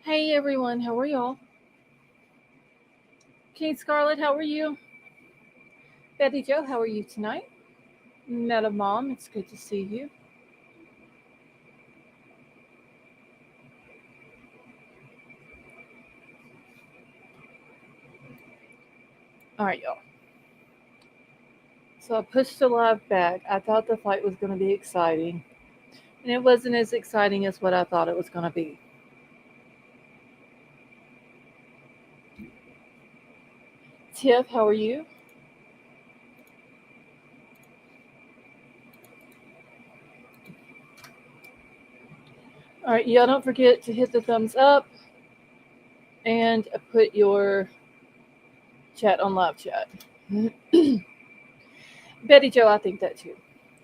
Hey everyone, how are y'all? Kate Scarlett, how are you? Betty Joe, how are you tonight? Meta Mom, it's good to see you. All right, y'all. So I pushed the live back. I thought the fight was going to be exciting, and it wasn't as exciting as what I thought it was going to be. Tiff, how are you? All right, y'all don't forget to hit the thumbs up and put your chat on live chat. Betty Joe, I think that too.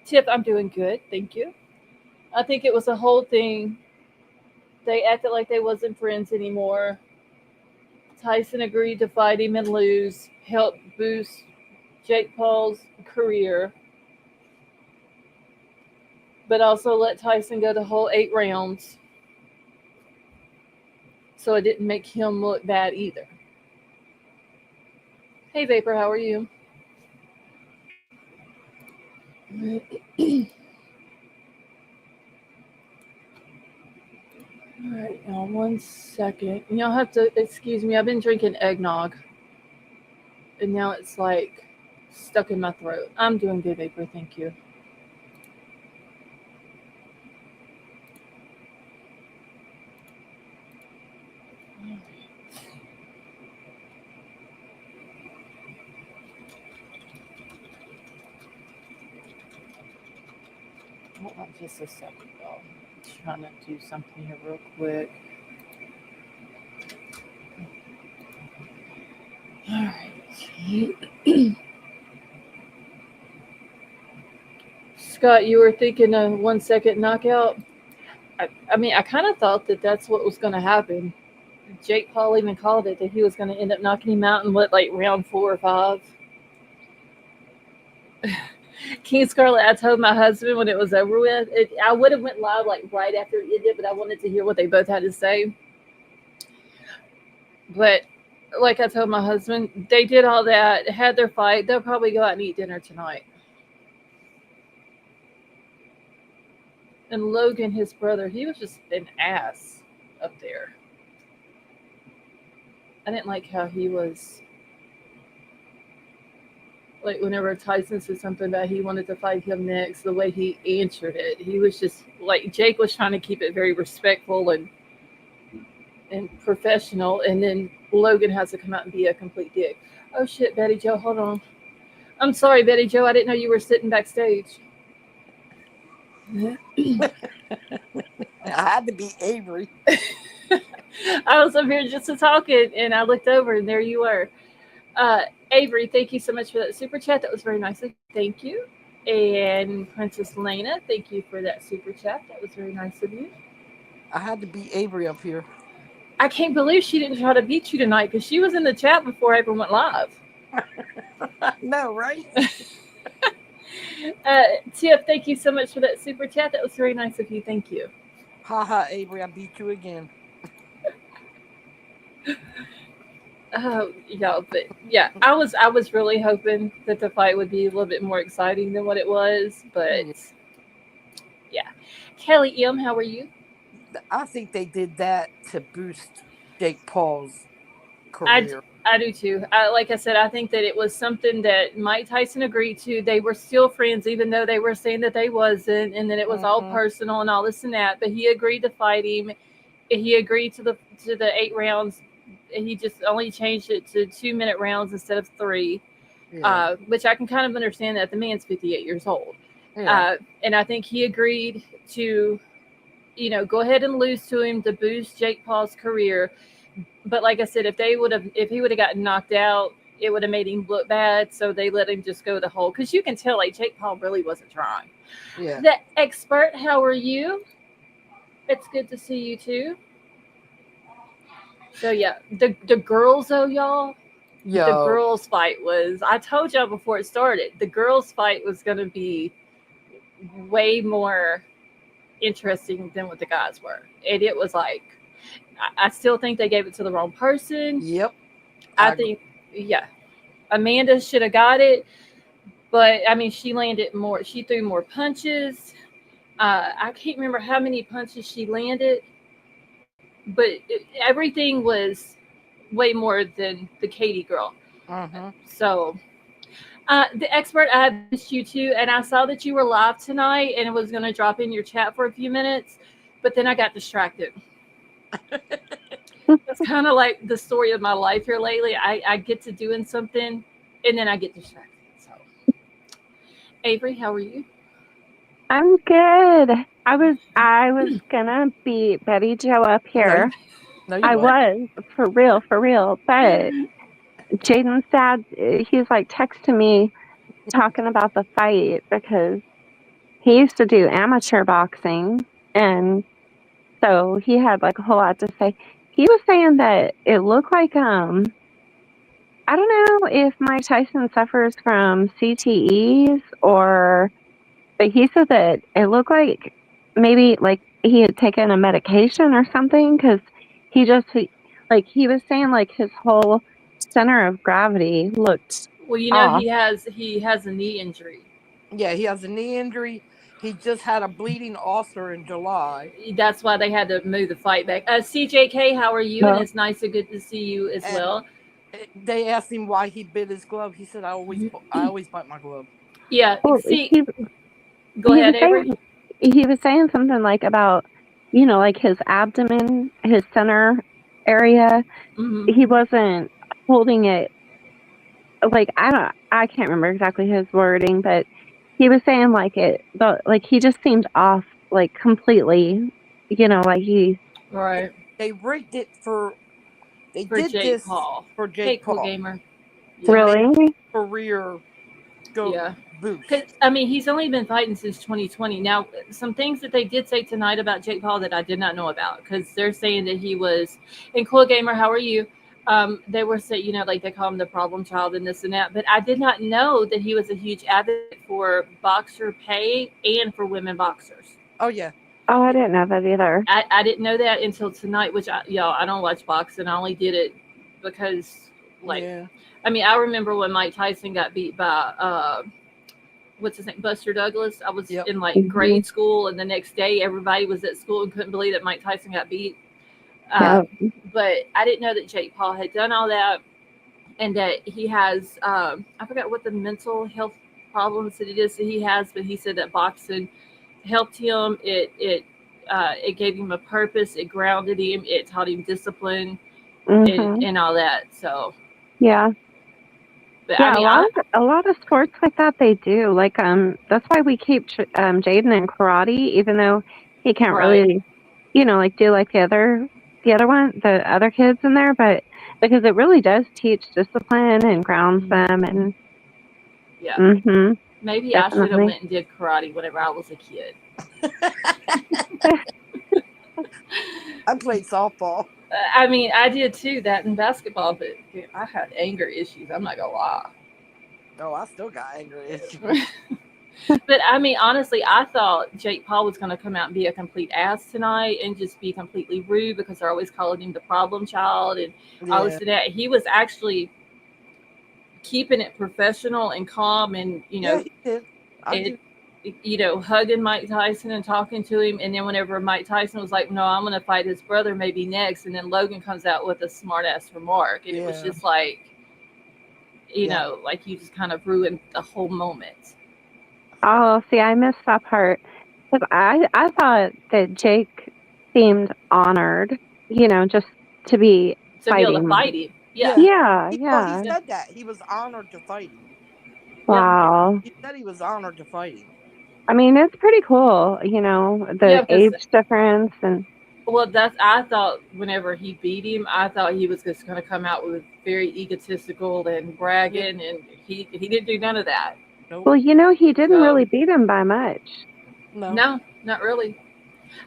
Tiff, I'm doing good, thank you. I think it was a whole thing. They acted like they wasn't friends anymore. Tyson agreed to fight him and lose, help boost Jake Paul's career, but also let Tyson go the whole 8 rounds, so it didn't make him look bad either. Hey Vapor, how are you? All right, now 1 second. Y'all have to excuse me. I've been drinking eggnog, and now it's like stuck in my throat. I'm doing good, Vapor. Thank you. Hold on just a second, y'all. I'm trying to do something here real quick. All right. Scott, you were thinking a 1 second knockout. I mean, I kind of thought that that's what was going to happen. Jake Paul even called it that he was going to end up knocking him out in what, like round 4 or 5. King Scarlet, I told my husband when it was over with, I would have went live like right after it ended, but I wanted to hear what they both had to say. But like I told my husband, they did all that, had their fight. They'll probably go out and eat dinner tonight. And Logan, his brother, he was just an ass up there. I didn't like how he was like whenever Tyson said something about he wanted to fight him next, the way he answered it, he was just like Jake was trying to keep it very respectful and professional, and then Logan has to come out and be a complete dick. Oh shit, Betty Joe, hold on. I'm sorry, Betty Joe. I didn't know you were sitting backstage. I had to be Avery. I was up here just to talk it, and I looked over, and there you were. Uh, Avery, thank you so much for that super chat. That was very nice. Thank you. And Princess Lena, thank you for that super chat. That was very nice of you. I had to be Avery up here. I can't believe she didn't try to beat you tonight because she was in the chat before I ever went live. No, right? Uh, Tiff, thank you so much for that super chat. That was very nice of you. Thank you. Haha, Avery, I beat you again. Oh, yeah, but yeah, I was really hoping that the fight would be a little bit more exciting than what it was, but Yeah. yeah. Kelly M, how are you? I think they did that to boost Jake Paul's I career. I do too. Like I said, I think that it was something that Mike Tyson agreed to. They were still friends, even though they were saying that they wasn't, and then it was all Hmm. personal and all this and that. But he agreed to fight him. He agreed to the 8 rounds. He just only changed it to 2 minute rounds instead of three, Yeah. which I can kind of understand that the man's 58 years old, Yeah. and I think he agreed to go ahead and lose to him to boost Jake Paul's career. But like I said, if he would have gotten knocked out, it would have made him look bad. So they let him just go the whole because you can tell like Jake Paul really wasn't trying. Yeah. The expert, how are you? It's good to see you too. So yeah, the girls though, y'all, the Yo, girls fight was. I told y'all before it started, the girls fight was gonna be way more interesting than what the guys were, and it was like. I still think they gave it to the wrong person. Yep. I think, yeah, Amanda should have got it, but I mean, she landed more. She threw more punches. I can't remember how many punches she landed, but everything was way more than the Katie girl. Mm-hmm. So, the expert, I have missed you too, and I saw that you were live tonight, and it was going to drop in your chat for a few minutes, but then I got distracted. That's kind of like the story of my life here lately. I get to doing something, and then I get distracted. So, Avery, how are you? I'm good. I was gonna beat Betty Joe up No, here. you I weren't. was for real. But Jaden's dad, he's like texting me talking about the fight because he used to do amateur boxing, and so he had like a whole lot to say. He was saying that it looked like I don't know if Mike Tyson suffers from CTEs or. But he said that it looked like maybe like he had taken a medication or something because like he was saying like his whole center of gravity looked Well, you know, off. he has a knee injury. Yeah, he has a knee injury. He just had a bleeding ulcer in July. That's why they had to move the fight back. CJK, how are you? And Well, it's nice and good to see you as And well. they asked him why he bit his glove. He said, I always bite my glove." Yeah, well, see, he go he ahead, was Avery. saying something like about like his abdomen, his center area. Hmm. He wasn't holding it like I can't remember exactly his wording, but he was saying like like he just seemed off like completely, like he Right. They rigged it for. They For did Jake this Paul. for Hey, Jake cool Paul gamer. to Yeah. make really. his career go Yeah. Because, boost. I mean, he's only been fighting since 2020. Now, some things that they did say tonight about Jake Paul that I did not know about, because they're saying that he was, and Cool Gamer, how are you? They were saying, like they call him the problem child and this and that, but I did not know that he was a huge advocate for boxer pay and for women boxers. Oh yeah, Oh, I didn't know that either. I didn't know that until tonight, which I don't watch boxing. I only did it because, like, yeah, I mean, I remember when Mike Tyson got beat by what's his name, Buster Douglas. I was yep. in like Hmm. grade school, and the next day everybody was at school and couldn't believe that Mike Tyson got beat. Yeah. But I didn't know that Jake Paul had done all that, and that he has I forgot what the mental health problems that it is that he has, but he said that boxing helped him. It gave him a purpose. It grounded him. It taught him discipline Hmm. and all that. So, Yeah. but I Yeah. mean, I A lot of sports like that they do. Like that's why we keep Jaden in karate, even though he can't right, really, like do like the other kids in there, but because it really does teach discipline and grounds mhm, them and. yeah. Hmm. Maybe I should have Definitely. went and did karate whenever I was a kid. I played softball. I mean, I did too, that in basketball, but I had anger issues. I'm not gonna lie. Oh, I still got anger issues. But I mean, honestly, I thought Jake Paul was gonna come out and be a complete ass tonight and just be completely rude because they're always calling him the problem child and all this Yeah, and that. He was actually keeping it professional and calm, and yeah, he did. I it do. hugging Mike Tyson and talking to him. And then whenever Mike Tyson was like, "No, I'm going to fight his brother maybe next," and then Logan comes out with a smart ass remark, and it was Yeah, just like, yeah. like you just kind of ruined the whole moment. Oh, see, I missed that part. 'Cause I thought that Jake seemed honored, just to be To be able to fighting. fight him, yeah, Yeah. Yeah, He yeah. yeah, said that he was honored to fight him. yeah, Wow. He said he was honored to fight him. I mean, it's pretty cool, yeah. the Because age difference and well, that's I thought whenever he beat him, I thought he was just going to come out with very egotistical and Yeah. bragging, and he didn't do none of that. Nope. well, he didn't So really beat him by much. No. no, not really.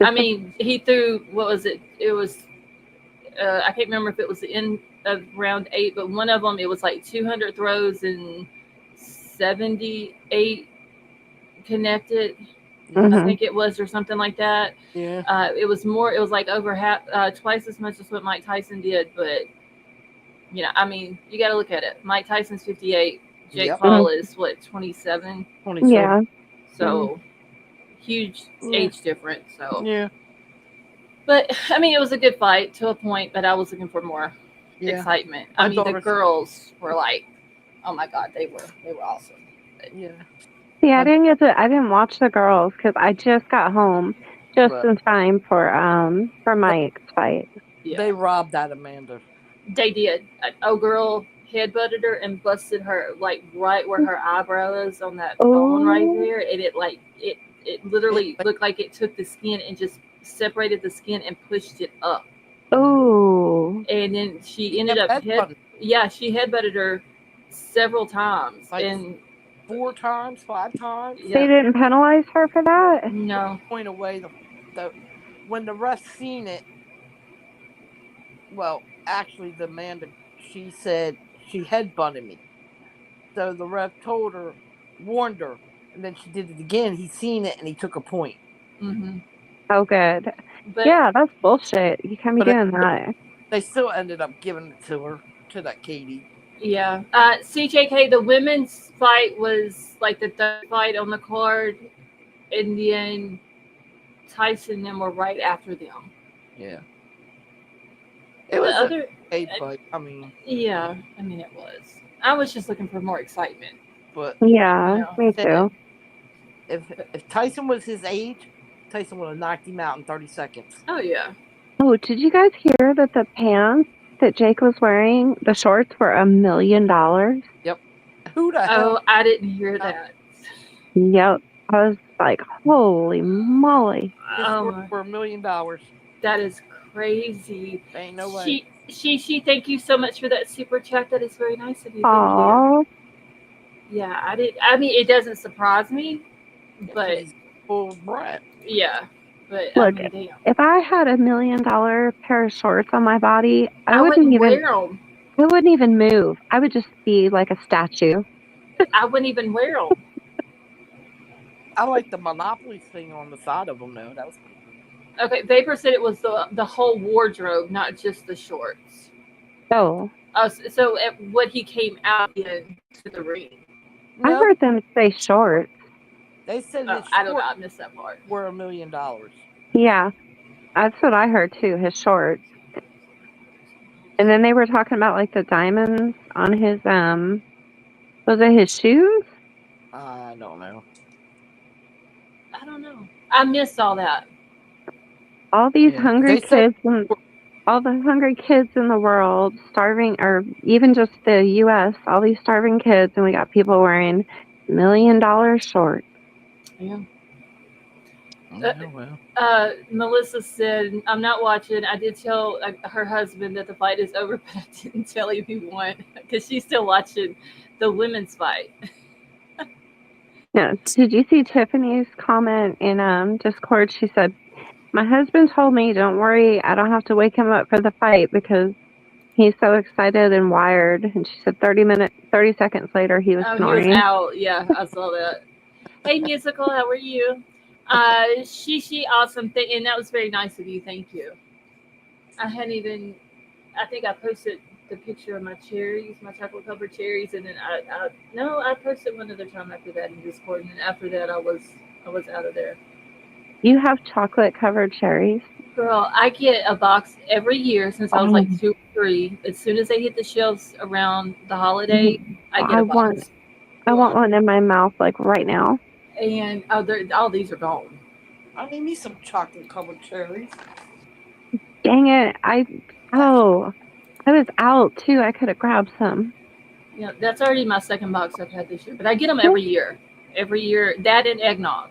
I Just a, mean, he threw what was it? It was I can't remember if it was the end of round 8, but one of them it was like 200 throws and 78 connected. I Mhm. think it was, or something like that. Yeah. It was more. It was like over half, twice as much as what Mike Tyson did. But I mean, you got to look at it. Mike Tyson's 58. Jake Yep. Paul is what, 27. 27. Yeah. So huge Yeah. age difference. So, Yeah. but I mean, it was a good fight to a point. But I was looking for more Yeah. excitement. My I mean, the daughter's- girls were like, oh my god, they were awesome. Yeah. See, My, I didn't watch the girls because I just got home just but in time for they, Mike's fight. Yeah, they robbed that Amanda. they did. Oh, girl headbutted her and busted her like right where her eyebrow is on that bone right Oh, there, and it It, literally looked like it took the skin and just separated the skin and pushed it up. oh, And then she ended kept up headbutting she headbutted her several times, like and 4 times, 5 times. they yeah, didn't penalize her for that. no, Point away the when the ref seen it. Well, actually, the Amanda, she said she headbutted me. So the ref told her, warned her, and then she did it again. He seen it and he took a point. hmm Oh, good. but Yeah, that's bullshit. You can't be But doing that. they still ended up giving it to her, to that Katie. yeah, CJK, the women's fight was like the third fight on the card, and then Tyson and them were right after them. Yeah. It The was a other, paid fight. I mean, yeah, I mean it was. I was just looking for more excitement, but you Yeah, know. me said too. if Tyson was his age, Tyson would have knocked him out in 30 seconds. Oh yeah. Oh, did you guys hear that the pants that Jake was wearing, the shorts were $1 million? Yep. Who the hell? Oh, I didn't hear that. Yep. I was like, holy moly. His Oh shorts my, were $1 million. that is crazy. Ain't no way. She. Thank you so much for that super chat. That is very nice of you. Thank you. Aw. Yeah, I did. I mean, it doesn't surprise me, Because but he's full of brat. yeah, but I Look, mean, damn, if I had $1 million pair of shorts on my body, I wouldn't wear them. I wouldn't even move. I would just be like a statue. I wouldn't even wear them. I like the Monopoly thing on the side of them, though. That was pretty cool. Okay, Vapor said it was the whole wardrobe, not just the shorts. Oh, So what he came out in to the ring. I No, heard them say shorts. they said his I don't know. shorts I missed that part. were $1 million. Yeah, that's what I heard too, his shorts. And then they were talking about like the diamonds on his was it his shoes? I don't know. I don't know. I missed all that. All these Yeah, they said all the hungry kids in the world starving, or even just the US, all these starving kids, and we got people wearing $1 million shorts. Yeah. yeah, well, Melissa said, "I'm not watching. I did tell her husband that the fight is over, but I didn't tell him he won because she's still watching the women's fight." Yeah. Did you see Tiffany's comment in Discord? She said, "My husband told me, don't worry, I don't have to wake him up for the fight because he's so excited and wired." And she said 30 seconds later, he was Oh, he was snoring. out. Yeah, I saw that. Hey, musical, how are you? She awesome thing, and that was very nice of you. Thank you. I hadn't even. I think I posted the picture of my cherries, my chocolate covered cherries, and then I posted one other time after that in Discord, and then after that I was out of there. You have chocolate covered cherries? Girl, I get a box every year since I was Oh, like 2 or 3. As soon as they hit the shelves around the holiday, I get I a want box. I want one in my mouth like right now. And all these are gone. I need me some chocolate covered cherries. Dang it. Oh, I was out too. I could have grabbed some. Yeah, that's already my second box I've had this year, but I get them every year. Every year, that and eggnog,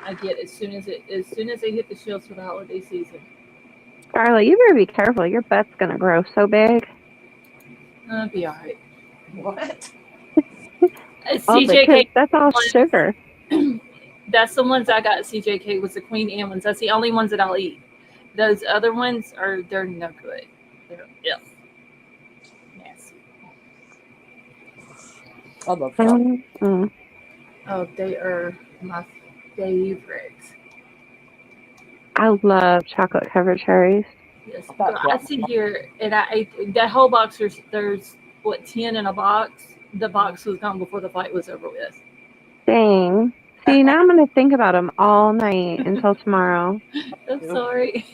I get as soon as they hit the shelves for the holiday season. Scarlett, you better be careful. Your butt's gonna grow so big. I'll be all right. What? Oh, because CJK, that's all sugar. that's the ones I got at CJK was the Queen Anne ones. That's the only ones that I'll eat. Those other ones they're no good. They're nasty. I love chocolate. Mm. Oh, they are my favorite. I love chocolate covered cherries. Yes, girl. That's I what. sit here and I ate that whole box. There's what 10 in a box. The box was gone before the fight was over with. Dang. See, now I'm going to think about them all night until tomorrow. I'm sorry.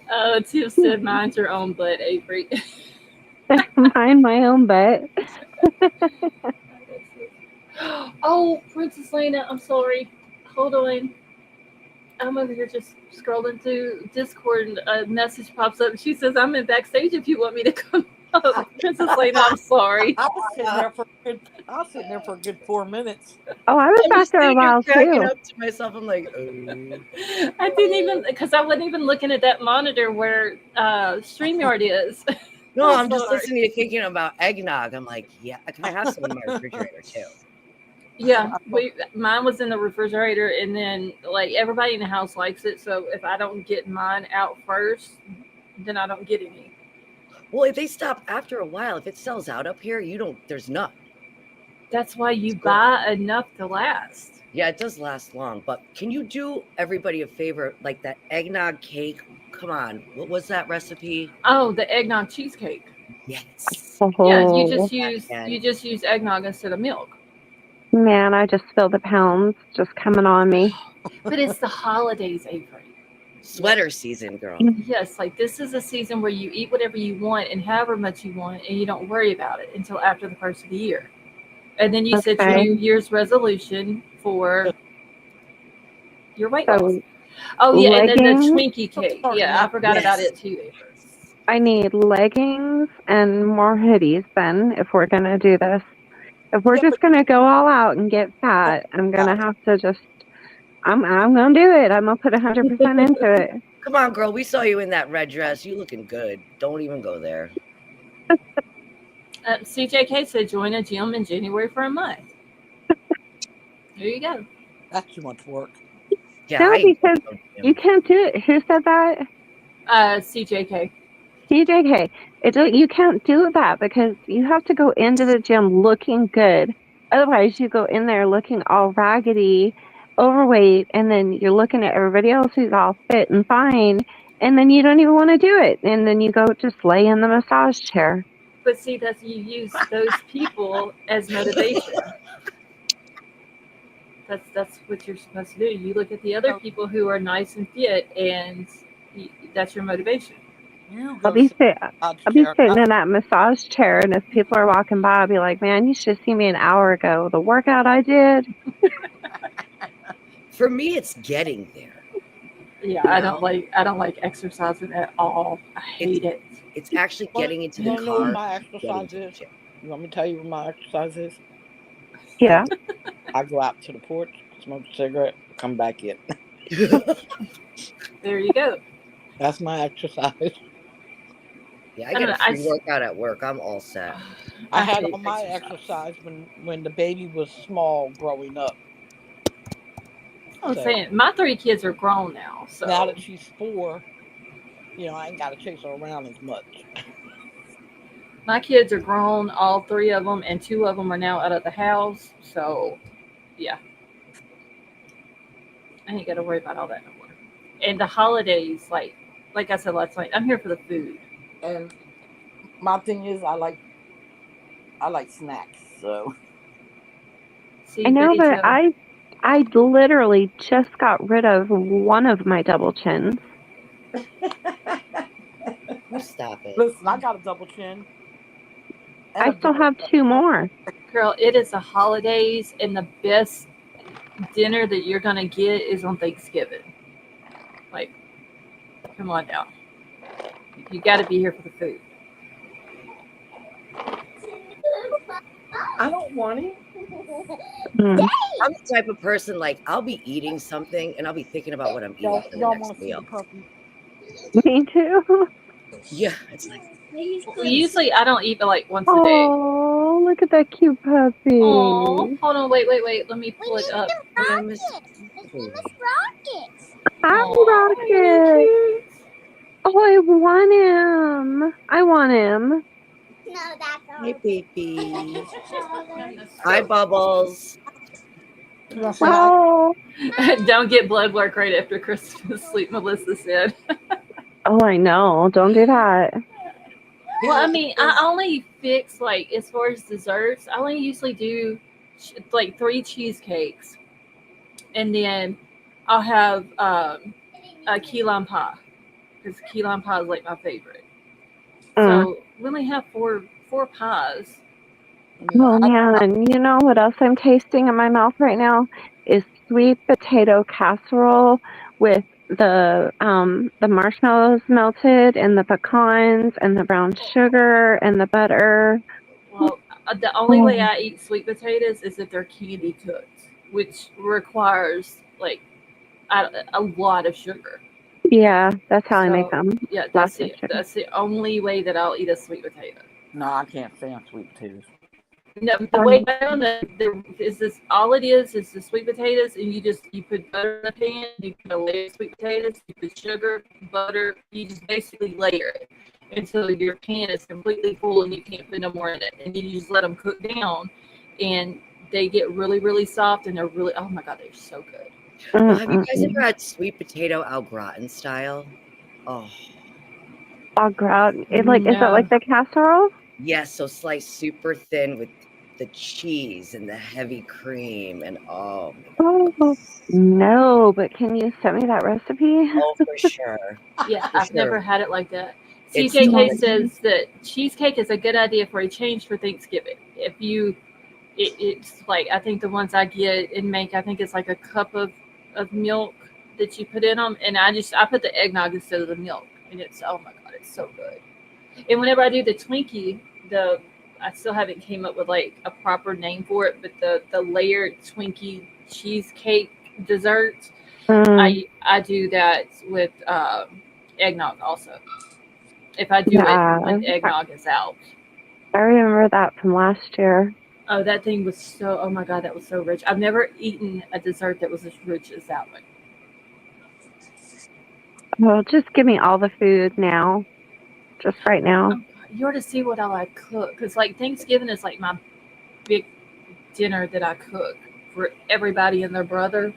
Oh, Tiff said, "Mind your own butt, Avery." Mind my own butt. Oh, Princess Lena, I'm sorry. Hold on. I'm over here just scrolling through Discord and a message pops up. She says, "I'm in backstage if you want me to come up." Princess Lena, I'm sorry. I was sitting there for a good. I was sitting there for a good 4 minutes. Oh, I was I'm back just there a sitting here while cracking too. up to myself. I'm like, I didn't even, because I wasn't even looking at that monitor where StreamYard is. no, I'm I'm just sorry. listening to thinking about eggnog. I'm like, yeah, I have some in my refrigerator too. Yeah, mine was in the refrigerator, and then like everybody in the house likes it. So if I don't get mine out first, then I don't get any. Well, if they stop after a while, if it sells out up here, there's none. That's why you buy enough to last. Yeah, it does last long. But can you do everybody a favor, like that eggnog cake? Come on, what was that recipe? Oh, the eggnog cheesecake. Yes. Yeah, Oh, you just use eggnog instead of milk. man, I just feel the pounds just coming on me. But it's the holidays, Avery. Sweater season, girl. Yes, like this is a season where you eat whatever you want and however much you want, and you don't worry about it until after the first of the year. And then you set your Okay. New Year's resolution for your weight loss. So Oh yeah, and then the leggings. Twinkie cake. Yeah, I forgot about it too, Avery. I need leggings and more hoodies then if we're going to do this. If we're just going to go all out and get fat, I'm going to have to just I'm going to do it. I'm going to put 100% into it. Come on, girl. We saw you in that red dress. You looking good. Don't even go there. CJK said join a gym in January for a month. There you go. That's too much work. Yeah, No, because you can't do it. Who said that? CJK. CJK. You can't do that because you have to go into the gym looking good. Otherwise, you go in there looking all raggedy, overweight, and then you're looking at everybody else who's all fit and fine, and then you don't even want to do it. And then you go just lay in the massage chair. But see, that you use those people as motivation. That's what you're supposed to do. You look at the other people who are nice and fit, and that's your motivation. I'll be sitting in that massage chair, and if people are walking by, I'll be like, "Man, you should have seen me an hour ago. The workout I did." For me, it's getting there. Yeah, I don't like exercising at all. I hate it. It's actually getting into the car. You know what my exercise is? You want me to tell you what my exercise is? Yeah. I go out to the porch, smoke a cigarette, come back in. There you go. That's my exercise. Yeah, I get a free workout at work. I'm all set. I had all my exercise when the baby was small growing up. I was saying, my 3 kids are grown now. So now that she's 4, I ain't got to chase her around as much. My kids are grown, all 3 of them, and 2 of them are now out of the house. So, yeah. I ain't got to worry about all that no more. And the holidays, like I said last night, I'm here for the food. And my thing is, I like snacks. So See, I know, but I literally just got rid of one of my double chins. Stop it. Listen, I got a double chin. I still have 2 more. Girl, it is the holidays, and the best dinner that you're going to get is on Thanksgiving. Like, come on now. You got to be here for the food. I don't want it. I'm the type of person, like, I'll be eating something and I'll be thinking about what I'm eating for the next meal. Me too. Yeah, it's like. Well, usually I don't eat but like once a day. Oh, look at that cute puppy. Oh, hold on, wait. Let me pull it up. His name is Rocket. Hi, Rocket. Oh, I want him. No, that's Hey, all. baby. Hi, Bubbles. You want to say hi? Well, Don't get blood work right after Christmas sleep, Melissa said. oh, I know. Don't do that. Well, I mean, I only fix, like, as far as desserts, I only usually do like 3 cheesecakes, and then I'll have a key lime pie, because key lime pie is like my favorite. Mm. So we only have four pies. Oh I, man, you know what else I'm tasting in my mouth right now is sweet potato casserole with the marshmallows melted and the pecans and the brown sugar and the butter. Well, the only way Oh, I eat sweet potatoes is if they're candy cooked, which requires like a lot of sugar. yeah, that's how I make So them. yeah, Lots of sugar. that's the only way that I'll eat a sweet potato. no, I can't stand sweet potatoes. No, the way I know that there is this all it is the sweet potatoes, and you put butter in the pan, you put a layer of sweet potatoes, you put sugar, butter, you just basically layer it until your pan is completely full and you can't put no more in it, and then you just let them cook down, and they get really really soft and they're really, oh my god, they're so good. Well, have you guys Mm-mm-mm. ever had sweet potato au gratin style? Oh, Au gratin. Is that like No, the casserole? yes. So sliced super thin with the cheese and the heavy cream. And oh my God. Oh no, but can you send me that recipe? Oh, for sure. yeah, For I've never sure. had it like that. It's CJK delicious. says that cheesecake is a good idea for a change for Thanksgiving. If you it's like I think the ones I get and make, I think it's like a cup of milk that you put in them, and I put the eggnog instead of the milk, and it's, oh my god, it's so good. And whenever I do the Twinkie, the I still haven't came up with like a proper name for it, but the layered Twinkie cheesecake dessert, Mm, I do that with eggnog also. If I do it yeah, when eggnog is out. I remember that from last year. Oh, that thing was so, oh my God, that was so rich. I've never eaten a dessert that was as rich as that one. Well, just give me all the food now, just right now. Oh, God, you ought to see what I like cook. Because, like, Thanksgiving is like my big dinner that I cook for everybody and their brother.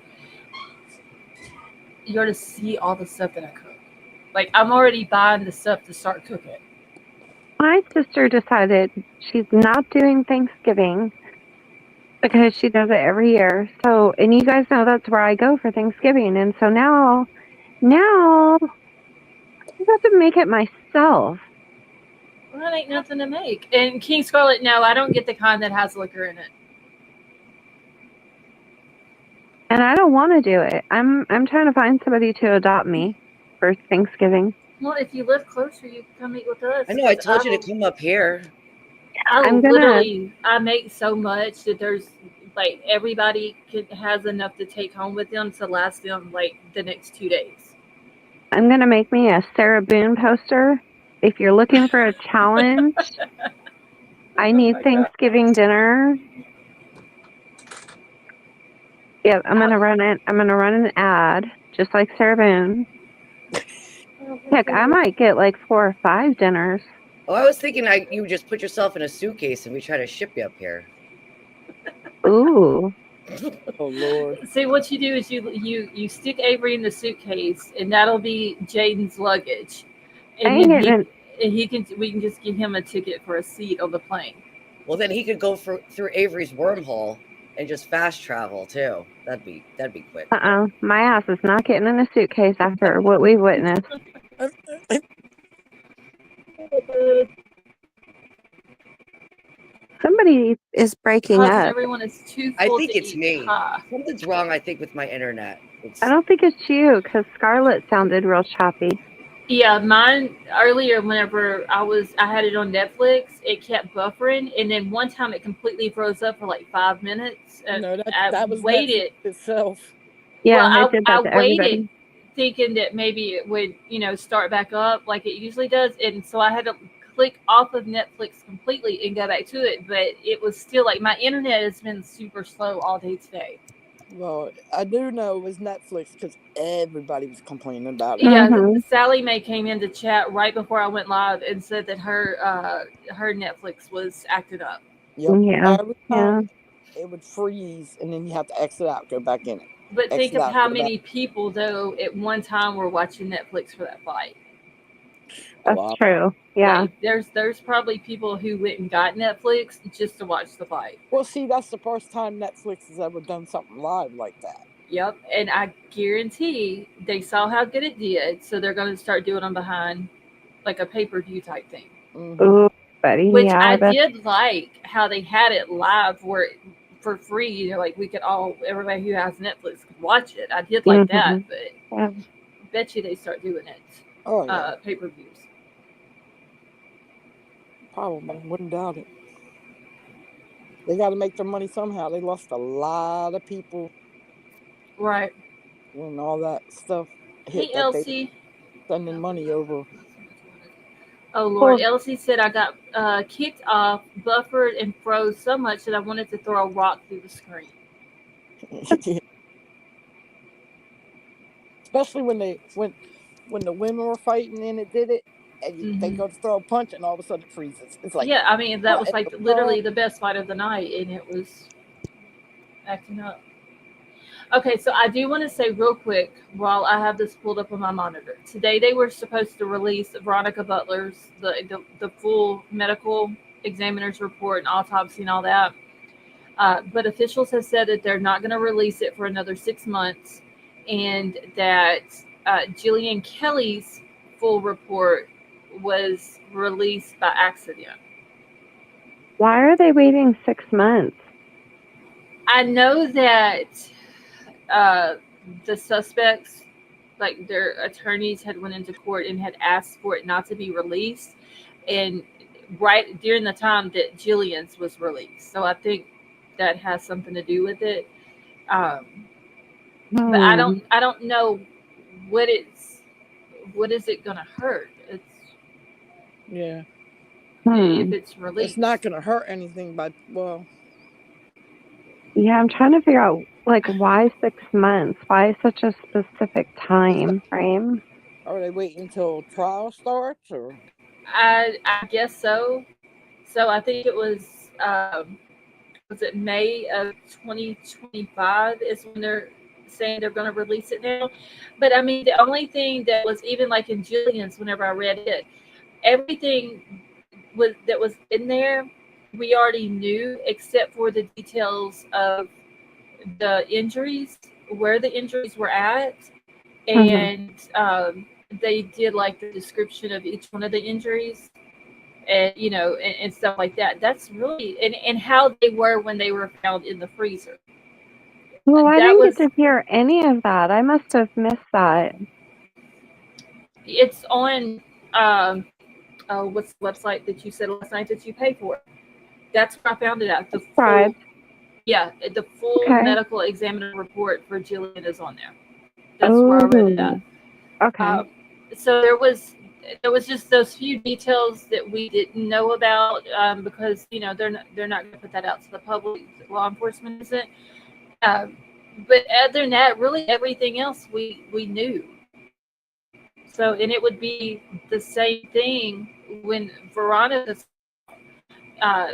You ought to see all the stuff that I cook. Like, I'm already buying the stuff to start cooking. My sister decided she's not doing Thanksgiving because she does it every year. So, and you guys know that's where I go for Thanksgiving. And so now I got to make it myself. Well, that ain't nothing to make. And King Scarlet, no, I don't get the kind that has liquor in it. And I don't want to do it. I'm trying to find somebody to adopt me for Thanksgiving. Well, if you live closer, you can come eat with I us. know. I Because told you to come up here. I'm gonna I make so much that there's like has enough to take home with them to last them like the next 2 days. I'm gonna make me a Sarah Boone poster. If you're looking for a challenge, I Oh need my god. Thanksgiving dinner. Yeah, I'm Oh, gonna run it. I'm gonna run an ad just like Sarah Boone. oh my Heck, I god. might get like 4 or 5 dinners. Oh, I was thinking you just put yourself in a suitcase and we try to ship you up here. Ooh, Oh Lord. See, what you do is you stick Avery in the suitcase, and that'll be Jaden's luggage, I and ain't then getting it. he can we can just give him a ticket for a seat on the plane. Well, then he could go through Avery's wormhole and just fast travel too. That'd be quick. My ass is not getting in a suitcase after what we witnessed. Somebody is breaking Because up. everyone is too I full think to it's eat me. pie. Something's wrong. I think with my internet. I It's don't think it's you because Scarlett sounded real choppy. Yeah, mine earlier, whenever I had it on Netflix, it kept buffering, and then one time it completely froze up for like 5 minutes. No, I that was Netflix waited. itself. Well, Yeah, it did I that to waited, everybody. thinking that maybe it would, start back up like it usually does, and so I had to click off of Netflix completely and go back to it, but it was still like my internet has been super slow all day today. Well, I do know it was Netflix because everybody was complaining about it. Yeah, Mhm. Sally Mae came into chat right before I went live and said that her Netflix was acted up. Yep. Yeah. Every Yeah. time it would freeze, and then you have to exit out, go back in it. But think Exit of out, how go back. many people though at one time were watching Netflix for that fight. A That's lot. true. Yeah. Like there's probably people who went and got Netflix just to watch the fight. Well, see, that's the first time Netflix has ever done something live like that. Yep, and I guarantee they saw how good it did, so they're going to start doing them behind like a pay-per-view type thing. Mm-hmm. Ooh, buddy. Which Yeah, I I bet. did like how they had it live where for free, like we could all everybody who has Netflix could watch it. I did like that, Mhm. but Yeah. bet you they start doing it Oh yeah, pay-per-views. probably. Wouldn't doubt it. They got to make their money somehow. They lost a lot of people Right. when all that stuff hit Hey that they were Elsie. sending money over. Oh Lord, Well, Elsie said I got kicked off, buffered, and froze so much that I wanted to throw a rock through the screen. Especially when the women were fighting and it did it, and they Hmm. go to throw a punch and all of a sudden it freezes. It's like, Yeah, I mean that what was in like the world? literally the best fight of the night, and it was acting up. Okay, so I do want to say real quick while I have this pulled up on my monitor. Today they were supposed to release Veronica Butler's the full medical examiner's report and autopsy and all that. But officials have said that they're not going to release it for another 6 months, and that Jillian Kelly's full report was released by accident. why are they waiting 6 months? I know that uh, the suspects, like their attorneys, had went into court and had asked for it not to be released, and right during the time that Jillian's was released. So I think that has something to do with it. Um, but Hmm. I don't know what it's what is it gonna hurt. It's Yeah, if Hmm. it's it's not released. going to hurt anything, but well, Yeah, I'm trying to figure out like why 6 months? Why such a specific is that time frame? are they waiting until trial starts or? I guess so. So I think it was it May of 2025 is when they're saying they're going to release it now. But I mean, the only thing that was even like in Jillian's, whenever I read it, everything was that was in there, we already knew except for the details of the injuries, where the injuries were at, Hmm. and they did like the description of each one of the injuries and and stuff like that. That's really and how they were when they were found in the freezer. Well, I That didn't get was to hear any of that. I must have missed that. it's on what's the website that you said last night that you pay for? That's where I found it at. The full Subscribed. the full Okay. medical examiner report for Jillian is on there. That's where I read it at. Oh, okay. Um, so there was just those few details that we didn't know about because they're not going to put that out to the public. Law enforcement isn't. Um, but other than that, really everything else we knew. So and it would be the same thing when Veronica uh,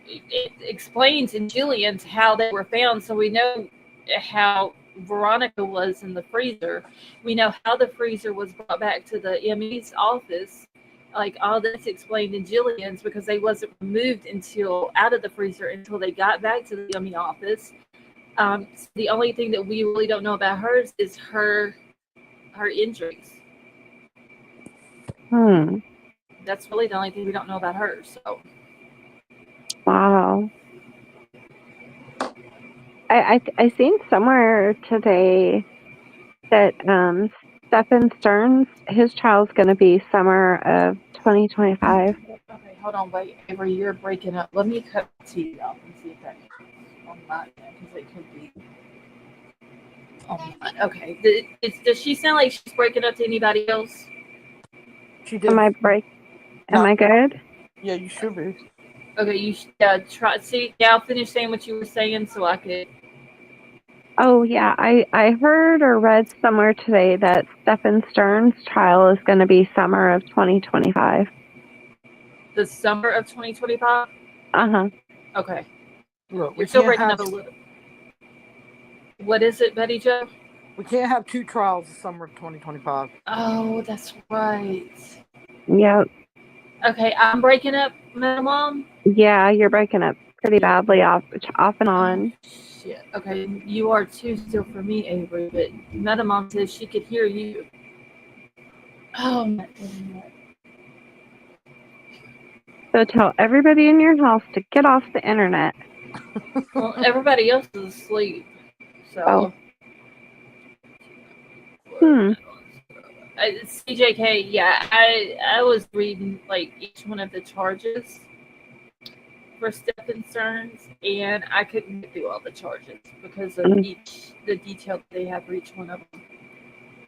it explains in Jillian's how they were found. So we know how Veronica was in the freezer. We know how the freezer was brought back to the ME's office. Like all that's explained in Jillian's because they wasn't removed until out of the freezer until they got back to the ME office. So the only thing that we really don't know about hers is her injuries. Hmm. That's really the only thing we don't know about hers. So Wow. I seen somewhere today that Stephen Stearns, his child's going to be summer of 2025. okay, hold on, wait. Avery, you're breaking up. Let me cut the TV off and see if that on my end because it could be on mine. Okay. Does she sound like she's breaking up to anybody else? She Am did I break? Am not. I good? Yeah, you should be. Okay, you should try. See, now finish saying what you were saying so I could. Oh yeah, I heard or read somewhere today that Stephen Stern's trial is going to be summer of 2025. The summer of 2025? Uh-huh. Okay. Look, You're still breaking up a little. What is it, Betty Jo? we can't have 2 trials the summer of 2025. Oh, that's right. Yep. Okay, I'm breaking up, Mom. Yeah, you're breaking up pretty badly off and Oh, on. shit. Okay, you are too still for me, Avery, but Metamom says she could hear you. Oh, my goodness. So tell everybody in your house to get off the internet. Well, everybody else is asleep, Oh. so. Hmm. CJK, yeah, I was reading like each one of the charges for Stephen Stearns, and I couldn't get through all the charges because of Mm. the detail they have for each one of them.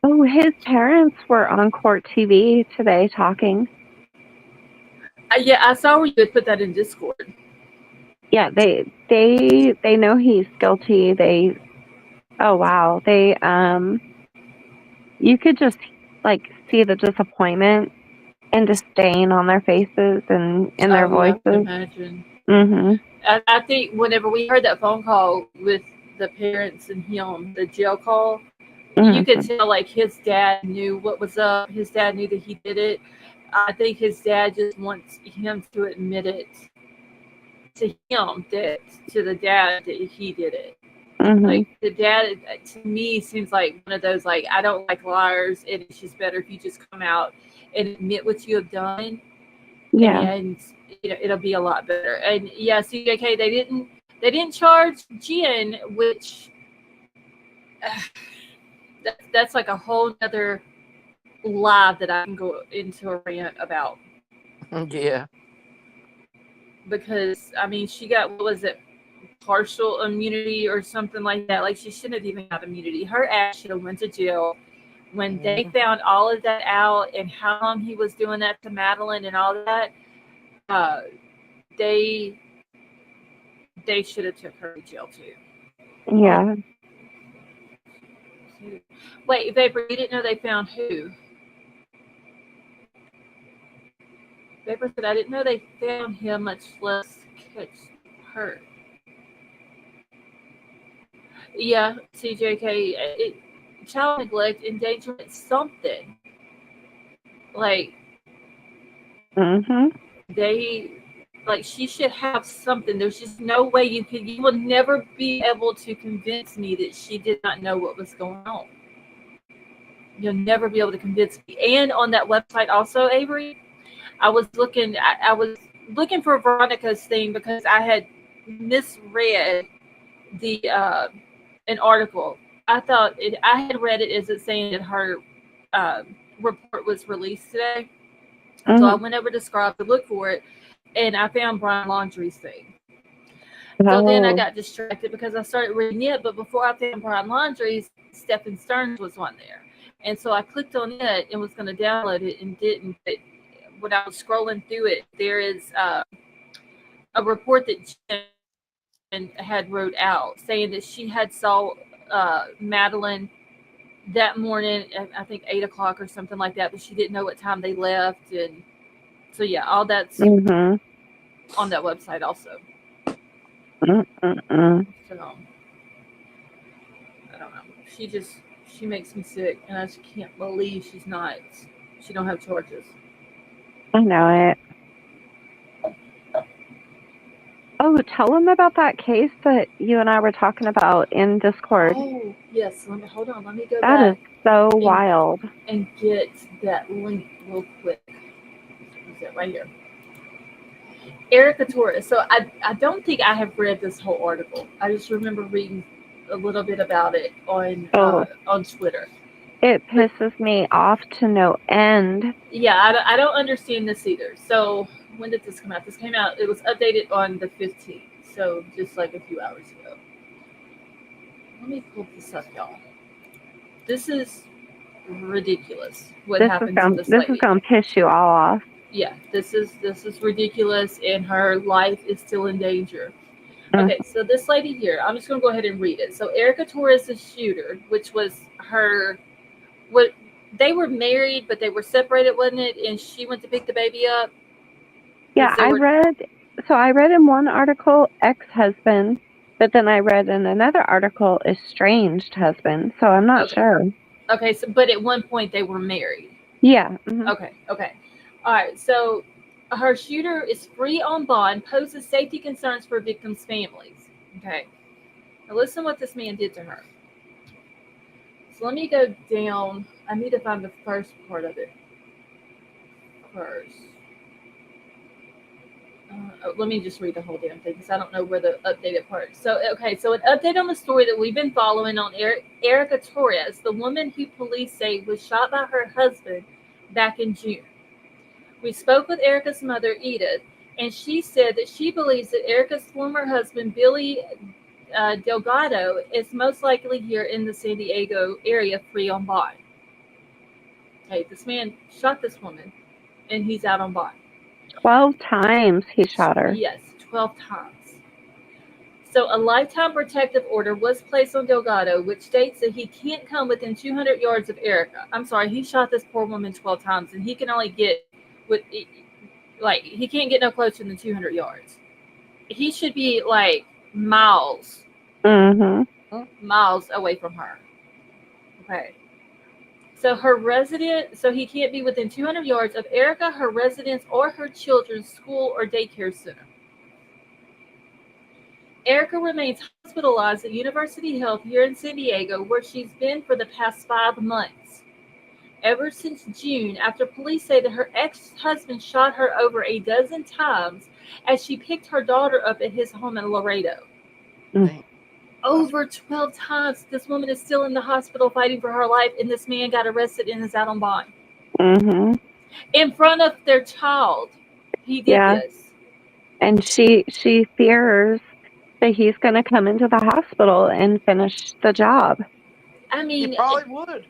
Oh, his parents were on court TV today talking. Yeah, I saw where you had put that in Discord. Yeah, they know he's guilty. Oh wow. You could just like see the disappointment and disdain on their faces and in their Oh yeah, I can voices. imagine. Mhm. I think whenever we heard that phone call with the parents and him, the jail call, you could Mhm. tell like his dad knew what was up. His dad knew that he did it. I think his dad just wants him to admit it to him, that to the dad that he did it. Mhm. Like the dad to me seems like one of those like I don't like liars and it's just better if you just come out and admit what you have done Yeah. and it'll be a lot better. And yeah, CJK they didn't charge Jen, which that's like a whole other lie that I can go into a rant about. Yeah. Because I mean she got what was it, partial immunity or something like that. Like she shouldn't have even got immunity. Her ass should have went to jail. When they found all of that out and how long he was doing that to Madeline and all that, uh, they should have took her to jail too. Yeah. Wait, Vapor, you didn't know they found who? Vapor said I didn't know they found him, much less catch her. Yeah, CJK, child neglect, endangerment, something like Mhm. they like she should have something. There's just no way you will never be able to convince me that she did not know what was going on. You'll never be able to convince me. And on that website also, Avery, I was looking for Veronica's thing because I had misread the an article. I had read it as it saying that her uh, report was released today. So I Mhm. went over to Scribe to look for it, and I found Brian Laundrie's thing. So then I Oh. got distracted because I started reading it, but before I found Brian Laundrie's, Stephen Stearns was on there. And so I clicked on it and was going to download it and didn't. But when I was scrolling through it, there is a report that Jen had wrote out saying that she had saw Madeline that morning at I think 8 o'clock or something like that, but she didn't know what time they left. And so yeah, all that's Mhm. on that website also. Mm-mm-mm. So I don't know. She makes me sick, and I just can't believe she don't have charges. I know it. Oh, tell them about that case that you and I were talking about in Discord. Oh yes, hold on. Let me go That is back so and wild. get that link real quick. Is it right here? Erica Torres. So I don't think I have read this whole article. I just remember reading a little bit about it Oh, on Twitter. it But pisses me off to no end. yeah, I don't understand this either. So when did this come out? This came out. It was updated on the 15th. So just like a few hours ago. Let me pull this up, y'all. This is ridiculous. What happened to this This is lady? gonna piss you all off. Yeah, this is ridiculous, and her life is still in danger. Mm. Okay, so this lady here, I'm just going to go ahead and read it. So Erica Torres, the shooter, which was her, what they were married, but they were separated, wasn't it? And she went to pick the baby up Yeah, because they were. I read in one article ex-husband, but then I read in another article estranged husband, so I'm not Okay, sure. okay. So, but at one point they were married. Yeah. Hmm. Okay, okay. All right. So her shooter is free on bond, poses safety concerns for victims' families. Okay. Now listen what this man did to her. So let me go down. I need to find the first part of it first. Let me just read the whole damn thing because I don't know where the updated part. So, okay, so an update on the story that we've been following on Erica Torres, the woman who police say was shot by her husband back in June. We spoke with Erica's mother, Edith, and she said that she believes that Erica's former husband, Billy Delgado, is most likely here in the San Diego area free on bond. Okay, this man shot this woman and he's out on bond. 12 times he shot her. Yes, 12 times. So a lifetime protective order was placed on Delgado, which states that he can't come within 200 yards of Erica. I'm sorry, he shot this poor woman 12 times, and he can only get with like he can't get no closer than 200 yards. He should be like miles, Hmm. miles away from her. Okay. So so he can't be within 200 yards of Erica, her residence, or her children's school or daycare center. Erica remains hospitalized at University Health here in San Diego, where she's been for the past 5 months. Ever since June, after police say that her ex-husband shot her over a dozen times as she picked her daughter up at his home in Laredo. Mm. Over 12 times, this woman is still in the hospital fighting for her life, and this man got arrested and is out on bond. Hmm. In front of their child, he did Yeah, this. and she fears that he's going to come into the hospital and finish the job I He mean, probably would.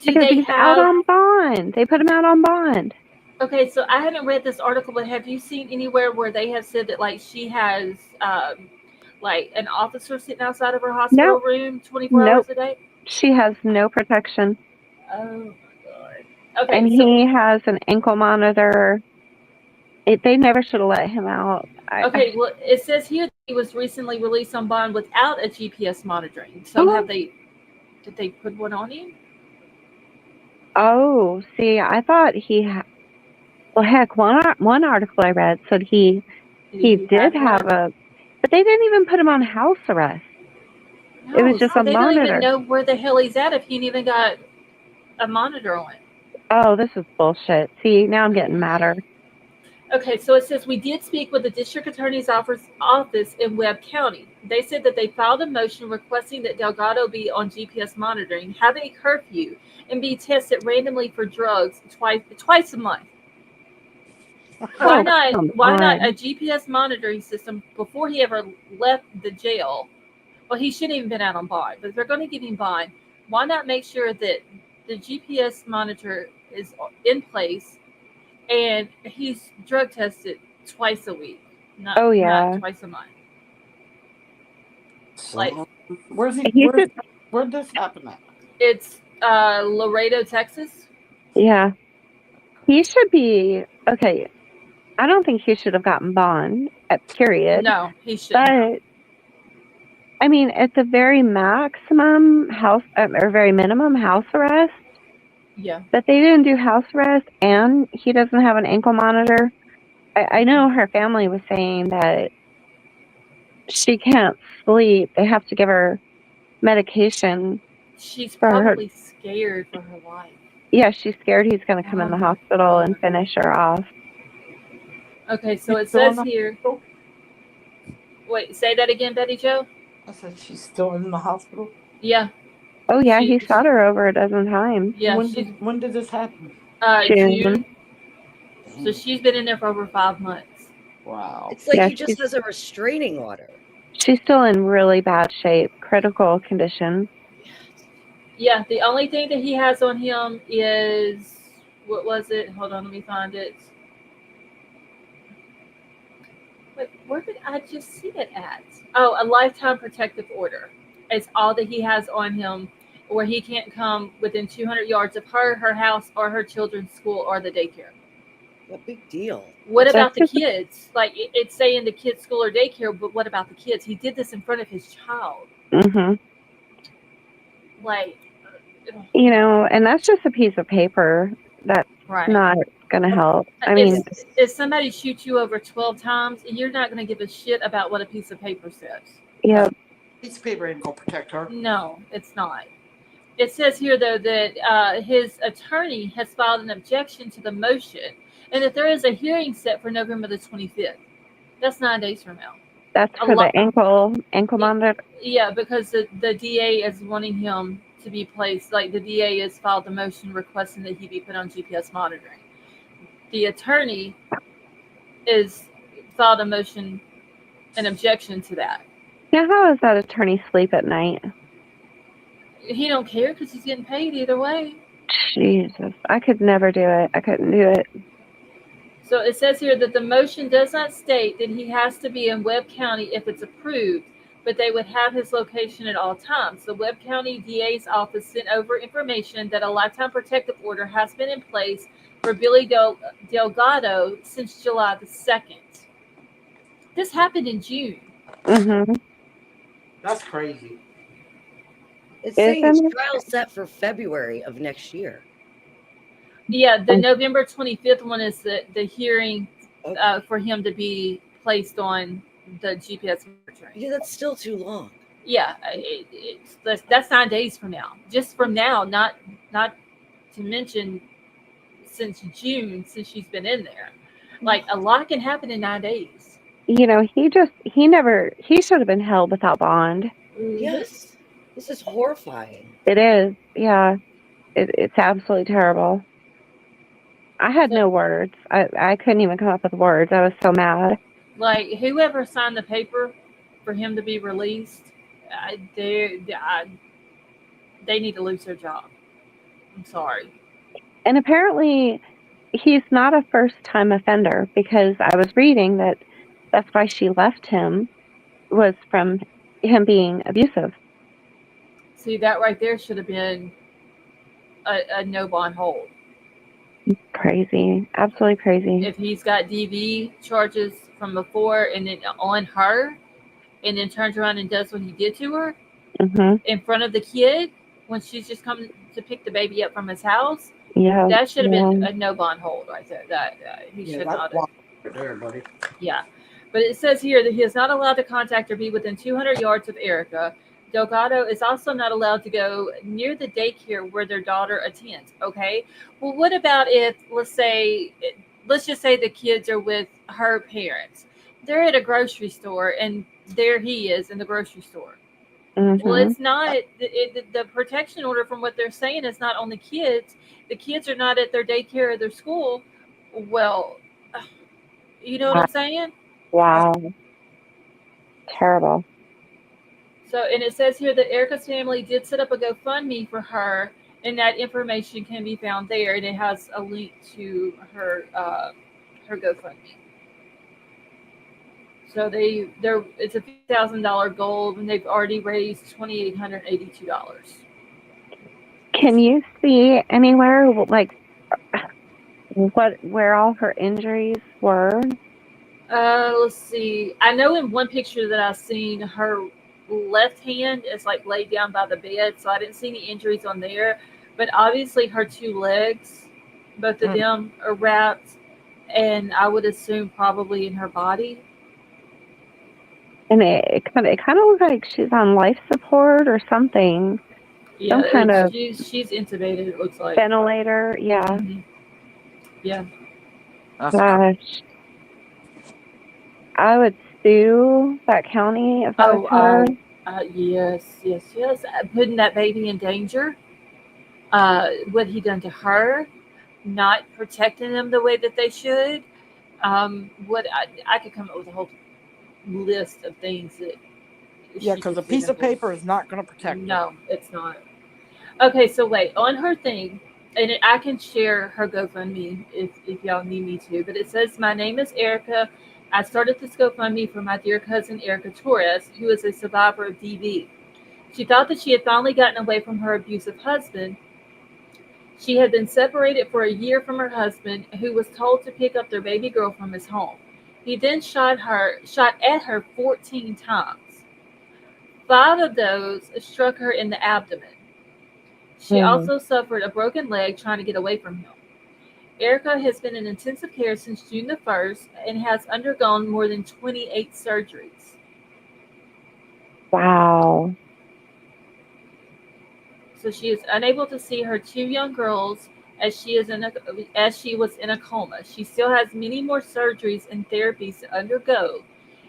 do because they he's out have. on bond. They put him out on bond. Okay, so I haven't read this article, but have you seen anywhere where they have said that like she has like an officer sitting outside of her hospital Nope, room 24 nope. hours a day? She has no protection, Oh my god. and Okay, so he has an ankle monitor. They never should have let him out. okay, well it says here that he was recently released on bond without a GPS monitoring. So have they did they put one on him? Oh, see, I thought well, heck, one article I read said he He did had have one. but they didn't even put him on house arrest. It was No, just so a they don't even monitor. know where the hell he's at if he ain't even got a monitor on. Oh, this is bullshit. See, now I'm getting madder. Okay, so it says we did speak with the district attorney's office in Webb County. They said that they filed a motion requesting that Delgado be on GPS monitoring, have a curfew, and be tested randomly for drugs twice a month. Why Oh, not? come Why not a on. GPS monitoring system before he ever left the jail? Well, he shouldn't even been out on bond, but if they're going to give him bond, why not make sure that the GPS monitor is in place and he's drug tested twice a week, Oh not yeah. twice a month. Like So where's he? He should. Where'd this happen at? it's Laredo, Texas. Yeah. He should be okay. I don't think he should have gotten bond at period. No, he shouldn't have. But I mean, at the very maximum house or very minimum house arrest, Yeah. but they didn't do house arrest, and he doesn't have an ankle monitor. I know her family was saying that she can't sleep. They have to give her medication She's for her. probably scared for her life. Yeah, she's scared he's going to come in Oh the my hospital and god. finish her off. Okay, so She's it still in says the here. hospital? Wait, say that again, Betty Joe. I said she's still in the hospital. Yeah, Oh yeah, she. he shot her over a dozen times. Yeah, she's When did this happen? June. June. So she's been in there for over 5 months. Wow. It's like Yeah, he just has a restraining order. she's still in really bad shape, critical condition. Yeah, the only thing that he has on him is what was it? Hold on, let me find it. But where did I just see it at? Oh, a lifetime protective order. It's all that he has on him, where he can't come within 200 yards of her, her house, or her children's school or the daycare. A big deal. What That's about the just kids? Like it's saying the kids' school or daycare, but what about the kids? He did this in front of his child. hmm Like, and that's just a piece of paper. That's right. not going to help. I If mean, if somebody shoots you over 12 times, you're not going to give a shit about what a piece of paper says. yeah, Piece of paper ain't gonna protect her. No, it's not. It says here, though, that his attorney has filed an objection to the motion and that there is a hearing set for November the 25th. That's 9 days from now. that's A for the lot. ankle monitor. Yeah, because the DA is wanting him to be placed, like the DA has filed a motion requesting that he be put on GPS monitoring. The attorney is filed a motion, an objection to that. Now, how does that attorney sleep at night? He don't care because he's getting paid either way. Jesus, I could never do it. I couldn't do it. So it says here that the motion does not state that he has to be in Webb County if it's approved, but they would have his location at all times. The Webb County DA's office sent over information that a lifetime protective order has been in place for Billy Delgado since July the 2nd. This happened in June. hmm That's crazy. It's saying his Isn't it? trial set for February of next year. Yeah, the November 25th one is the hearing Okay. for him to be placed on the GPS monitoring. Yeah, that's still too long. Yeah, that's 9 days from now. Just from now, not to mention since June, since she's been in there. Like a lot can happen in 9 days. He should have been held without bond. Yes. This is horrifying. It is. Yeah. It's absolutely terrible. I had So, no words. I couldn't even come up with words. I was so mad. like whoever signed the paper for him to be released, they need to lose their job. I'm sorry. And apparently, he's not a first time offender because I was reading that that's why she left him was from him being abusive. See, that right there should have been a no bond hold. Crazy. Absolutely crazy. If he's got DV charges from before and then on her, and then turns around and does what he did to her hmm in front of the kid when she's just coming to pick the baby up from his house, Yeah. that should have been Yeah. a no bond hold right there. That he Yeah, should that's not. why right there, buddy. Yeah, but it says here that he is not allowed to contact or be within 200 yards of Erica. Delgado is also not allowed to go near the daycare where their daughter attends. Okay, well, what about if let's just say the kids are with her parents. They're at a grocery store and there he is in the grocery store. Well, hmm it's not the protection order from what they're saying is not on the kids. The kids are not at their daycare or their school. Well, you know what I'm saying? Wow. Terrible. So, and it says here that Erica's family did set up a GoFundMe for her, and that information can be found there, and it has a link to her GoFundMe. So it's a $50,000 goal, and they've already raised $2,882. Can you see anywhere like where all her injuries were? Let's see. I know in one picture that I've seen, her left hand is like laid down by the bed, so I didn't see any injuries on there. But obviously, her two legs, both of them are wrapped, and I would assume probably in her body. And it kind of looks like she's on life support or something. Yeah, Some kind of she's intubated. It looks like. ventilator. Yeah. Mhm. Yeah. Gosh. I would sue that county if I was her. Yes. Putting that baby in danger. What he done to her, not protecting them the way that they should. What I could come up with a whole list of things that. Yeah, because a piece of paper is not going to protect her. No, it's not. Okay, so wait, on her thing, and I can share her GoFundMe if y'all need me to, but it says, "My name is Erica, I started this GoFundMe for my dear cousin Erica Torres, who is a survivor of DV. She thought that she had finally gotten away from her abusive husband. She had been separated for a year from her husband, who was told to pick up their baby girl from his home. He then shot at her 14 times. 5 of those struck her in the abdomen. She Mm. also suffered a broken leg trying to get away from him. Erica has been in intensive care since June the 1st and has undergone more than 28 surgeries. Wow. So she is unable to see her 2 young girls as she was in a coma. She still has many more surgeries and therapies to undergo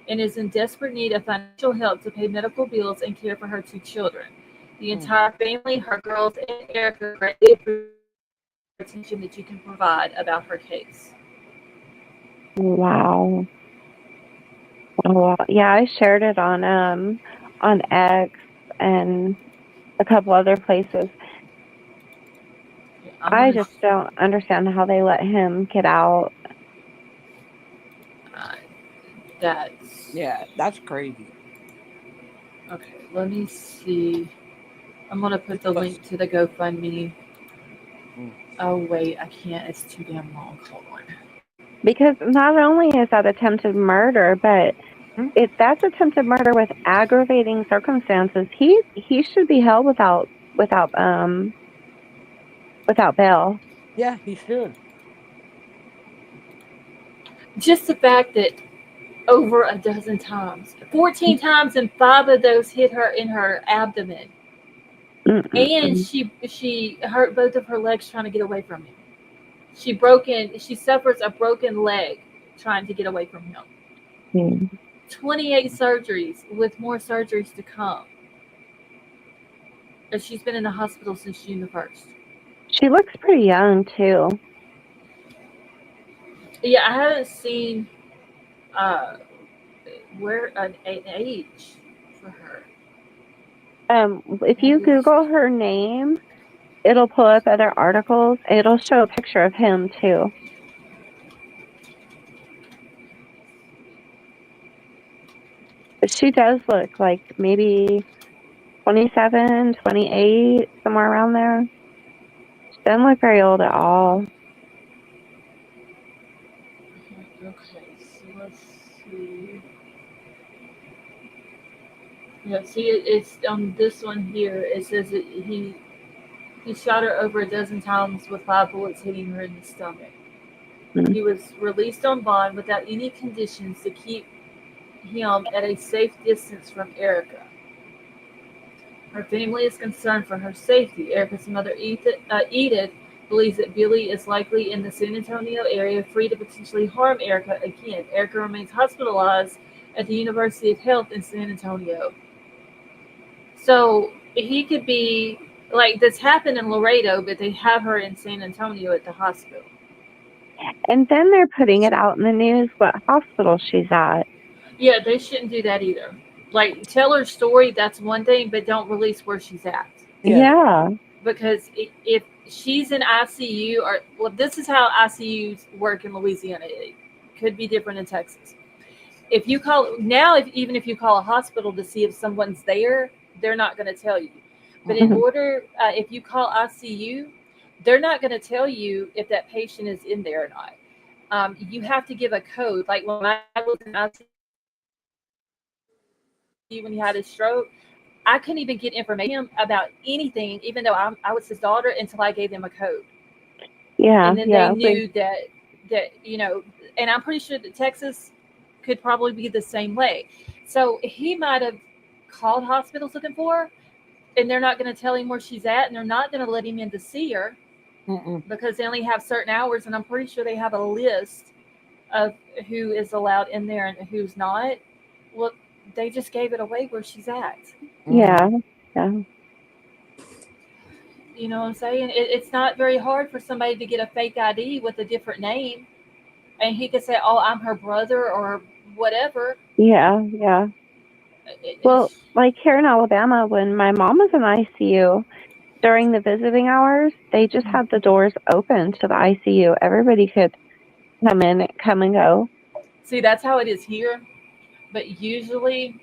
and is in desperate need of financial help to pay medical bills and care for her 2 children. The entire family, her girls, and Erica greatly appreciate the attention that you can provide about her case. Wow. Oh, yeah, I shared it on X and a couple other places. I'm I gonna. just don't understand how they let him get out. Uh, that's Yeah, that's crazy. okay. Let me see. I'm gonna put This the was. link to the GoFundMe. Mm. Oh wait, I can't. It's too damn long. Hold on. Because not only is that attempted murder, but Hmm? if that's attempted murder with aggravating circumstances, he should be held without bail. Yeah, he should. Just the fact that over a dozen times, 14 times, and 5 of those hit her in her abdomen, and Mm-mm-mm. she hurt both of her legs trying to get away from him. She suffers a broken leg trying to get away from him. Mm. 28 surgeries with more surgeries to come. And she's been in the hospital since June the 1st. She looks pretty young too. Yeah, I haven't seen uh, where an age for her. If you Maybe Google her name, it'll pull up other articles. It'll show a picture of him too. But she does look like maybe 27, 28, somewhere around there. She doesn't look very old at all. okay, so let's see. Yeah, see, it's on this one here. It says that he shot her over a dozen times with 5 bullets hitting her in the stomach. Mm. He was released on bond without any conditions to keep him at a safe distance from Erica. Her family is concerned for her safety. Erica's mother, Edith, believes that Billy is likely in the San Antonio area, free to potentially harm Erica again. Erica remains hospitalized at the University of Health in San Antonio. So he could be like this happened in Laredo, but they have her in San Antonio at the hospital. And then they're putting it out in the news what hospital she's at. Yeah, they shouldn't do that either. Like, tell her story, that's one thing, but don't release where she's at. Yeah. Yeah. Because if she's in ICU, or, well, this is how ICUs work in Louisiana. It could be different in Texas. If you call now, even if you call a hospital to see if someone's there, they're not going to tell you. But in Mhm. order, if you call ICU, they're not going to tell you if that patient is in there or not. You have to give a code. Like when I was in ICU when he had his stroke, I couldn't even get information about anything, even though I was his daughter, until I gave them a code, Yeah, and then they yeah. knew that. And I'm pretty sure that Texas could probably be the same way. So he might have called hospitals looking for her, and they're not going to tell him where she's at, and they're not going to let him in to see her Mm-mm. because they only have certain hours, and I'm pretty sure they have a list of who is allowed in there and who's not. Well, they just gave it away where she's at. Mm-hmm. Yeah. Yeah. You know what I'm saying? It's not very hard for somebody to get a fake ID with a different name, and he could say, "Oh, I'm her brother," or whatever. Yeah, yeah. Well, It's, like here in Alabama, when my mom was in ICU during the visiting hours, they just had the doors open to the ICU. Everybody could come and go. See, that's how it is here. But usually,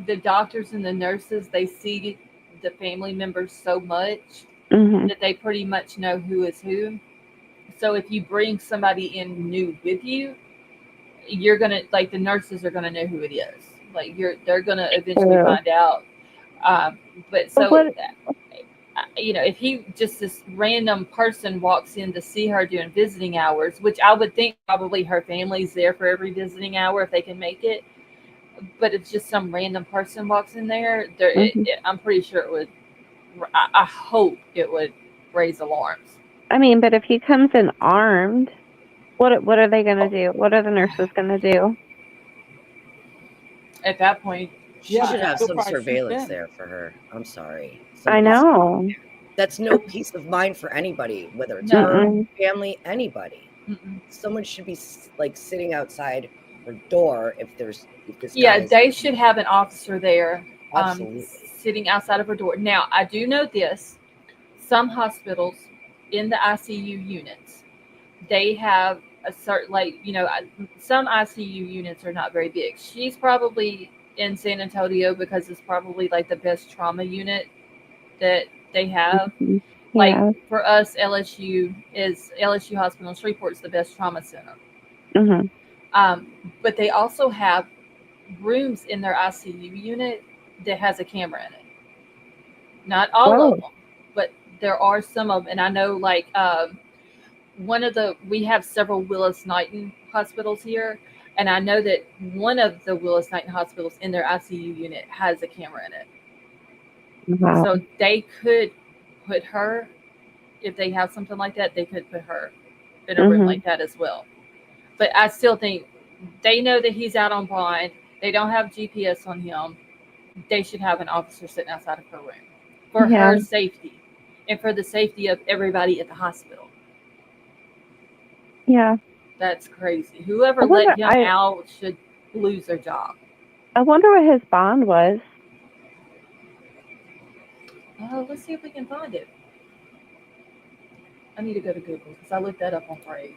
the doctors and the nurses, they see the family members so much Mhm. that they pretty much know who is who. So if you bring somebody in new with you, you're gonna like the nurses are gonna know who it is. Like they're gonna eventually True. find out. Um, but But so what? if he just this random person walks in to see her during visiting hours, which I would think probably her family's there for every visiting hour if they can make it. But if just some random person walks in there, Mhm. I'm pretty sure it would. I hope it would raise alarms. I mean, but if he comes in armed, what are they gonna do? What are the nurses gonna do? At that point, She Yeah, should because have he'll some probably shoot surveillance them. there for her. I'm sorry. I Somebody's know. That's no peace of mind for anybody, whether it's no. her, Mm-mm. family, anybody. Mm-mm. Someone should be like sitting outside her door if this guy Yeah, is they should have an officer there, absolutely. sitting outside of her door. Now, I do know this: some hospitals in the ICU units, they have a certain some ICU units are not very big. She's probably in San Antonio because it's probably like the best trauma unit that they have. Mhm. Like Yeah. for us, LSU Hospital in Shreveport's the best trauma center. Mhm. But they also have rooms in their ICU unit that has a camera in it. Not all of Oh. them, but there are some of them. And I know like we have several Willis Knighton hospitals here. And I know that one of the Willis Knighton hospitals in their ICU unit has a camera in it. Wow. So they could put her, if they have something like that, they could put her in a room Mhm. like that as well. But I still think they know that he's out on bond. They don't have GPS on him. They should have an officer sitting outside of her room for Yeah. her safety and for the safety of everybody at the hospital. Yeah. That's crazy. I Whoever let wonder. him out should lose their job. I wonder what his bond was. Let's see if we can find it. I need to go to Google because I looked that up on Brave.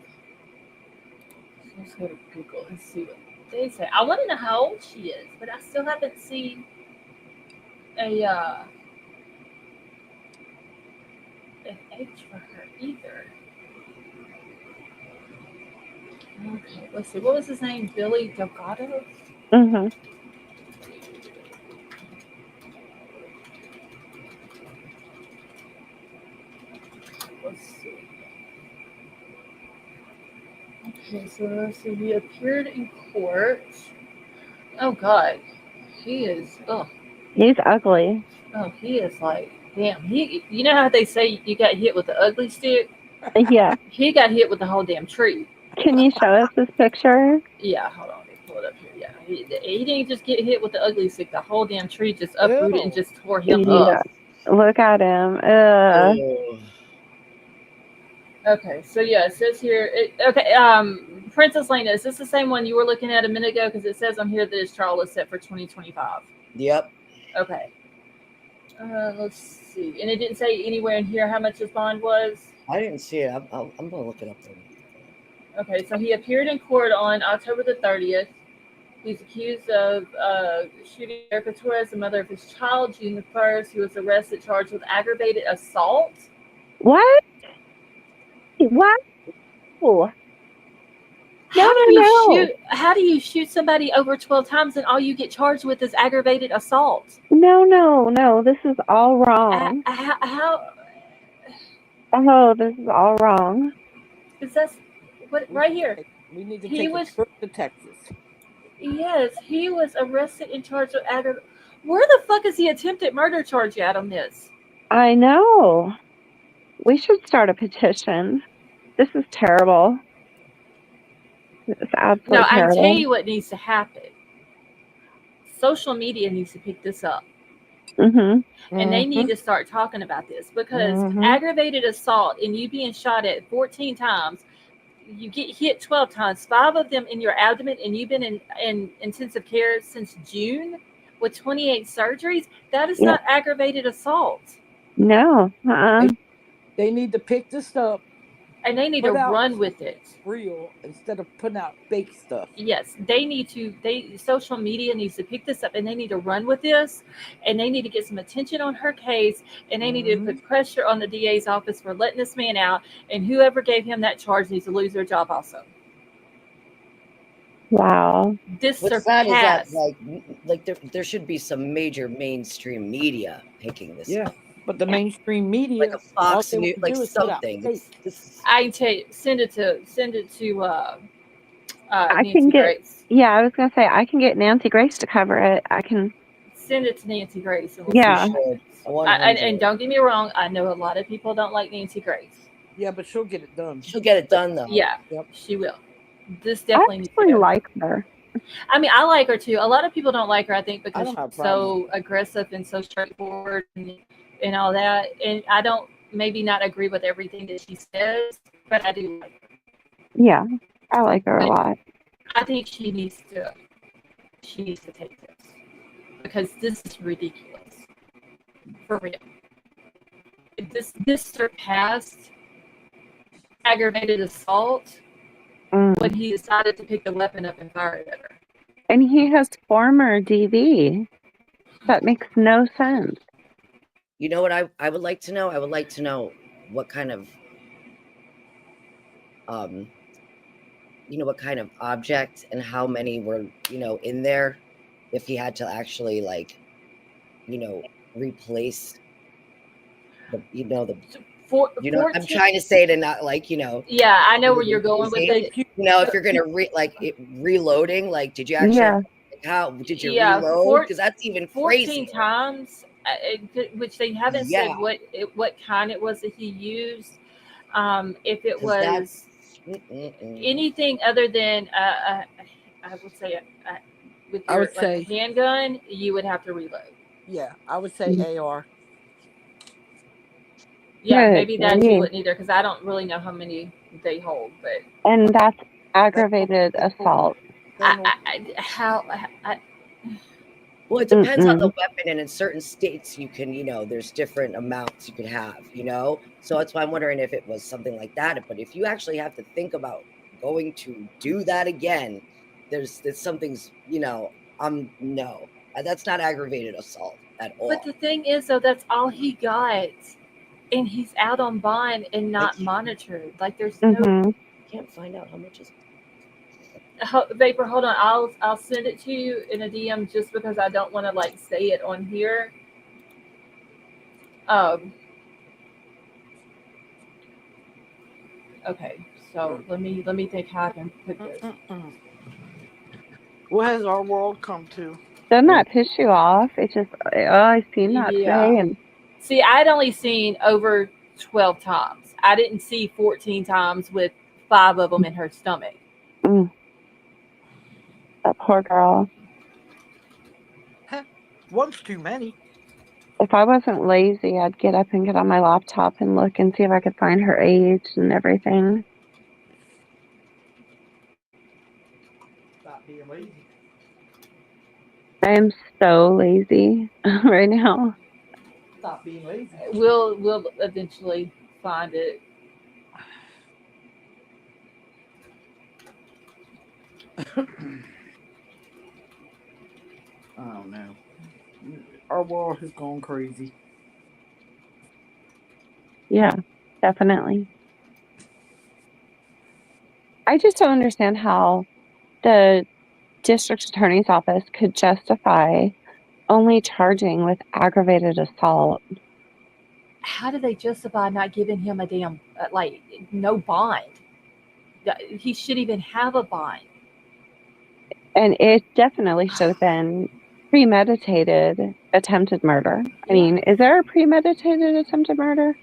So let's go to Google and see what they say. I want to know how old she is, but I still haven't seen a an age for her either. Okay, let's see. What was his name? Billy Delgado? Mhm. Let's see. Okay, so let's see. He appeared in court. Oh God, he is. He's ugly. He is like damn. You know how they say you got hit with the ugly stick? Yeah. He got hit with the whole damn tree. Can you show us this picture? Yeah, hold on. Let me pull it up here. Yeah, he didn't just get hit with the ugly stick. The whole damn tree just uprooted and Ew. just tore him up. Yeah. Look at him. Oh, Okay, so yeah, it says here. Okay, Princess Lena, is this the same one you were looking at a minute ago? Because it says on here that his trial is set for 2025. yep. Okay. Let's see. And it didn't say anywhere in here how much his bond was. I didn't see it. I'm gonna look it up. Okay, so he appeared in court on October the 30th. He's accused of shooting Erica Torres, the mother of his child, June the 1st. He was arrested, charged with aggravated assault. What? What? No, How no, do you no. shoot? How do you shoot somebody over 12 times and all you get charged with is aggravated assault? No, no, no. This is all wrong. How Oh, this is all wrong. is that? What right here? We need to He take a was trip to Texas. Yes, he was arrested and charged with aggravated. Where the fuck is the attempted murder charge at on this? I know. We should start a petition. This is terrible. It's No, absolutely I can tell terrible. you what needs to happen. Social media needs to pick this up. Mhm. And they need to start talking about this because Mhm. aggravated assault and you being shot at 14 times, you get hit 12 times, 5 of them in your abdomen, and you've been in intensive care since June with 28 surgeries. That is Yeah. not aggravated assault. No. They need to pick this up and they need to Put out run with it. real instead of putting out fake stuff. Yes, they need to. They social media needs to pick this up, and they need to run with this, and they need to get some attention on her case, and they need to Mhm. put pressure on the DA's office for letting this man out, and whoever gave him that charge needs to lose their job also. Wow. This What's sad is that surpassed. like there should be some major mainstream media picking this Yeah, up, but the mainstream like media, a all Fox they want News, to like do is put out something. fake. I can tell you, send it to I can Nancy get, Grace. yeah, I was going to say, I can get Nancy Grace to cover it. I can, Send it to Nancy Grace, and we'll see You yeah, what should happens. And 100. don't get me wrong, I know a lot of people don't like Nancy Grace. Yeah, but she'll get it done. She'll get it done though. Yeah, Yep. she will. This I definitely needs to actually go. like her. I mean, I like her too. A lot of people don't like her, I think, I because don't have a she's problem with so aggressive and so straightforward and all that. And I don't maybe not agree with everything that she says, but I do like her. Yeah, I like her a But lot. I think she needs to take this because this is ridiculous for real. This surpassed aggravated assault when Mm. he decided to pick the weapon up and fire it at her. And he has former DV. That makes no sense. You know what I would like to know? I would like to know what kind of what kind of object and how many were, in there, if he had to actually replace the For, I'm 14. trying to say it and not Yeah, I know where you're going with say it. if you're gonna reloading, did you actually Yeah. how did you Yeah, reload? Because that's even 14 crazy. times, which they haven't Yeah. said what kind it was that he used. If it 'Cause was anything other than, I would say, with I your would like a say, handgun, you would have to reload. yeah, I would say AR. Yeah, Good maybe that you grief. wouldn't either because I don't really know how many they hold, but And that's They aggravated assault. how Well, it depends on the Mm-mm. weapon, and in certain states, you can, there's different amounts you could have, So that's why I'm wondering if it was something like that. But if you actually have to think about going to do that again, there's something's, no, that's not aggravated assault at all. But the thing is, though, that's all he got, and he's out on bond and not can't- monitored. Like there's no Mm-hmm. Can't find out how much is. Vapor. Hold on, I'll send it to you in a DM just because I don't want to like say it on here. Um. Okay, so let me think how I can put this. What has our world come to? Doesn't that piss you off? It just, oh, I seen that today. Yeah. And See, I'd only seen over 12 times. I didn't see 14 times with 5 of them in her stomach. mm, that poor girl. One's too many. If I wasn't lazy, I'd get up and get on my laptop and look and see if I could find her age and everything. Stop being lazy. I am so lazy right now. Stop being lazy. We'll eventually find it. I don't know. Our world has gone crazy. Yeah, definitely. I just don't understand how the district attorney's office could justify only charging with aggravated assault. How do they justify not giving him a damn like no bond? He should even have a bond. And it definitely should have been premeditated attempted murder. I mean, is there a premeditated attempted murder?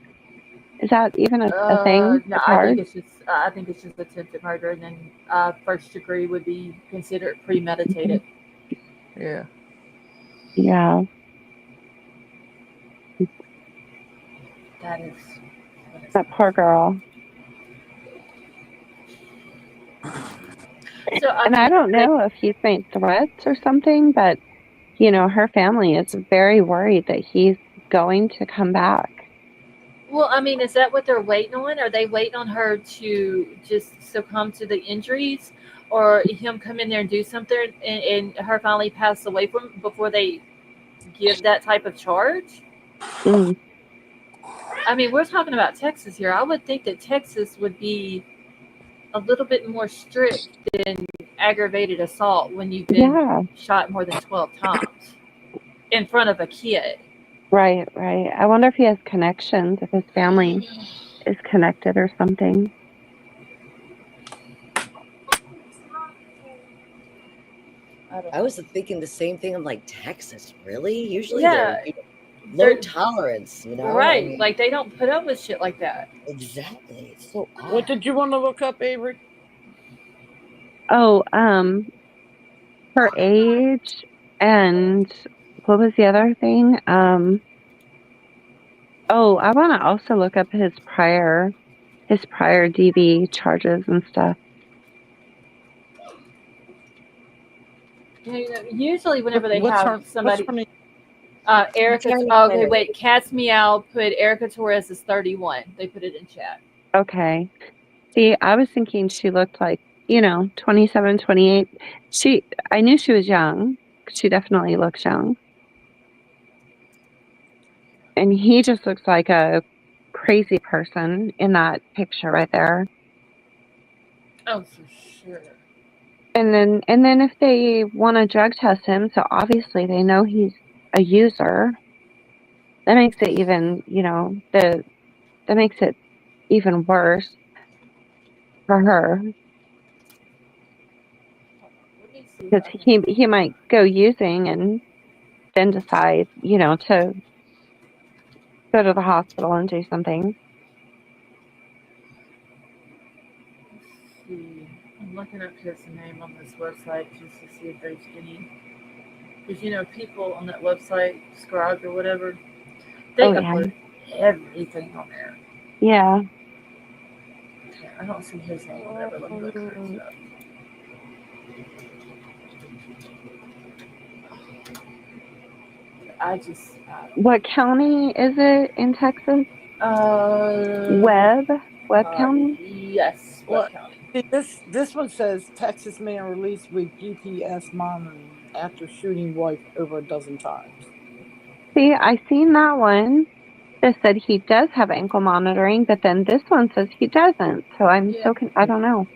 Is that even a thing? No, A charge? I think it's just attempted murder, and then first degree would be considered premeditated. Yeah. Yeah. That is. That poor girl. So And I don't know if he's made threats or something, but her family is very worried that he's going to come back. Well, I mean, is that what they're waiting on? Are they waiting on her to just succumb to the injuries, or him come in there and do something, and her finally pass away from before they give that type of charge? Mm, I mean, we're talking about Texas here. I would think that Texas would be a little bit more strict than aggravated assault when you've been yeah, shot more than 12 times in front of a kid. right, right. I wonder if he has connections, if his family is connected or something. I don't I know. was thinking the same thing. I'm like, Texas, really? Usually they're Yeah, low they're tolerance, you know? I right. mean, Like they don't put up with shit like that. exactly. It's so What odd. did you want to look up, Avery? Oh, her age and what was the other thing? Oh, I want to also look up his prior DV charges and stuff. Usually, whenever they What's have her What's somebody, her name? I'm Erica. trying to Oh, find okay, it. wait. Cat's Meow put Erica Torres is 31. They put it in chat. Okay. See, I was thinking she looked like, 27, 28. I knew she was young. She definitely looks young. And he just looks like a crazy person in that picture right there. Oh, for sure. And then if they want to drug test him, so obviously they know he's a user, that makes it even, that makes it even worse for her Let me see if because I can. he might go using and then decide, to go to the hospital and do something. See. I'm looking up his name on this website just to see if there's any. Because people on that website, Scribd or whatever, they Oh yeah, upload everything on there. yeah. Yeah, I don't see his name or whatever. Let me look hers up. I don't What county is it in Texas? know. Webb, Webb County. Yes, Webb What? County. See, this one says Texas man released with GPS monitoring after shooting wife over a dozen times. See, I seen that one. That said he does have ankle monitoring, but then this one says he doesn't. So Yeah. I don't know.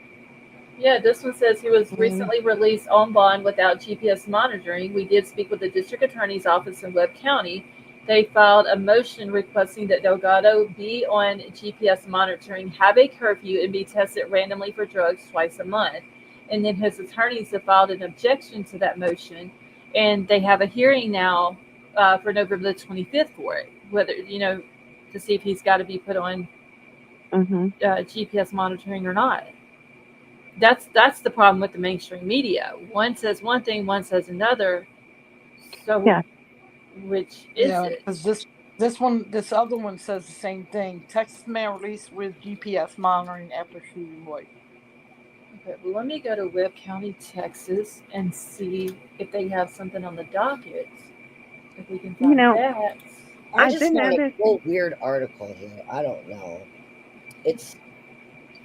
Yeah, this one says he was Mm. recently released on bond without GPS monitoring. We did speak with the district attorney's office in Webb County. They filed a motion requesting that Delgado be on GPS monitoring, have a curfew, and be tested randomly for drugs twice a month. And then his attorneys have filed an objection to that motion, and they have a hearing now for November the 25th for it, whether, to see if he's got to be put on Hmm. GPS monitoring or not. That's the problem with the mainstream media. One says one thing, one says another. So Yeah. which is Yeah, it? because this other one says the same thing. Texas man released with GPS monitoring after shooting wife. Okay, well, let me go to Webb County, Texas, and see if they have something on the docket. If we can You find know, that. I I've just been found a noticing. real weird article here. I don't know. It's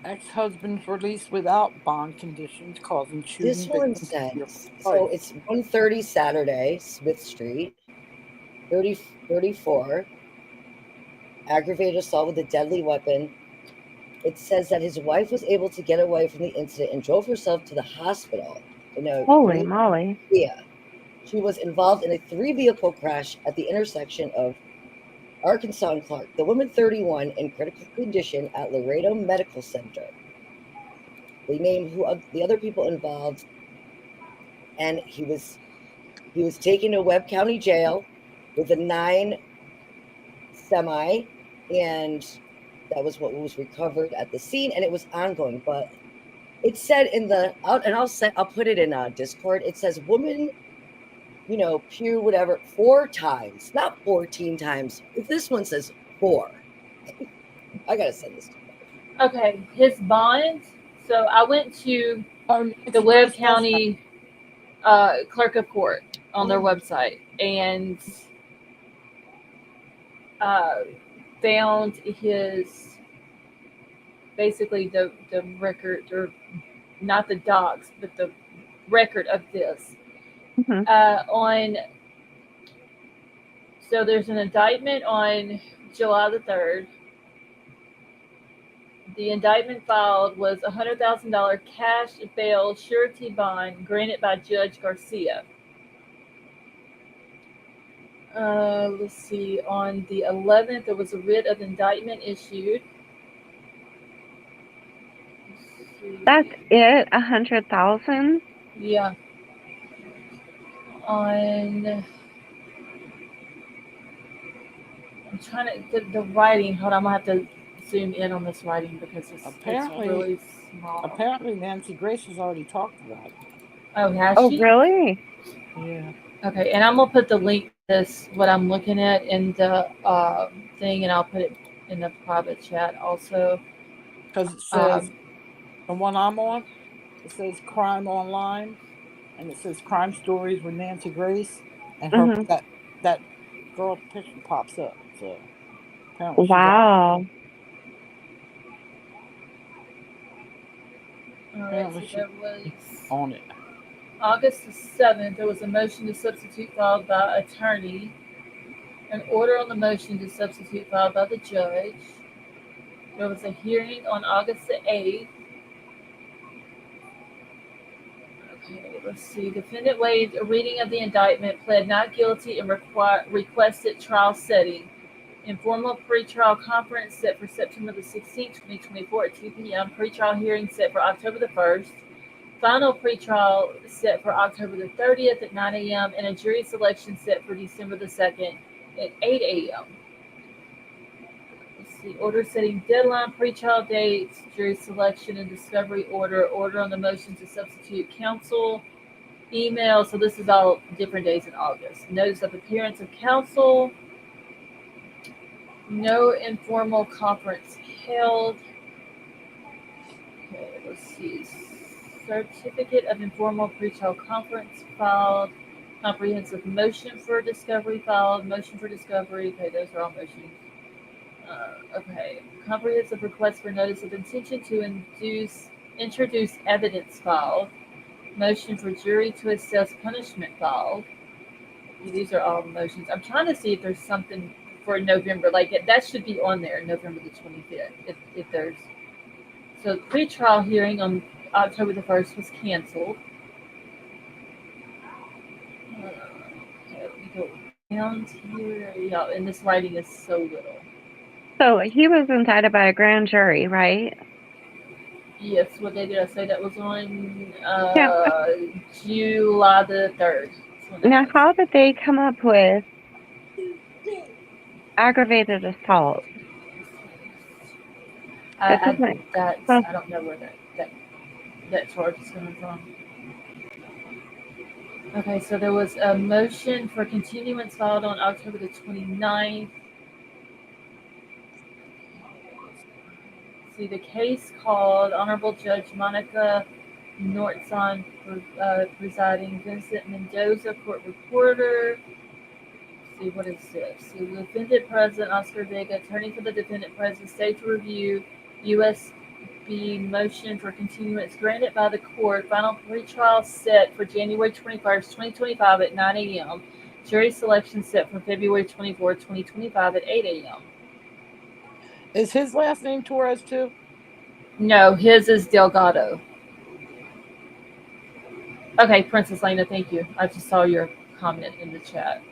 Ex-husband's released without bond conditions, causing this shooting one victim to fear says for so life. it's 130 Saturday, Smith Street, 34, aggravated assault with a deadly weapon. It says that his wife was able to get away from the incident and drove herself to the hospital in a Holy green moly! Kia. She was involved in a three-vehicle crash at the intersection of Arkansas and Clark. The woman, 31, in critical condition at Laredo Medical Center. They named the other people involved, and he was taken to Webb County Jail with a 9 semi, and that was what was recovered at the scene, and it was ongoing. But it said in the I'll put it in Discord. It says woman, pew whatever 4 times, not 14 times. If this one says 4, I gotta send this to you. Okay, his bond. So I went to Oh, the Nancy Webb Grace does have. County Clerk of Court on their Oh, website, and uh, found his basically the record, or not the docs, but the record of this Hmm. on. So there's an indictment on July the 3rd. The indictment filed was a $100,000 cash bail surety bond granted by Judge Garcia. Let's see. On the 11th, there was a writ of indictment issued. That's it. 100,000. Yeah. On, I'm trying to the writing. Hold on, I'm gonna have to zoom in on this writing because it's Apparently, really small. apparently Nancy Grace has already talked about it. Oh, has Oh, she? really? Yeah, Okay, and I'm gonna put the link to this what I'm looking at in the thing, and I'll put it in the private chat also. because it says Um, the one I'm on. It says Crime Online, and it says Crime Stories with Nancy Grace, and her Hmm. that girl picture pops up. So apparently she's Wow. all right, apparently so she's there was on it. August the 7th. There was a motion to substitute filed by attorney. An order on the motion to substitute filed by the judge. There was a hearing on August the 8th. Okay, let's see. Defendant waived a reading of the indictment, pled not guilty, and requested trial setting. Informal pretrial conference set for September the 16th, 2024 at 2 p.m. Pretrial hearing set for October the 1st. Final pretrial set for October the 30th at 9 a.m. and a jury selection set for December the 2nd at 8 a.m. Let's see. Order setting deadline, pretrial dates, jury selection and discovery order, order on the motion to substitute counsel, email. So this is all different days in August. Notice of appearance of counsel, no informal conference held. Okay, let's see. Certificate of informal pretrial conference filed. Comprehensive motion for discovery filed. Motion for discovery. Okay, those are all motions. Okay. Comprehensive request for notice of intention to introduce evidence filed. Motion for jury to assess punishment filed. These are all motions. I'm trying to see if there's something for November. Like that should be on there, November the 25th. If there's so pre-trial hearing on October the 1st was canceled. Okay, let me go down here. Yeah, and this writing is so little. So he was indicted by a grand jury, right? Yes, what day did I say that was on? Now, July the 3rd. That's when that now, was. how did they come up with aggravated assault? That doesn't. Well, I don't know where that charge is coming from. Okay, so there was a motion for continuance filed on October the 29th. See, the case called Honorable Judge Monica Nortzon presiding, Vincent Mendoza, court reporter. Let's see, what is this? So the defendant president, Oscar Vega, attorney for the defendant president, state to review USB motion for continuance granted by the court. Final pretrial set for January 21st, 2025 at 9 a.m. Jury selection set for February 24th, 2025 at 8 a.m. Is his last name Torres too? No, his is Delgado. Okay, Princess Lena, thank you. I just saw your comment in the chat.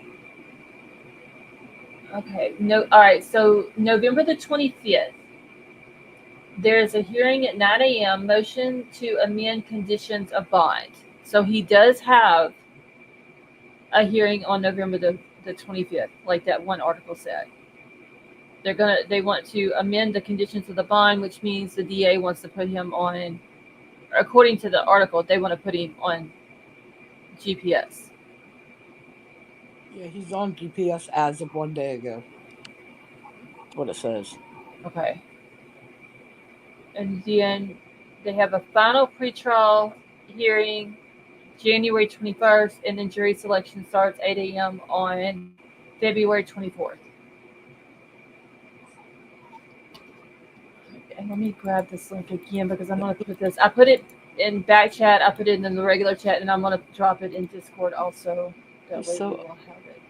Okay, no, all right. So November the 25th, there is a hearing at 9 a.m. Motion to amend conditions of bond. So he does have a hearing on November the 25th, like that one article said. They want to amend the conditions of the bond, which means the DA wants to put him on, according to the article, they want to put him on GPS. Yeah, he's on GPS as of 1 day ago. That's what it says. Okay. And then they have a final pretrial hearing January 21st, and then jury selection starts 8 a.m. on February 24th. let me grab this link again because I'm going to put this. I put it in back chat. I put it in the regular chat, and I'm going to drop it in Discord also. That way we So will have it.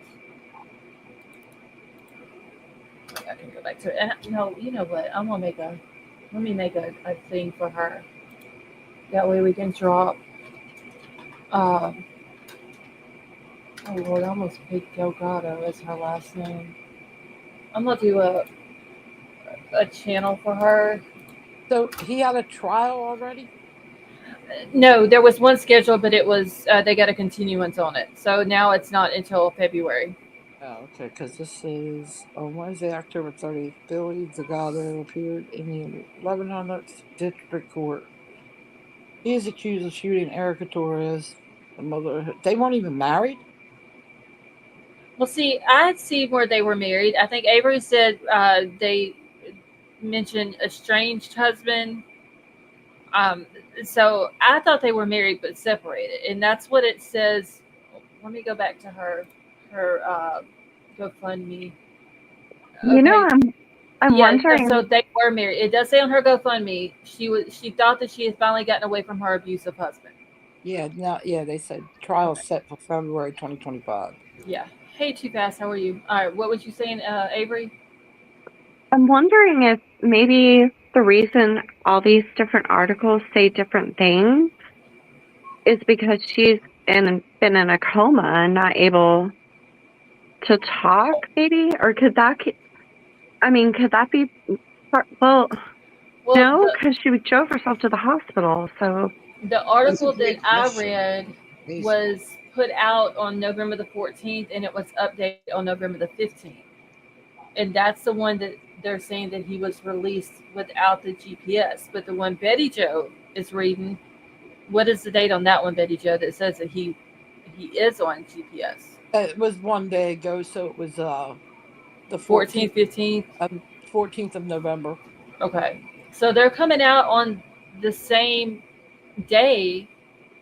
I can go back to it. And no, you know what? Let me make a thing for her. That way we can drop. Um, oh Lord, I almost picked Delgado as her last name. I'm gonna do a channel for her. so he had a trial already? No, there was one scheduled, but it was they got a continuance on it, so now it's not until February. Oh, okay, because this is on Wednesday, October 30th. Billy Zagato appeared in the 1100th District Court. He is accused of shooting Erica Torres, the mother. They weren't even married? Well, see, I see where they were married. I think Avery said they mentioned estranged husband. Um, so I thought they were married but separated, and that's what it says. Let me go back to her GoFundMe. You know, Okay, I'm yeah. So wondering. they were married. It does say on her GoFundMe she thought that she had finally gotten away from her abusive husband. Yeah, no, yeah, they said trial Okay. set for February 2025. Yeah. Hey, Too Fast. How are you? All right. What was you saying, Avery? I'm wondering if maybe the reason all these different articles say different things is because she's been in a coma and not able to talk, maybe? Or could that be well, Well, no, because she drove herself to the hospital. So, the That's a article that great I question. read Amazing. was put out on November the 14th, and it was updated on November the 15th. And that's the one that they're saying that he was released without the GPS. But the one Betty Joe is reading, what is the date on that one, Betty Joe, that says that he is on GPS? It was one day ago, so it was the 14th, 14th, 15th. 14th of November. Okay. So they're coming out on the same day,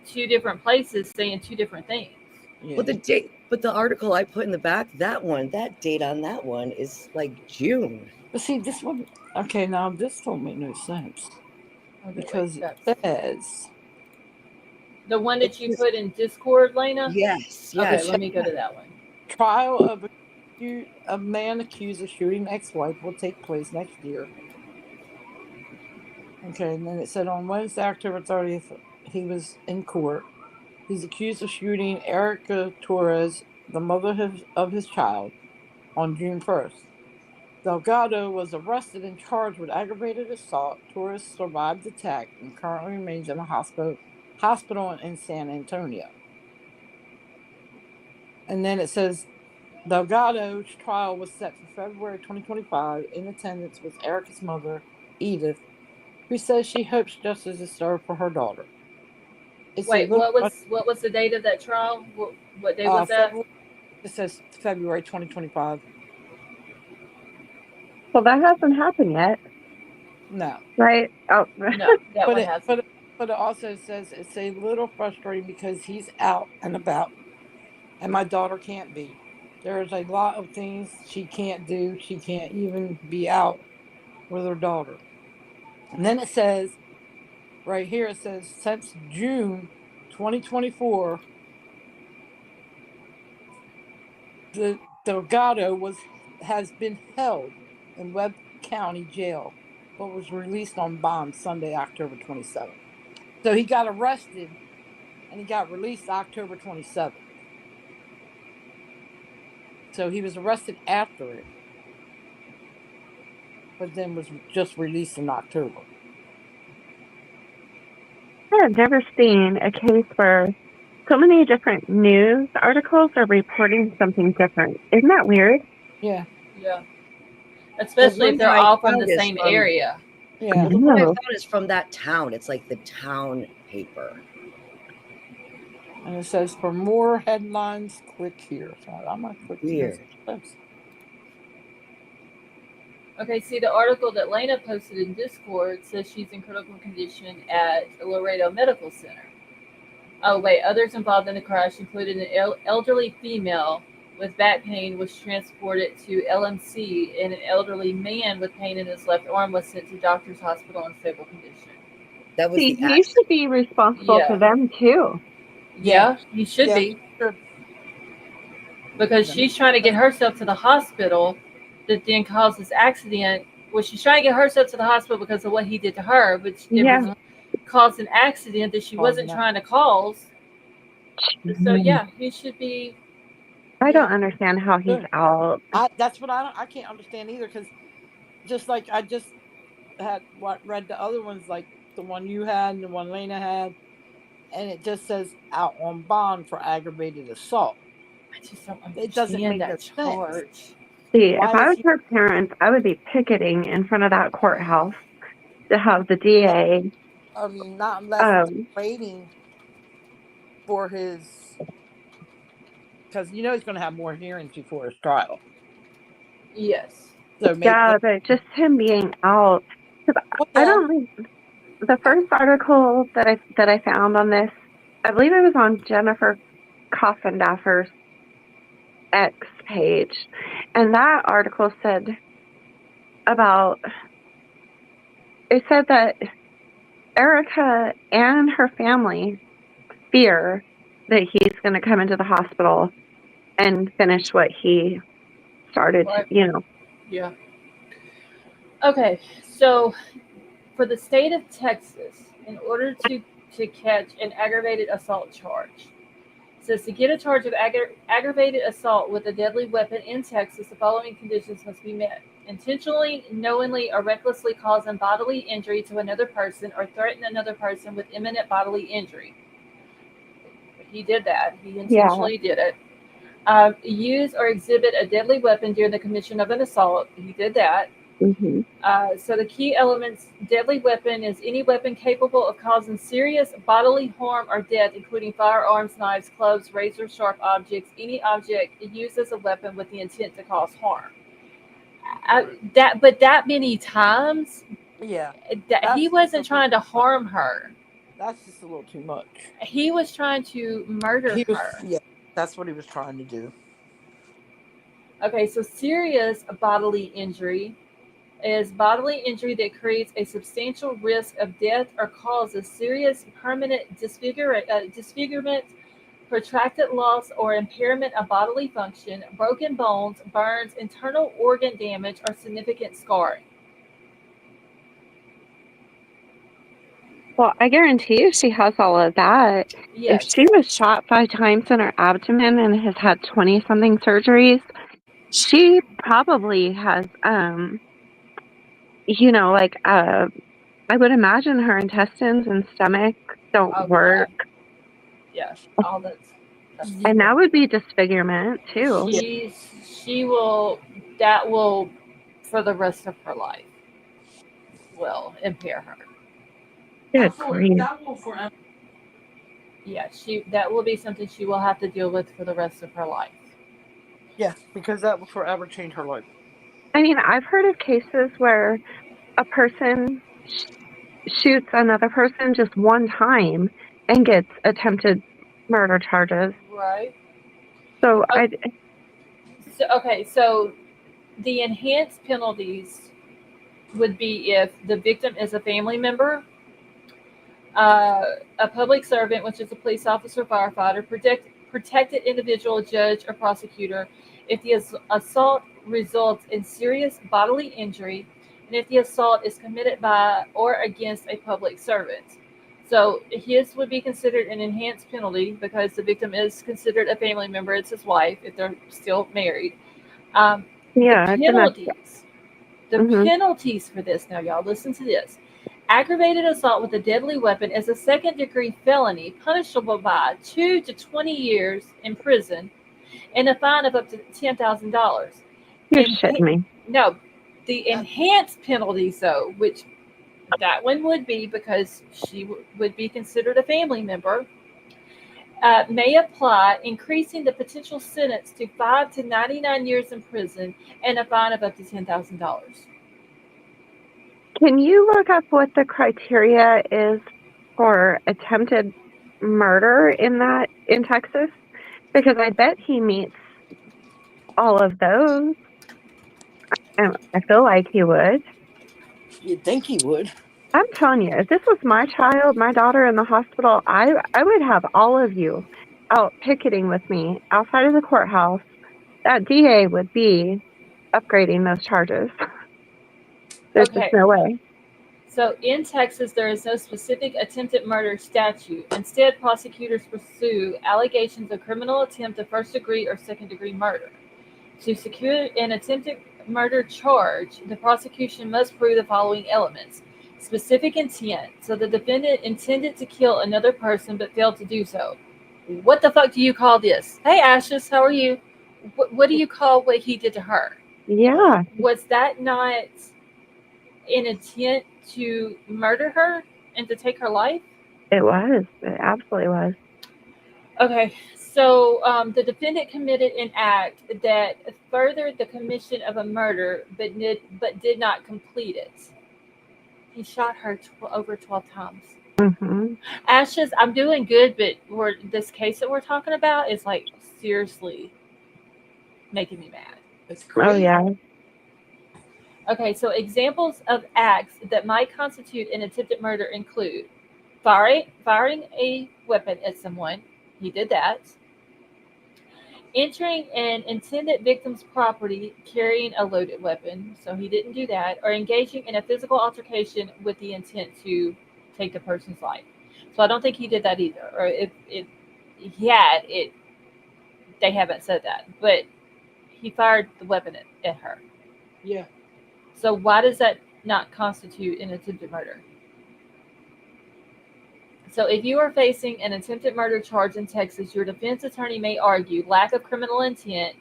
two different places saying two different things. Well, Yeah. the date, but the article I put in the back, that date on that one is like June. But see, this one, okay, now this don't make no sense Okay, wait, because that's it says, the one It that you says, put in Discord, Lena. yes, Okay, it yes. let says me go to that one. trial of a man accused of shooting ex-wife will take place next year. Okay, and then it said on Wednesday, October 30th, he was in court. He's accused of shooting Erica Torres, the mother of his child, on June 1st. Delgado was arrested and charged with aggravated assault. Torres survived the attack and currently remains in a hospital in San Antonio. And then it says Delgado's trial was set for February 2025. In attendance was Erica's mother, Edith, who says she hopes justice is served for her daughter. It's a Wait, little what was the date of that trial? What day was that? February. It says February 2025. well, that hasn't happened yet, No, right? Oh, No, that but one it hasn't. but it, but it also says it's a little frustrating because he's out and about, and my daughter can't be. There's a lot of things she can't do. She can't even be out with her daughter. And then it says right here, it says since June 2024, the Delgado has been held in Webb County Jail, but was released on bond Sunday, October 27th. So he got arrested and he got released October 27th. So he was arrested after it, but then was just released in October. I have never seen a case where so many different news articles are reporting something different. Isn't that weird? Yeah, Yeah, The especially if one they're that I all from the found is same area. yeah. the one I No. found is from that town. It's like the town paper. And it says for more headlines, click here. So I'm gonna click this. Weird. Okay, see the article that Lena posted in Discord says she's in critical condition at Laredo Medical Center. Oh wait, others involved in the crash included an elderly female with back pain was transported to LMC, and an elderly man with pain in his left arm was sent to Doctor's Hospital in stable condition. That was See, the he should be responsible for Yeah, them too. Yeah. yeah, he should Yeah. be, Sure. because Yeah. she's trying to get herself to the hospital, that then caused this accident. Well, she's trying to get herself to the hospital because of what he did to her, but it Yeah. was caused an accident that she wasn't Causing that. trying to cause. So Mhm. yeah, he should be. I Yeah. don't understand how he's Sure. out. That's what I can't understand either, because just like I just had read the other ones, like the one you had and the one Lena had, and it just says out on bond for aggravated assault. I just don't It doesn't understand make that no sense. charge. See, if Why I is was he? her parents, I would be picketing in front of that courthouse to have the DA. I mean, not unless they're Um, waiting for his, because he's going to have more hearings before his trial. Yes. So maybe. yeah, but just him being out. 'Cause Well, I yeah. don't think the first article that I found on this, I believe it was on Jennifer Coffendaffer's X page, and that article said about it said that Erica and her family fear that he's going to come into the hospital and finish what he started to, Right. Yeah. Okay. So for the state of Texas, in order to catch an aggravated assault charge, it says to get a charge of aggravated assault with a deadly weapon in Texas, the following conditions must be met: intentionally, knowingly, or recklessly causing bodily injury to another person or threaten another person with imminent bodily injury. He did that. He yeah. intentionally did it. Use or exhibit a deadly weapon during the commission of an assault. He did that. Hmm. So the key elements: deadly weapon is any weapon capable of causing serious bodily harm or death, including firearms, knives, clubs, razor sharp objects, any object used as a weapon with the intent to cause harm. That many times, Yeah. that he That's just a wasn't little trying to too much. harm her. That's just a little too much. He was trying to murder He was, her. yeah. That's what he was trying to do. Okay, so serious bodily injury is bodily injury that creates a substantial risk of death or causes serious permanent disfigurement, protracted loss or impairment of bodily function, broken bones, burns, internal organ damage, or significant scarring. Well, I guarantee you she has all of that. If Yes. she was shot 5 times in her abdomen and has had 20 something surgeries, she probably has, like, I would imagine her intestines and stomach don't Oh yeah. work. Yeah. All that's Yeah. And that would be disfigurement too. Yeah. she will, that will, for the rest of her life, will impair her. Good grief. That will forever. Yeah, that will be something she will have to deal with for the rest of her life. Yeah, because that will forever change her life. I mean, I've heard of cases where a person shoots another person just one time and gets attempted murder charges. Right. So Okay. So the enhanced penalties would be if the victim is a family member, a public servant, which is a police officer, firefighter, protected individual, judge, or prosecutor, if the assault results in serious bodily injury, and if the assault is committed by or against a public servant. So his would be considered an enhanced penalty because the victim is considered a family member. It's his wife if they're still married. Um, the yeah, it's enough. penalties, the Hmm. penalties for this, now y'all listen to this. Aggravated assault with a deadly weapon is a second-degree felony punishable by 2 to 20 years in prison and a fine of up to $10,000. You're shitting Enha- me. no, the That, enhanced penalties, though, which that one would be because she would be considered a family member, may apply, increasing the potential sentence to 5 to 99 years in prison and a fine of up to $10,000. Can you look up what the criteria is for attempted murder in Texas? Because I bet he meets all of those. I feel like he would. You'd think he would. I'm telling you, if this was my child, my daughter in the hospital, I would have all of you out picketing with me outside of the courthouse. That DA would be upgrading those charges. There's just Okay. no way. So in Texas, there is no specific attempted murder statute. Instead, prosecutors pursue allegations of criminal attempt of first degree or second degree murder. To secure an attempted murder charge, the prosecution must prove the following elements: specific intent, so the defendant intended to kill another person but failed to do so. What the fuck do you call this? Hey, Ashes, how are you? What do you call what he did to her? Yeah, Was that not an intent to murder her and to take her life? it was. It absolutely was. Okay, so the defendant committed an act that furthered the commission of a murder, but did not complete it. He shot her over 12 times. Hmm. Ashes, I'm doing good, but this case that we're talking about is like seriously making me mad. It's Oh, crazy. yeah. Okay, so examples of acts that might constitute an attempted murder include firing a weapon at someone. He did that. Entering an intended victim's property carrying a loaded weapon. So he didn't do that. Or engaging in a physical altercation with the intent to take the person's life. So I don't think he did that either. Or if he had, they haven't said that. But he fired the weapon at her. Yeah. So why does that not constitute an attempted murder? So if you are facing an attempted murder charge in Texas, your defense attorney may argue lack of criminal intent,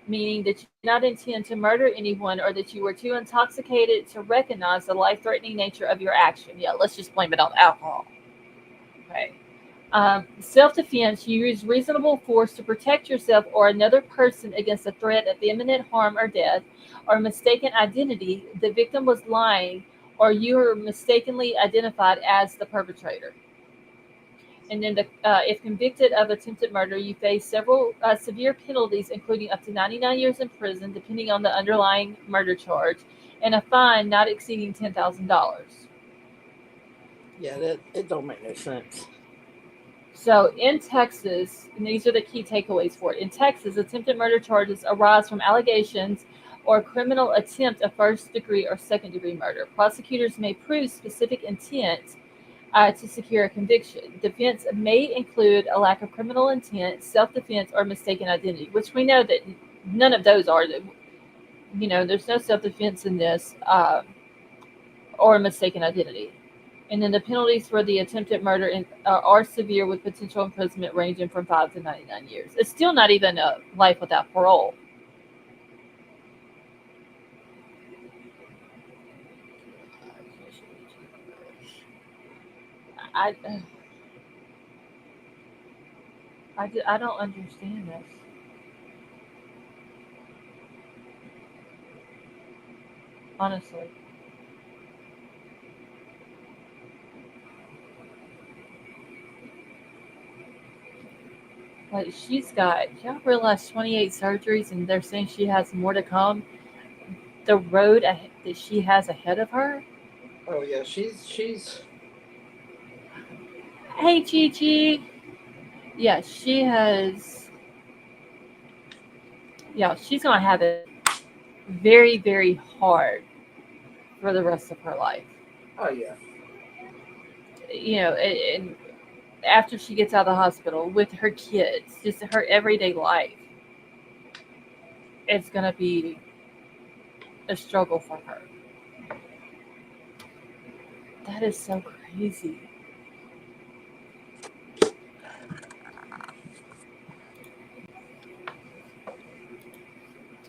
meaning that you did not intend to murder anyone or that you were too intoxicated to recognize the life-threatening nature of your action. Yeah, let's just blame it on alcohol. Okay. Self-defense, you use reasonable force to protect yourself or another person against a threat of imminent harm or death, or mistaken identity, the victim was lying, or you were mistakenly identified as the perpetrator. And then, if convicted of attempted murder, you face several severe penalties, including up to 99 years in prison, depending on the underlying murder charge, and a fine not exceeding $10,000. Yeah, that it don't make no sense. So in Texas, and these are the key takeaways for it. In Texas, attempted murder charges arise from allegations or criminal attempt of first degree or second degree murder. Prosecutors may prove specific intent to secure a conviction. Defense may include a lack of criminal intent, self-defense, or mistaken identity, which we know that none of those are. There's no self-defense in this, or mistaken identity. And then the penalties for the attempted murder are severe, with potential imprisonment ranging from 5 to 99 years. It's still not even a life without parole. I, I don't understand this. Honestly. Like, y'all realize 28 surgeries, and they're saying she has more to come? The road that she has ahead of her? Oh yeah, she's Hey, Gigi. Yeah, she has. Yeah, she's going to have it very, very hard for the rest of her life. oh yeah. And after she gets out of the hospital with her kids, just her everyday life, it's going to be a struggle for her. That is so crazy.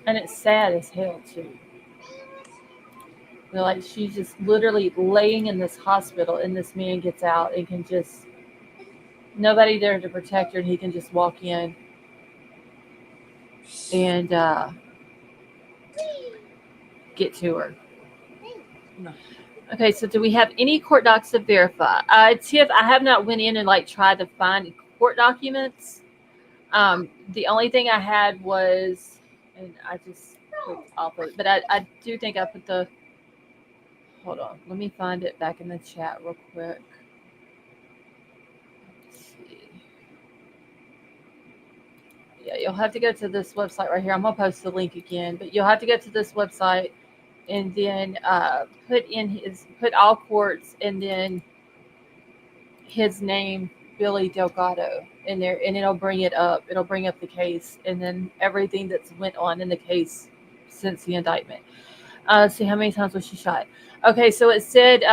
And it's sad as hell, too. Like, she's just literally laying in this hospital, and this man gets out and can just, nobody there to protect her, and he can just walk in and get to her. No. Okay, so do we have any court docs to verify? Tiff, I have not went in and tried to find court documents. The only thing I had was and I just clicked off of it. But I do think I put the. Hold on, let me find it back in the chat real quick. Let's see. Yeah, you'll have to go to this website right here. I'm gonna post the link again, but you'll have to go to this website and then put all courts and then his name, Billy Delgado, in there, and it'll bring it up. It'll bring up the case and then everything that's went on in the case since the indictment. See how many times was she shot? Okay, so it said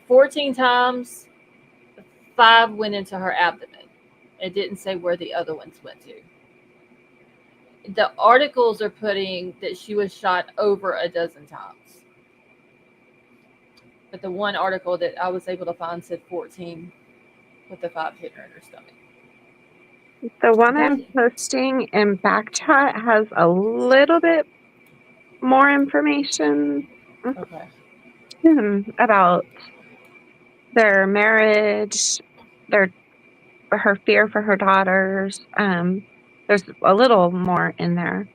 14 times, 5 went into her abdomen. It didn't say where the other ones went to. The articles are putting that she was shot over a dozen times. But the one article that I was able to find said 14 with the 5 hitting her in her stomach. The one That, I'm posting in back chat has a little bit more information okay. about their marriage, her fear for her daughters. There's a little more in there.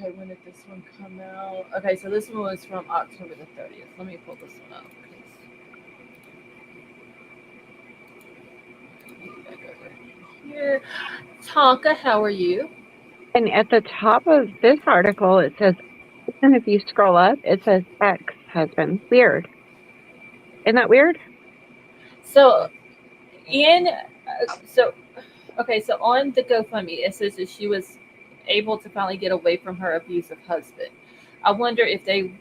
Okay, when did this one come out? Okay, so this one was from October the 30th. Let me pull this one up. Back over here. Tonka, how are you? And at the top of this article, it says, and if you scroll up, it says ex-husband. Weird. Isn't that weird? So in so okay, so on the GoFundMe, it says that she was able to finally get away from her abusive husband. I wonder if they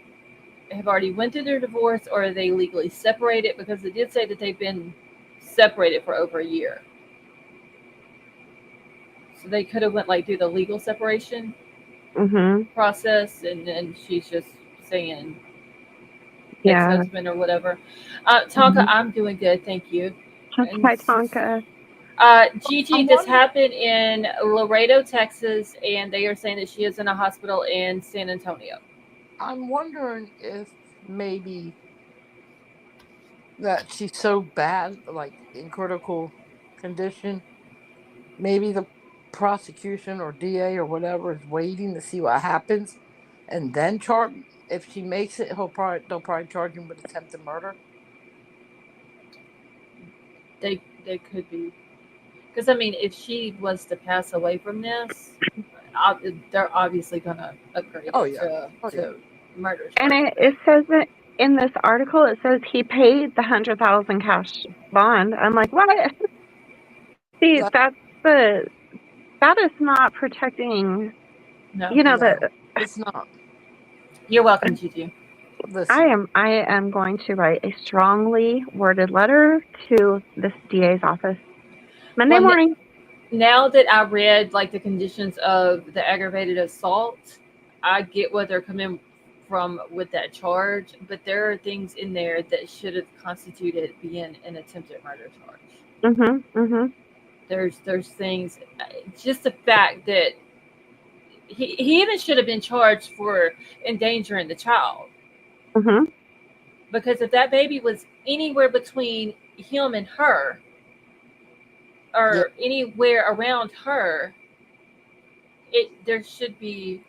have already went through their divorce or are they legally separated, because it did say that they've been separated for over a year. So they could have went like through the legal separation Mm-hmm. process, and then she's just saying Yeah. ex-husband or whatever. Tonka, Mm-hmm. I'm doing good, thank you. And Hi, Tonka. Gigi, I'm this wondering. happened in Laredo, Texas, and they are saying that she is in a hospital in San Antonio. I'm wondering if maybe that she's so bad, like in critical condition. Maybe the prosecution or DA or whatever is waiting to see what happens, and then charge. If she makes it, they'll probably charge him with attempted murder. They could be, because I mean, if she was to pass away from this, they're obviously gonna upgrade Oh it yeah, oh yeah. to murder And charge. it says that in this article, it says he paid the 100,000 cash bond. I'm like, what? See, That, the that is not protecting. No, The no, it's not. you're welcome, Gigi. Listen, I am going to write a strongly worded letter to this DA's office Monday Well, morning. now that I read like the conditions of the aggravated assault, I get what they're coming from with that charge, but there are things in there that should have constituted being an attempted murder charge. Mhm. Mhm. There's things, just the fact that he even should have been charged for endangering the child, Mhm. because if that baby was anywhere between him and her yeah, or anywhere around her, it there should be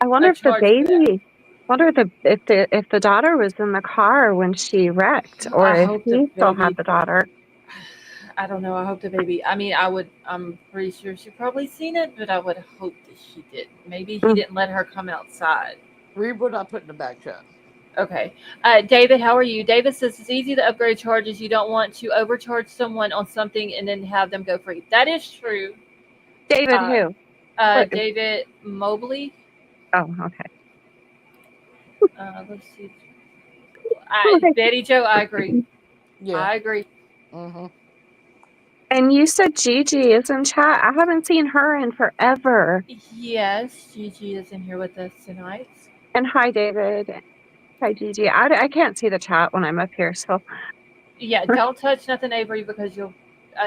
I wonder a if the charge for that. baby. Wonder if the daughter was in the car when she wrecked, or I if hope the he still had baby. the daughter. I don't know. I hope the baby. I mean, I would. I'm pretty sure she probably seen it, but I would hope that she didn't. Maybe he Mm. didn't let her come outside. read what I put in the back chat. Okay. David, how are you? David says it's easy to upgrade charges. You don't want to overcharge someone on something and then have them go free. That is true. David, Uh, who? What? David Mobley. Oh, okay. Let's see. Okay. Betty Joe, I agree. Yeah. I agree. Mm-hmm. And you said Gigi is in chat. I haven't seen her in forever. Yes, Gigi is in here with us tonight. And hi, David. Hi, Gigi. I can't see the chat when I'm up here, so Yeah, don't touch nothing, Avery, because you'll.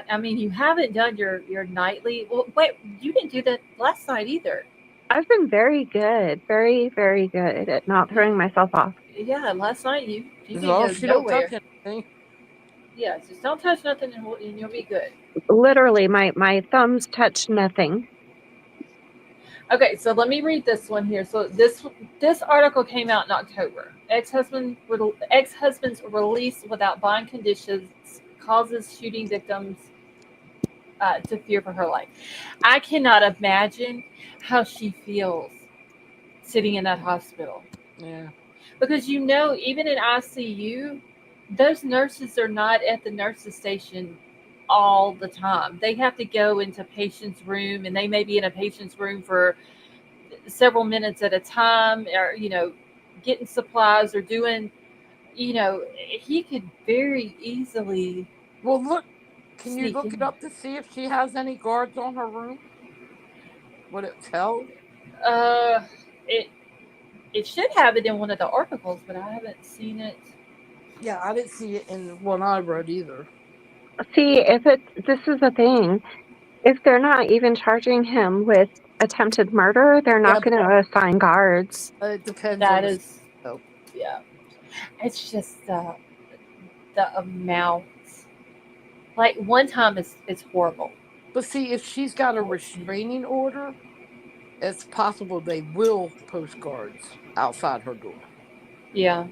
I mean, you haven't done your nightly. Well, wait, you didn't do that last night either. I've been very good, very, very good at not throwing myself off. Yeah, last night you As didn't long as go she don't touch nowhere. anything. Yeah, just don't touch nothing and you'll be good. Literally, my thumbs touched nothing. Okay, so let me read this one here. So this article came out in October. Ex-husband's release without bond conditions causes shooting victims to fear for her life. I cannot imagine how she feels sitting in that hospital Yeah. because even in ICU, those nurses are not at the nurses station all the time. They have to go into patient's room and they may be in a patient's room for several minutes at a time, or getting supplies or doing, he could very easily Well, look. Can you sneak look it in. up to see if she has any guards on her room? Would it tell? uh it it should have it in one of the articles, but I haven't seen it. Yeah, I didn't see it in one I read either. See, this is the thing. If they're not even charging him with attempted murder, they're Yeah, not but going to assign guards. it depends on That the is, scope. yeah, it's just the amount. Like one time it's horrible. But see, if she's got a restraining order, it's possible they will post guards outside her door Yeah.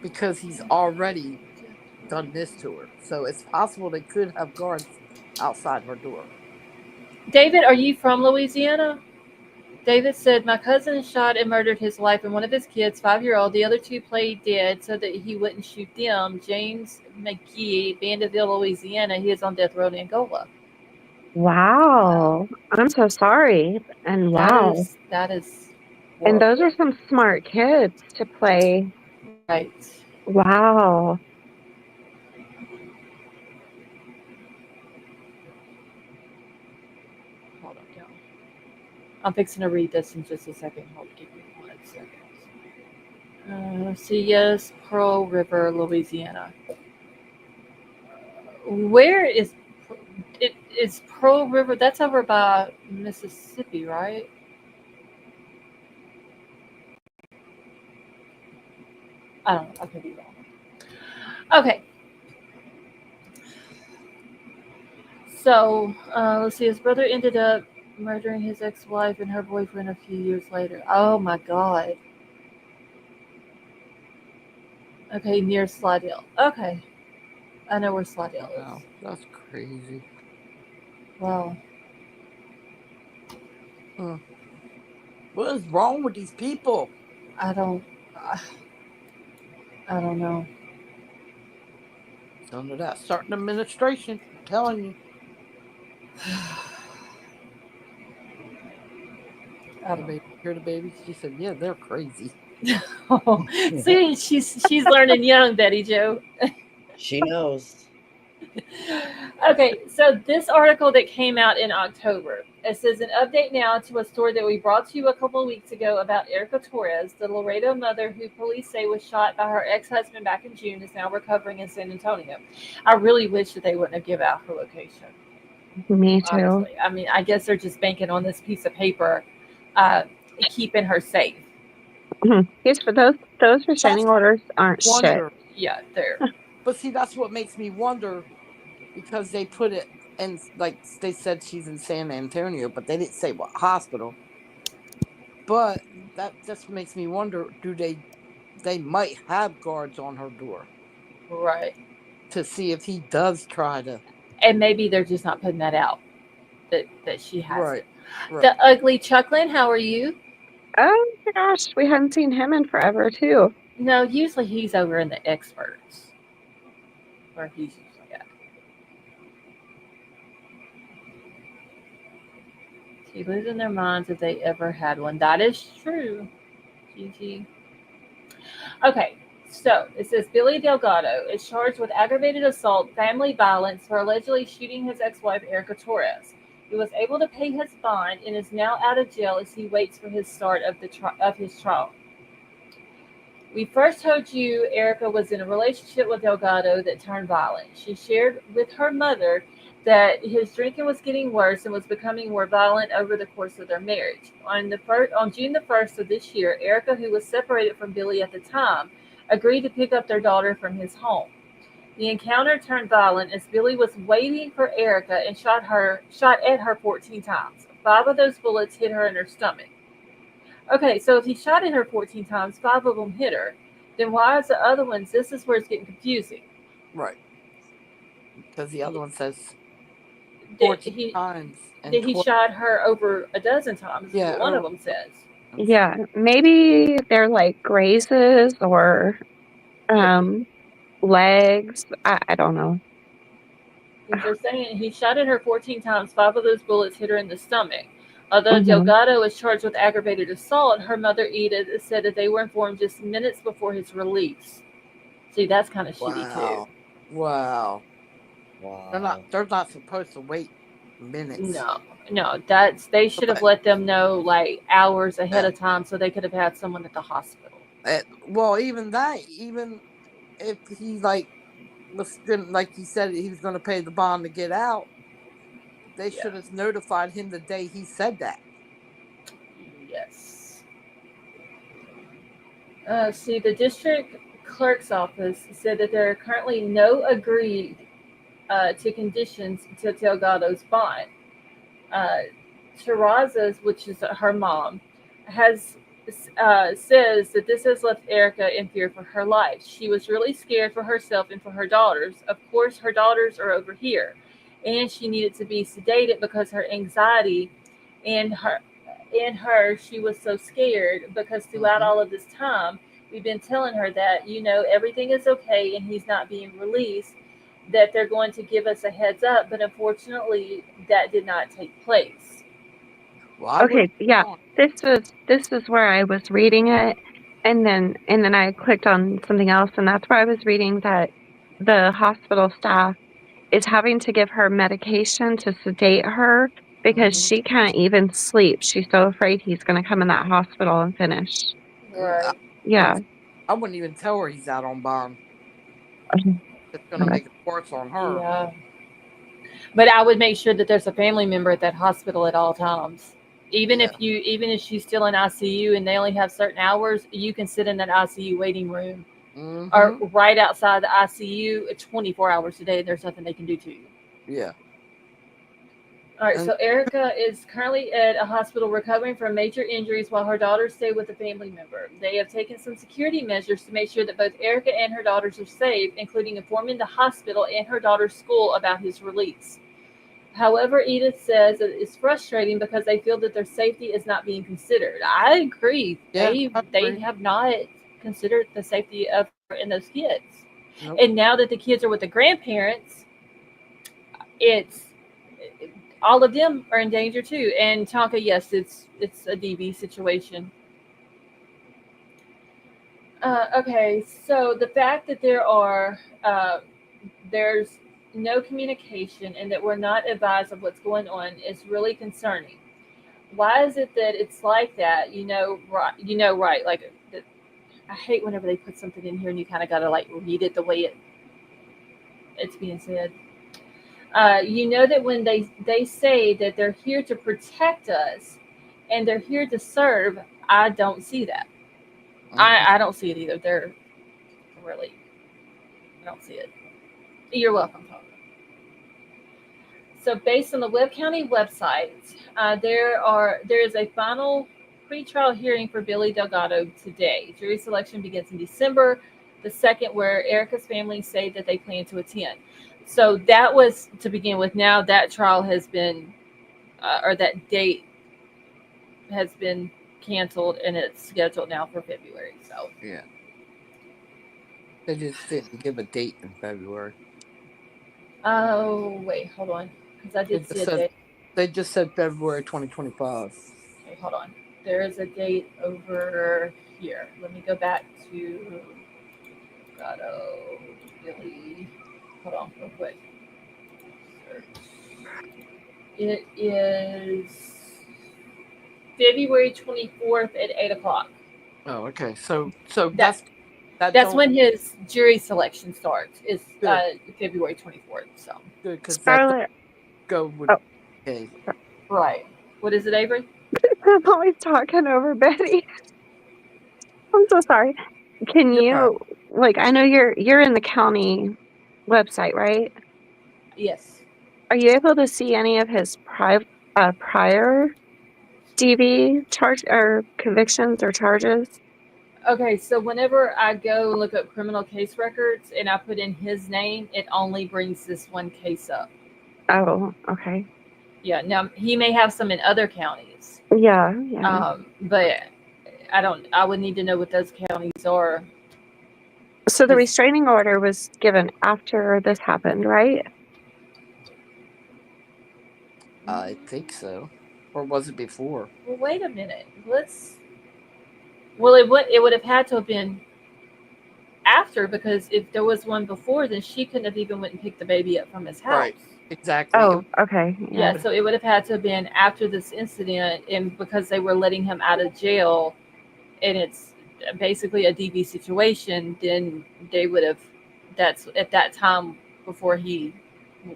because he's already done this to her. So it's possible they could have guards outside her door. David, are you from Louisiana? David said, "My cousin shot and murdered his wife and one of his kids, 5-year-old. The other two played dead so that he wouldn't shoot them. James McGee, Bandeville, Louisiana. He is on death row in Angola." Wow. Wow. I'm so sorry. And wow. That is And those horrible. are some smart kids to play. Right. Wow. Hold on, y'all. I'm fixing to read this in just a second. Hold, give me 1 second. Yes, Pearl River, Louisiana. Where is it? Is Pearl River? That's over by Mississippi, right? I don't know. I could be wrong. Okay, so let's see. His brother ended up murdering his ex-wife and her boyfriend a few years later. Oh my God. Okay, near Slidell. Okay, I know where Slidell is. Wow, that's crazy. Well, Hmm. What is wrong with these people? I don't. I, I don't know. It's under that certain administration. I'm telling you. I The don't baby, hear the baby? She said, "Yeah, they're crazy." know. See, she's learning young, Betty Joe. She knows. Okay, so this article that came out in October, it says an update now to a story that we brought to you a couple of weeks ago about Erica Torres, the Laredo mother who police say was shot by her ex-husband back in June, is now recovering in San Antonio. I really wish that they wouldn't have given out her location. Me too. Honestly, I mean, I guess they're just banking on this piece of paper, uh, keeping her safe. Yes, but those restraining That's orders aren't shit. wonder. Yeah, there. But see, that's what makes me wonder because they put it in, like they said she's in San Antonio, but they didn't say what hospital. But that just makes me wonder: do they might have guards on her door Right. to see if he does try to? And maybe they're just not putting that out that she has Right, it. right. The ugly Chucklin, how are you? Oh my gosh, we hadn't seen him in forever too. No, usually he's over in the experts, where he's usually at. See, losing their minds if they ever had one. That is true. GG. Okay, so it says Billy Delgado is charged with aggravated assault, family violence for allegedly shooting his ex-wife Erica Torres. He was able to pay his bond and is now out of jail as he waits for his start of his trial. We first told you Erica was in a relationship with Delgado that turned violent. She shared with her mother that his drinking was getting worse and was becoming more violent over the course of their marriage. On June the 1st of this year, Erica, who was separated from Billy at the time, agreed to pick up their daughter from his home. The encounter turned violent as Billy was waiting for Erica and shot at her 14 times. 5 of those bullets hit her in her stomach. Okay, so if he shot at her 14 times, 5 of them hit her, then why is the other ones? This is where it's getting confusing. Right. Because the other one says Did 14 he times and did he 12. shot her over a dozen times? Is Yeah. what one of them says. Yeah, maybe they're like grazes or legs. I don't know. Because they're saying he shot at her 14 times. 5 of those bullets hit her in the stomach. Although Mhm. Delgado is charged with aggravated assault, her mother Edith said that they were informed just minutes before his release. See, that's kind of shitty too. Wow. Wow. They're not supposed to wait minutes. No, they should have let them know like hours ahead of time so they could have had someone at the hospital. Well, even if he was gonna, like he said he was going to pay the bond to get out, they Yeah. should have notified him the day he said that. Yes. See, the district clerk's office said that there are currently no agreed to conditions to Delgado's bond. Uh, Terraza's, which is her mom, has says that this has left Erica in fear for her life. She was really scared for herself and for her daughters. Of course, her daughters are over here, and she needed to be sedated because her anxiety and her she was so scared because throughout all of this time we've been telling her that everything is okay and he's not being released, that they're going to give us a heads up, but unfortunately that did not take place. Well, Okay, yeah. This is where I was reading it, and then I clicked on something else, and that's where I was reading that the hospital staff is having to give her medication to sedate her because she can't even sleep. She's so afraid he's going to come in that hospital and finish. Right. Yeah. I wouldn't even tell her he's out on bond. It's going to Okay. make it worse on her. Yeah, but I would make sure that there's a family member at that hospital at all times. Even Yeah. even if she's still in ICU and they only have certain hours, you can sit in that ICU waiting room or right outside the ICU 24 hours a day. There's nothing they can do to you. Yeah. All right, And so Erica is currently at a hospital recovering from major injuries while her daughters stay with a family member. They have taken some security measures to make sure that both Erica and her daughters are safe, including informing the hospital and her daughter's school about his release. However, Edith says that it's frustrating because they feel that their safety is not being considered. I agree. yeah, I They agree. have not considered the safety of her and those kids. Nope. And now that the kids are with the grandparents, it's all of them are in danger too. And Tonka, yes, it's a DV situation. Okay, so the fact that there's no communication and that we're not advised of what's going on is really concerning. Why is it that it's like that? Right? Like, I hate whenever they put something in here and you kind of got to like read it the way it's being said. You know that when they say that they're here to protect us and they're here to serve, I don't see that. I don't see it either. They're really, I don't see it. You're welcome, Tom. So, based on the Webb County website, there is a final pretrial hearing for Billy Delgado today. Jury selection begins in December the 2nd, where Erica's family say that they plan to attend. So that was to begin with. Now that trial has been, or that date has been canceled, and it's scheduled now for February. So Yeah. They just didn't give a date in February. oh wait, hold on, because I did see a date. They just said February 2025. Okay, hold on. There is a date over here. Let me go back to Delgado Billy. Hold on, real quick. Search. It is February 24th at 8 o'clock. Oh, okay. So That's when his jury selection starts. Is Good. February 24th. So good because Scarlett, go with Oh. okay. Right. What is it, Avery? I'm always talking over Betty. I'm so sorry. Can You're right. you I know you're in the county website, right? Yes. Are you able to see any of his prior DV charge or convictions or charges? Okay, so whenever I go and look up criminal case records and I put in his name, it only brings this one case up. Oh, okay. Yeah, now he may have some in other counties, Yeah. but I would need to know what those counties are. So the 'Cause- restraining order was given after this happened, right? I think so. Or was it before? Well, wait a minute. Well, it would have had to have been after, because if there was one before, then she couldn't have even went and picked the baby up from his house. Right. Exactly. Oh, okay. Yeah, Yeah. so it would have had to have been after this incident, and because they were letting him out of jail, and it's basically a DV situation, then they would have. That's at that time before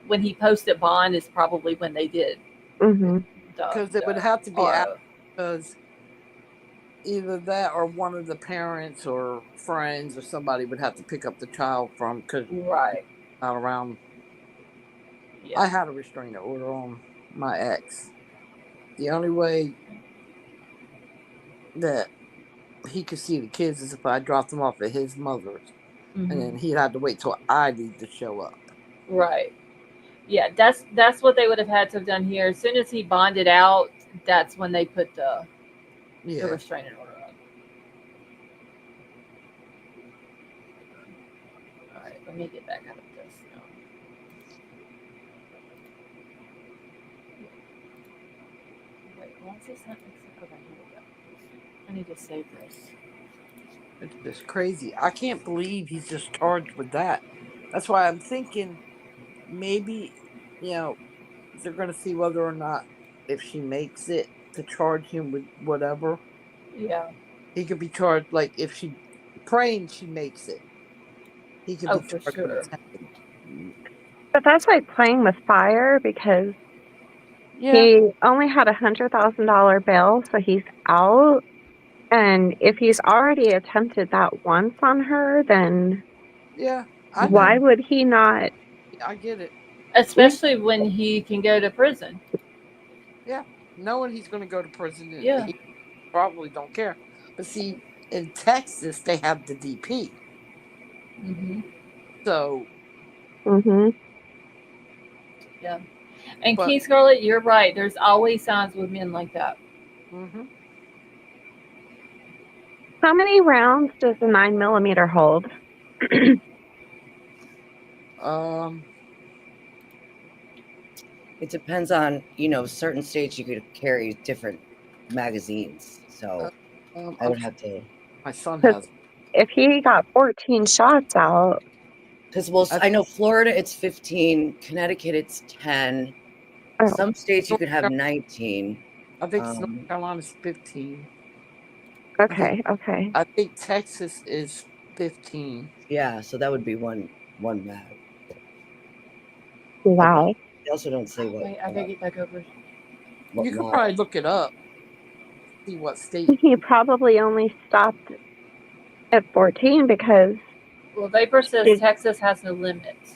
when he posted bond is probably when they did Mhm. Because it would have to be after, RO. because either that or one of the parents or friends or somebody would have to pick up the child from because Right. not around. Yeah. I had a restraining order on my ex. The only way that he could see the kids is if I dropped them off at his mother's, and then Hmm. he'd have to wait till I need to show up. Right. Yeah, that's what they would have had to have done here. As soon as he bonded out, that's when they put the Yeah. restraining order on. All right, let me get back out of this now. Wait, why is this not accept? Okay, here we go. I need to save this. It's just crazy. I can't believe he's just charged with that. That's why I'm thinking maybe, you know, they're going to see whether or not if she makes it to charge him with whatever. Yeah. He could be charged, like, if she, praying she makes it, he could Oh, be for charged with sure. attempted. But that's like playing with fire because Yeah, he only had $100,000 bail, so he's out. And if he's already attempted that once on her, then yeah, I know. why would he not? I get it. Especially when he can go to prison. Yeah, knowing he's going to go to prison, Yeah. he probably don't care. But see, in Texas, they have the DP. Hmm. So, Hmm. Yeah. And but, Key Scarlet, you're right. There's always signs with men like that. mm-hmm. How many rounds does a 9mm hold? um, It depends on, certain states you could carry different magazines. So I would have to, my son Because has. if he got 14 shots out, because I, I know Florida it's 15, Connecticut it's 10. oh, Some states you North could have Carolina, 19. I think North Um, Carolina's 15. okay. I think Texas is 15. yeah, so that would be one mag. I Wow. they also don't say what Wait, I gotta get back over. You could model. probably look it up, see what state. He probably only stopped at 14 because, Well, Vapor says did, Texas has no limits.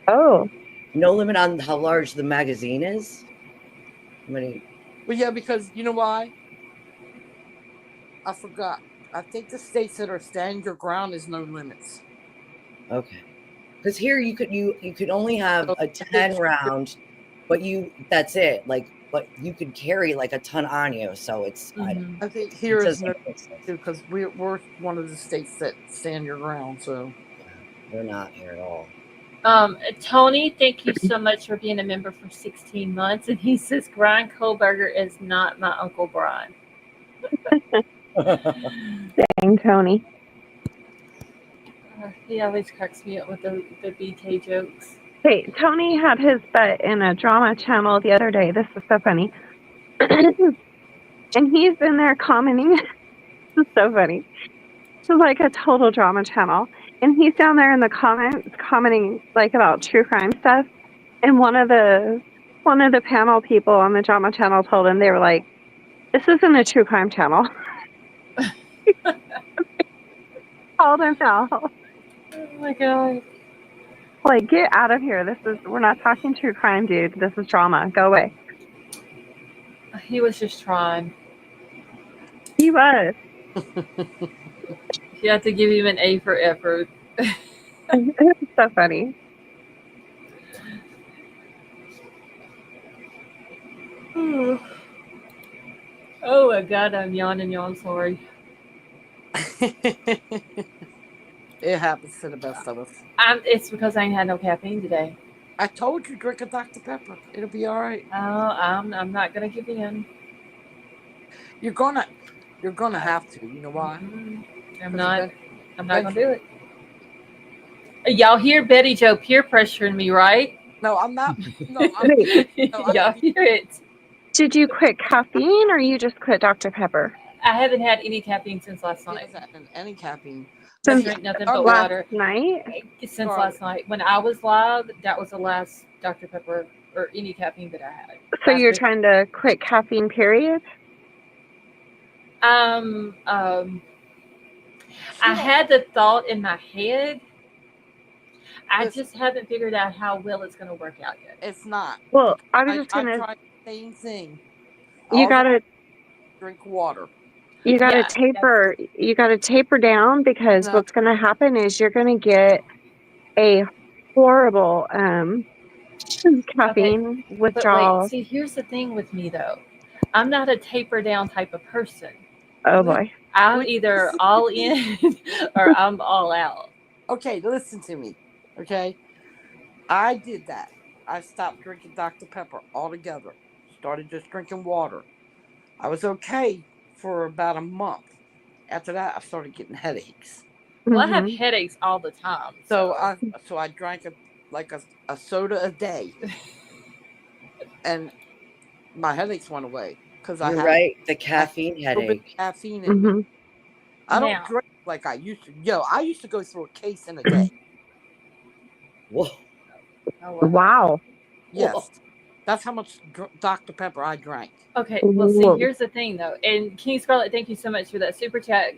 oh, No limit on how large the magazine is. How many? Well, yeah, because you know why? I forgot. I think the states that are stand your ground is no limits. Okay, because here you could only have So a I think 10 round, but that's it. Like, but you could carry like a ton on you. So it's Mm-hmm. I think it here is doesn't no make sense. too because we're one of the states that stand your ground. So Yeah, we're not here at all. Tony, thank you so much for being a member for 16 months. And he says Brian Kohlberger is not my Uncle Brian. dang, Tony. He always cracks me up with the BK jokes. Hey, Tony had his bet in a drama channel the other day. This is so funny. And he's in there commenting. This is so funny. It's like a total drama channel. And he's down there in the comments commenting like about true crime stuff. And one of the panel people on the drama channel told him, they were like, "This isn't a true crime channel." Called him out. Oh my god. Like, get out of here. We're not talking true crime, dude. This is drama. Go away. He was just trying. He was. You have to give him an A for effort. It's so funny. Oh my god, I'm yawning, y'all. Sorry. It happens to the best of us. It's because I ain't had no caffeine today. I told you, drink a Dr. Pepper. It'll be all right. Oh, I'm not gonna give in. You're gonna have to. You know why? I'm not Eventually- gonna do it. Y'all hear Betty Joe peer pressuring me, right? No, I'm not. No, Wait, Y'all hear it? did you quit caffeine or you just quit Dr. Pepper? I haven't had any caffeine since last He night. hasn't had any caffeine. I Since drink nothing Scarlett, but last water. night? Since last night. When I was live, that was the last Dr. Pepper or any caffeine that I had. So Last you're week. trying to quit caffeine, period? I had the thought in my head. I Listen. just haven't figured out how well it's going to work out yet. It's not. Well, I was I just gonna. tried the same thing. You All I gotta drink water. taper. that's- You gotta taper down because No. what's gonna happen is you're gonna get a horrible caffeine But withdrawal. wait, see, here's the thing with me though. I'm not a taper down type of person. Oh boy. I'm Wait. either all in or I'm all out. Okay, listen to me. Okay, I did that. I stopped drinking Dr. Pepper altogether. Started just drinking water. I was okay for about a month. After that, I started getting headaches. Well, I have Mhm. headaches all the time. So I drank a soda a day, and my headaches went away because I You're had right. The a caffeine little bit of headache. caffeine in me. Mhm. I don't Now, drink like I used to. Yo, I used to go through a case in a day. Whoa. oh, Wow. Yes, that's how much Dr. Pepper I drank. Okay, well, see, Whoa. here's the thing though. And King Scarlet, thank you so much for that super chat.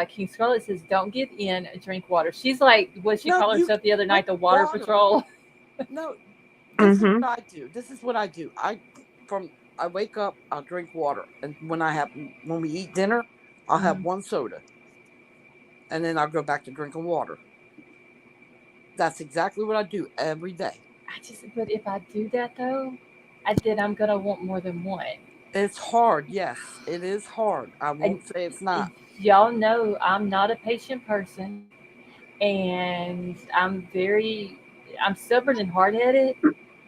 King Scarlet says, "Don't give in, drink water." She's like, what she No, called you herself the other night, the drink water water. patrol. No, this is Mhm. what I do. This is what I do. I wake up, I'll drink water, and when we eat dinner, I'll have one soda, and then I'll go back to drinking water. That's exactly what I do every day. But if I do that though, I'm gonna want more than one. It's hard, yes, it is hard. I I, won't say it's not. y'all know I'm not a patient person, and I'm stubborn and hard headed,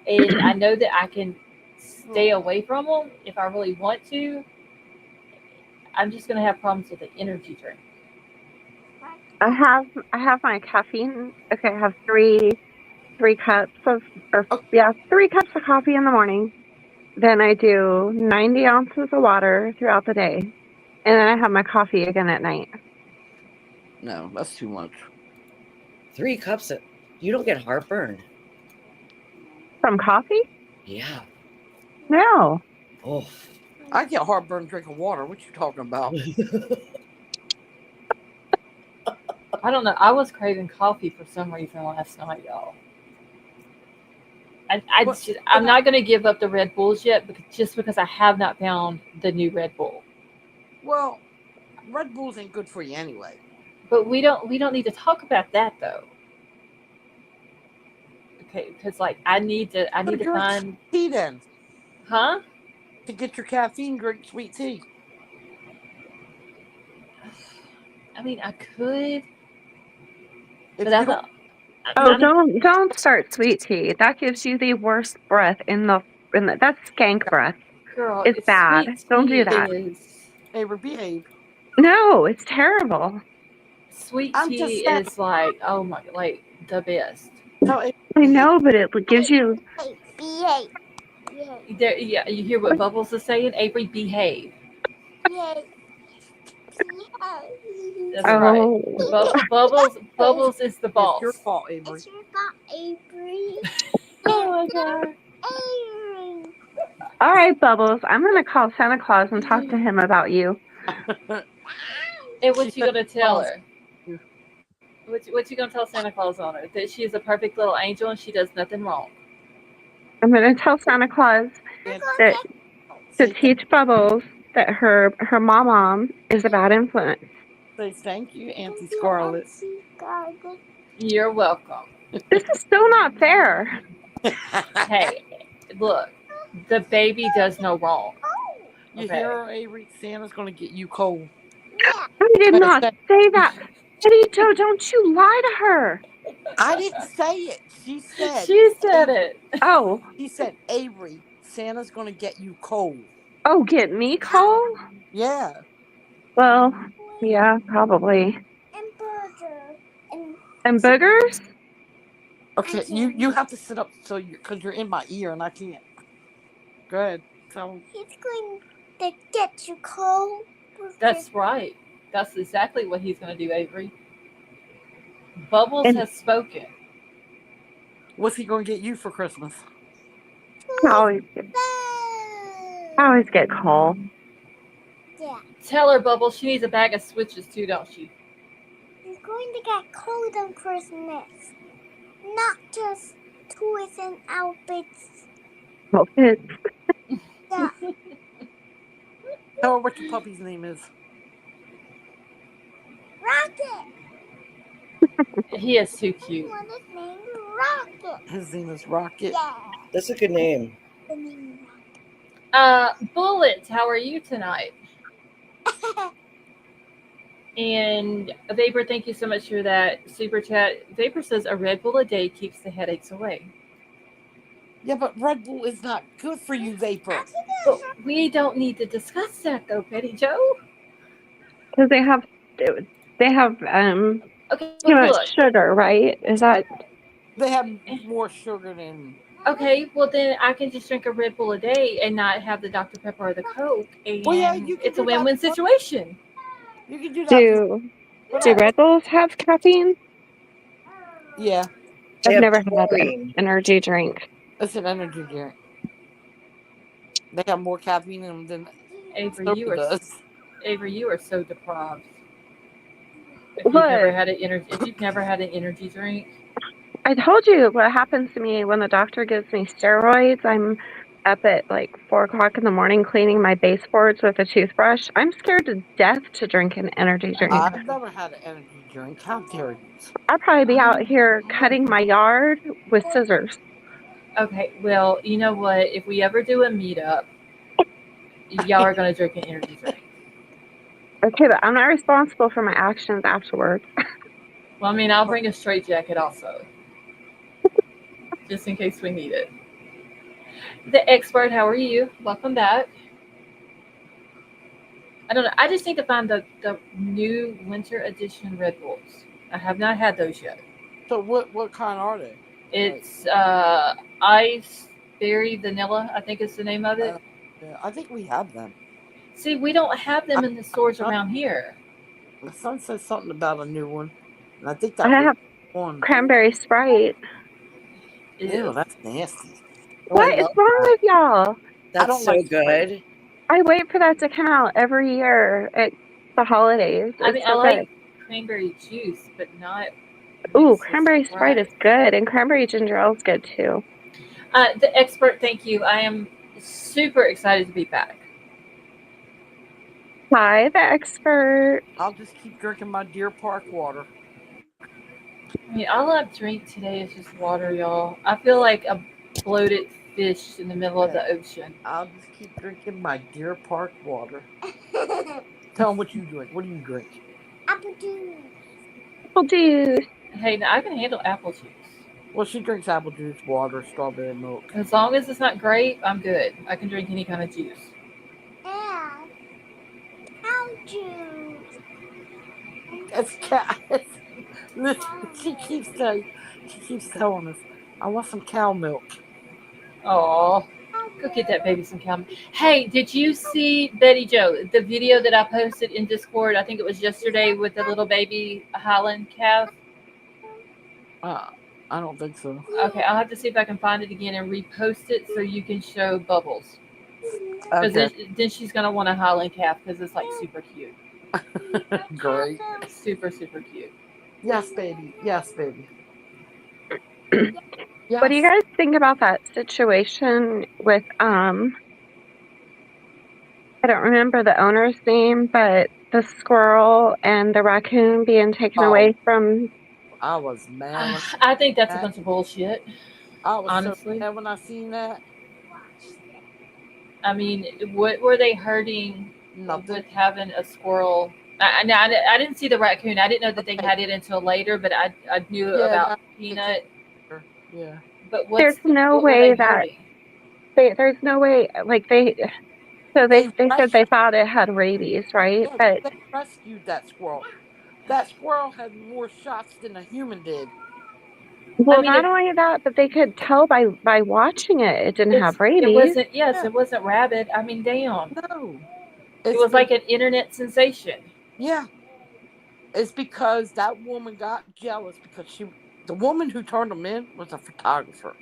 and I know that I can stay away from them if I really want to. I'm just gonna have problems with the energy drink. I have my caffeine. Okay, I have three cups of or Okay, yeah, 3 cups of coffee in the morning. Then I do 90 ounces of water throughout the day. And then I have my coffee again at night. no, that's too much. 3 cups of. You don't get heartburn. From coffee? Yeah. No. Oh. I get heartburn drinking water. What you talking about? I don't know. I was craving coffee for some reason last night, y'all. I'm not going to give up the Red Bulls yet, just because I have not found the new Red Bull. Well, Red Bulls ain't good for you anyway. But we don't need to talk about that though. Okay, because like I need to find, tea then. huh? To get your caffeine, drink sweet tea. I mean, I could, If but you I'm don't, not. Oh, don't start sweet tea. That gives you the worst breath in the that's skank breath. Girl, It's bad. sweet Don't do tea that. behave. No, it's terrible. Sweet I'm tea just saying. is like, oh my, like the best. Tell Avery I behave. know, but it gives you Behave. There, yeah, you hear what Bubbles is saying? Avery, behave. Behave. That's right. Bubbles is the It's your boss. fault, Avery. It's your fault, Avery. Oh my god. Avery. All right, Bubbles. I'm gonna call Santa Claus and talk to him about you. And She what you said gonna tell Claus. her? What you gonna tell Santa Claus on her? That she is a perfect little angel and she does nothing wrong. I'm gonna tell Santa Claus Yeah, that to say, teach Bubbles that her mom is a bad influence. say thank you, Auntie Thank you, Scarlet. Auntie Scarlet. You're welcome. This is still not fair. Hey, look, the baby does no wrong. You Okay. hear her, Avery? Santa's gonna get you coal. Yeah. I did Hey, not say that. Eddie Joe, don't you lie to her. I didn't say it. She said. She said Avery. it. Oh, She said, Avery, Santa's gonna get you coal. oh, get me coal? Yeah. Well, yeah, probably. And burger. And And boogers? Okay, you have to sit up so you because you're in my ear and I can't. Go ahead. So he's going to get you coal. That's right. That's exactly what he's going to do, Avery. Bubbles And has spoken. what's he gonna get you for Christmas? I always get coal. Yeah. Tell her, Bubbles, she needs a bag of switches too, don't she? He's going to get cold on Christmas. Not just toys and outfits. Outfits. Yeah. Tell her what your puppy's name is. Rocket. He is too cute. What is named Rocket? His name is Rocket. Yeah. That's a good name. The name Bullet, how are you tonight? Rocket. And Vapor, thank you so much for that super chat. Vapor says a Red Bull a day keeps the headaches away. Yeah, but Red Bull is not good for you, Vapor. But we don't need to discuss that though, Betty Joe. Because they have Okay, too much look. sugar, right? Is that They have more sugar than. Okay, well then I can just drink a Red Bull a day and not have the Dr. Pepper or the Coke, and Well, yeah, you can it's a do that. win-win situation. You can do that. do Red Bulls have caffeine? Yeah, They I've have never had an taurine. energy drink. it's an energy drink. They have more caffeine in them than Avery, soda does. You are so deprived. If What? you've never had an energy drink, I told you what happens to me when the doctor gives me steroids. I'm up at like 4 o'clock in the morning cleaning my baseboards with a toothbrush. I'm scared to death to drink an energy drink. I've never had an energy drink. How dare you? I'll probably be out here cutting my yard with scissors. okay. Well, you know what? If we ever do a meetup, y'all are gonna drink an energy drink. Okay, but I'm not responsible for my actions afterwards. Well, I mean, I'll bring a straight jacket also, just in case we need it. The expert, how are you? Welcome back. I don't know. I just need to find the new winter edition Red Bulls. I have not had those yet. So what kind are they? It's ice berry vanilla, I think is the name of it. Yeah, I think we have them. See, we don't have them in the stores around here. My son said something about a new one, and I think I that was have one. cranberry Sprite. Ew, that's nasty. Oh, I What is love wrong that. with y'all? That's don't so like Sprite. good. I wait for that to come out every year at the holidays. I It's mean, so I like good. cranberry juice, but not. Ooh, mixed with cranberry Sprite is good, and cranberry ginger ale is good too. The expert, thank you. I am super excited to be back. Hi, the expert. I'll just keep drinking my Deer Park water. I mean, all I've drank today is just water, y'all. I feel like a bloated fish in the middle of the ocean. I'll just keep drinking my Deer Park water. Tell them what you drink. What do you drink? Apple juice. Apple juice. Hey, now I can handle apple juice. Well, she drinks apple juice, water, strawberry milk. As long as it's not grape, I'm good. I can drink any kind of juice. Yeah. Cow juice. It's cat. Listen, she keeps telling us, I want some cow milk. Oh, go get that baby some cow. Hey, did you see Betty Joe, the video that I posted in Discord? I think it was yesterday with the little baby Highland calf. I don't think so. Okay, I'll have to see if I can find it again and repost it so you can show Bubbles. Because Okay. then she's gonna want a Highland calf because it's like super cute, Great. super super cute. Yes, baby. Yes, baby. What do you Yes. guys think about that situation with I don't remember the owner's name, but the squirrel and the raccoon being taken Oh, away from. I was mad when I think that's a that. bunch of bullshit. I was so Honestly, mad when I seen that. I mean, what were they hurting Nothing. with having a squirrel? I didn't see the raccoon. I didn't know that they Okay. had it until later, but I knew Yeah, about that it came Peanut. here. Yeah. But There's no what were they way that hurting? there's no way like They they said they rescued. thought it had rabies, right? Yeah, But they rescued that squirrel. That squirrel had more shots than a human did. I well, mean, not only that, but they could tell by watching it didn't have it rabies. wasn't. Yes, Yeah. it wasn't rabid. I mean, damn, No. it It's was been. like an internet sensation. Yeah. It's because that woman got jealous because the woman who turned him in was a photographer.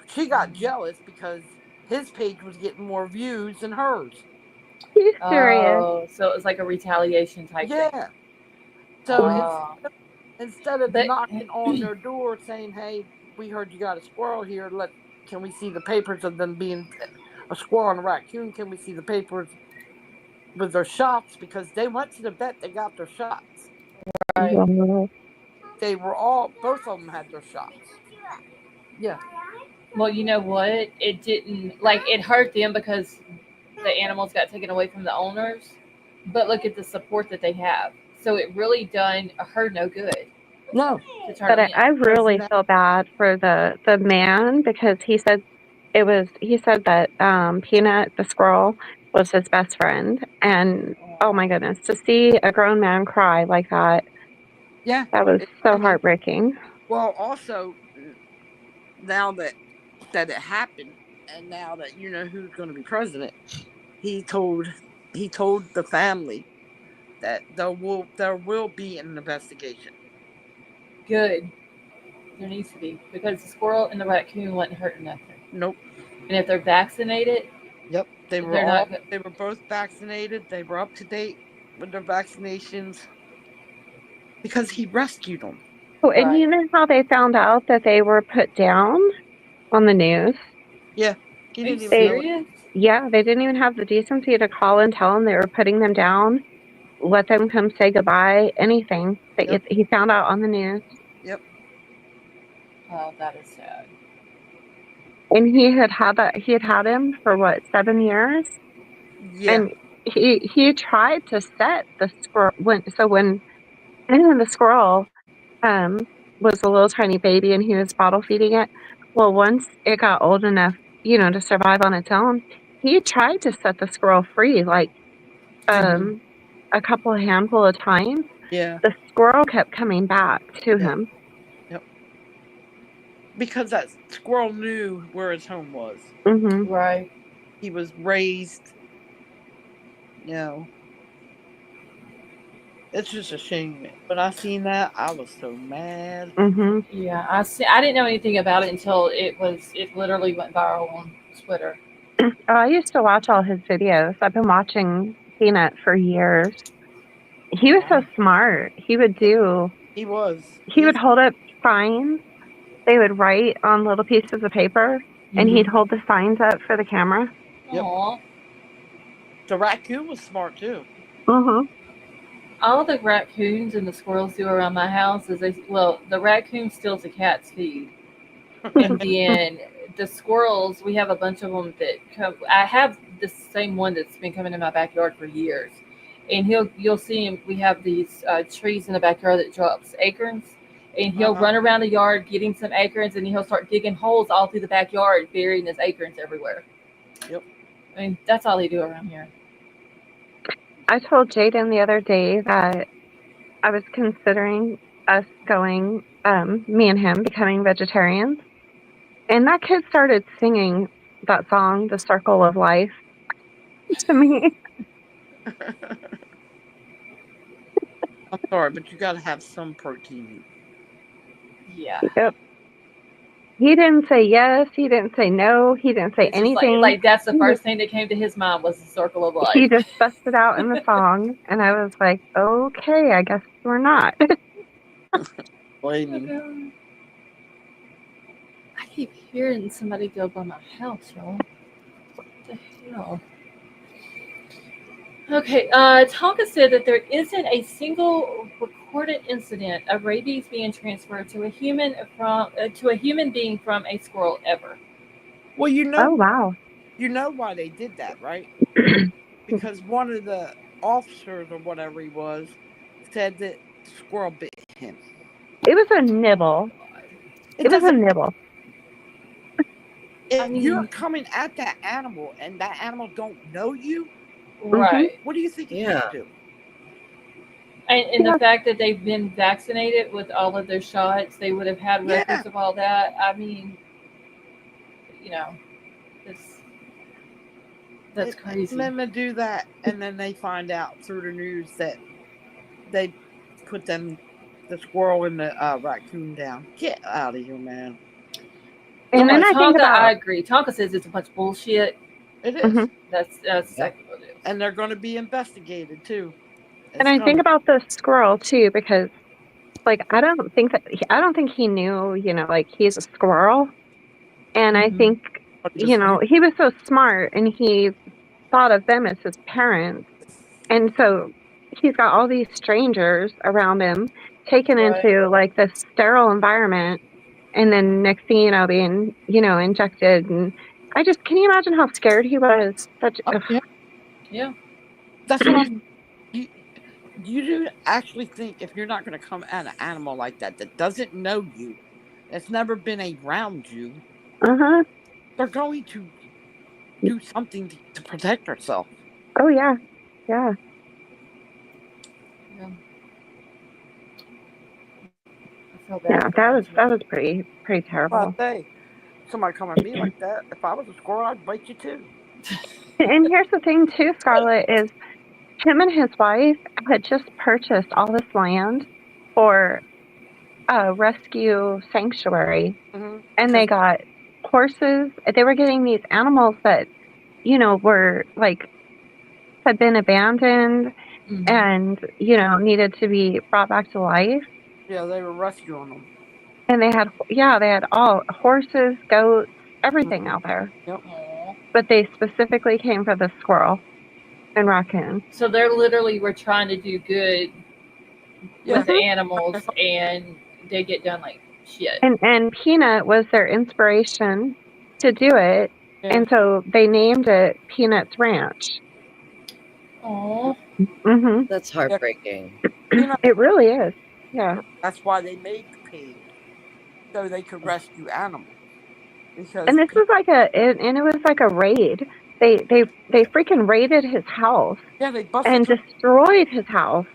She got jealous because his page was getting more views than hers. Are you serious? Oh, so it was like a retaliation type thing. Yeah. So Oh, instead of but knocking on their door saying, "Hey, we heard you got a squirrel here. Can we see the papers of them being a squirrel and a raccoon? Can we see the papers with their shots?" Because they went to the vet, they got their shots. right. Wow. They were all both of them had their shots. Yeah. Well, you know what? It didn't like it hurt them because the animals got taken away from the owners. But look at the support that they have. So it really done her no good No. to turn But them in. I Because really feel bad for the man because he said that Peanut the squirrel was his best friend, and oh my goodness, to see a grown man cry like yeah. that was I so mean, heartbreaking. well, also now that it happened, and now that you know who's going to be president, he told he told the family that there will be an investigation. Good. There needs to be because the squirrel and the raccoon wasn't hurting nothing. Nope. And if they're vaccinated, Yep. they're not. They were both vaccinated. They were up to date with their vaccinations because he rescued them. Oh, and Right. you know how they found out that they were put down on the news? Yeah. He Are you didn't even They know it. serious? Yeah, they didn't even have the decency to call and tell them they were putting them down, let them come say goodbye, anything. Yep. He found out on the news. Yep. Oh, that is sad. And he had had him for what, 7 years? Yeah. And he tried to set the squirrel when the squirrel um was a little tiny baby and he was bottle feeding it. Well, once it got old enough, to survive on its own, he tried to set the squirrel free like Mm-hmm. um a couple handful of times. Yeah. The squirrel kept coming back to Yep. him. Yep. Because that squirrel knew where his home was. Mhm. Right. He was raised, you know. It's just a shame. When I seen that, I was so mad. Mhm. Yeah, I see. I didn't know anything about it until it literally went viral on Twitter. Oh, I used to watch all his videos. I've been watching Peanut for years. He was so Wow. smart. He was. He would hold up signs. They would write on little pieces of paper, and Mm-hmm. he'd hold the signs up for the camera. Yep. Aw. The raccoon was smart too. Mhm. All the raccoons and the squirrels do around my house is the raccoon steals the cat's feed. And then the squirrels, we have a bunch of them that come. I have the same one that's been coming in my backyard for years, and you'll see him. We have these trees in the backyard that drops acorns, and Uh he'll huh. run around the yard getting some acorns, and he'll start digging holes all through the backyard, burying his acorns everywhere. Yep. I mean, that's all they do around here. I told Jaden the other day that I was considering us going, me and him becoming vegetarians. And that kid started singing that song, The Circle of Life, to me. I'm sorry, but you got to have some protein. Yeah. Yep. He didn't say yes. He didn't say no. He didn't say It's just anything. that's the He first just, thing that came to his mind was the circle of he life. just busted out in the song, and I was like, okay, I guess we're not. Blaming. I keep hearing somebody go by my house, y'all. What the hell? Okay, Tonka said that there isn't a single recorded incident of rabies being transferred to a human being from a squirrel ever. Well, Oh, wow. you know why they did that, right? Because one of the officers or whatever he was said that the squirrel bit him. It was a nibble. It It was a doesn't. nibble. If I you're mean, coming at that animal and that animal don't know you, Mm-hmm. right. what do you think it's Yeah. gonna do? And the Yeah. fact that they've been vaccinated with all of their shots, they would have had Yeah. records of all that. I mean, you know, it's that's And crazy. then they do that, and then they find out through the news that they put the squirrel and the raccoon down. Get out of here, man! And Yeah, then I think Tonka, I about, agree. Tonka says it's a bunch of bullshit. It mhm. is, That's Yep. exactly what it is. and they're going to be investigated too. And It's I think coming. about the squirrel too, because like I don't think he knew, like he's a squirrel. And I Hmm. think, But just he was so smart and he thought of them as his parents. And so he's got all these strangers around him taken Right. into like this sterile environment and then next thing you know being, injected, and can you imagine how scared he was? Such ugh. yeah, Yeah. that's what I'm. You, you do actually think if you're not going to come at an animal like that doesn't know you, that's never been around you, Uh-huh. they're going to do something to protect herself. Oh yeah. Yeah. Yeah. I feel bad Yeah. for That him was too. that was pretty I terrible. say, somebody come at me like that, if I was a squirrel, I'd bite you too. And here's the thing too, Scarlett, is him and his wife had just purchased all this land for a rescue sanctuary, and they Because got horses. They were getting these animals that, were like had been abandoned Hmm. and, needed to be brought back to life. yeah, they were rescuing them. And they had all horses, goats, everything out there. Yep. Aw. But they specifically came for the squirrel and raccoon. So they're literally were trying to do good with Yeah. the Mhm. animals, and they get done like shit. And Peanut was their inspiration to do it, Yeah. and so they named it Peanut's Ranch. Oh, Mhm. That's Yeah. heartbreaking. It really is. Yeah. That's why they made the page so they could rescue animals. Because And this was like and it was like a raid. They freaking raided his house yeah, they busted and through. destroyed his house.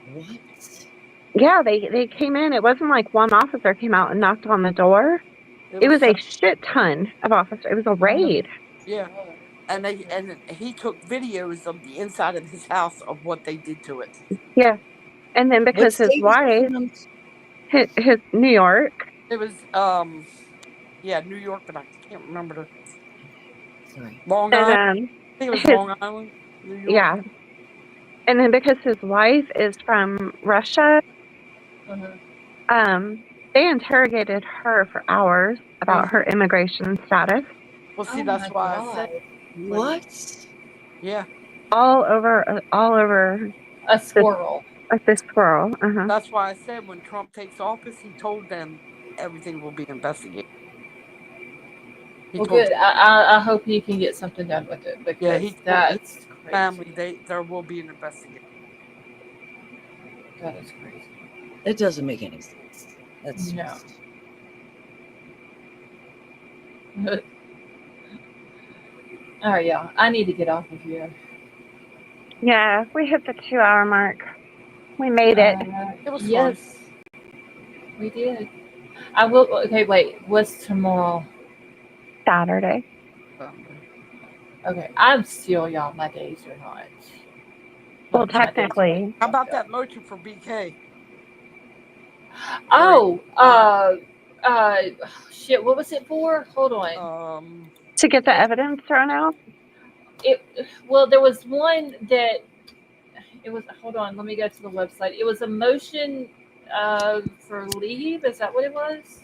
What? Yeah, they came in. It wasn't like one officer came out and knocked on the door. It It was was so, a shit ton of officers. It was a oh raid. yeah, God. and he took videos of the inside of his house of what they did to it. Yeah. And then What because his state was this wife, in? his New York, It was yeah, New York, but I can't remember the Sorry. Long and Island. I think it was his Long Island, New York. yeah, and then because his wife is from Russia, Uh-huh. um, they interrogated her for hours about her immigration status Well, see, Oh that's my why I said God. when What? yeah, all over A this squirrel. this squirrel. Uh-huh. that's why I said when Trump takes office, he told them everything will be investigated. He Well, told good. I hope he can get something done with it yeah, because he told his that's family crazy. there will be an investigation. That is crazy. It doesn't make any sense. That's No. just... All right, y'all. I need to get off of here. Yeah, we hit the 2 hour mark. We made it. It was fun. Yes, we did. I will. Okay, wait. What's tomorrow? Saturday. Okay, I'm still y'all. My days are not. Well, My days are technically, How fucked about up. that motion for BK? Oh, shit. What was it for? Hold on. To get the evidence thrown out? It well, there was one that it was. Hold on, let me go to the website. It was a motion for leave. Is that what it was?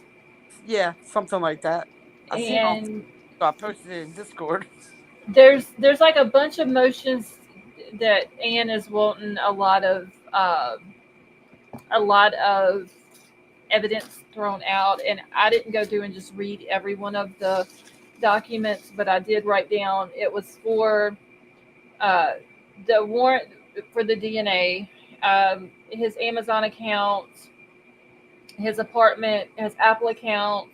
Yeah, something like that. I seen it on. And I posted it in Discord. there's like a bunch of motions that Anne is wanting a lot of evidence thrown out, and I didn't go through and just read every one of the documents, but I did write down it was for uh, the warrant for the DNA, his Amazon account, his apartment, his Apple account,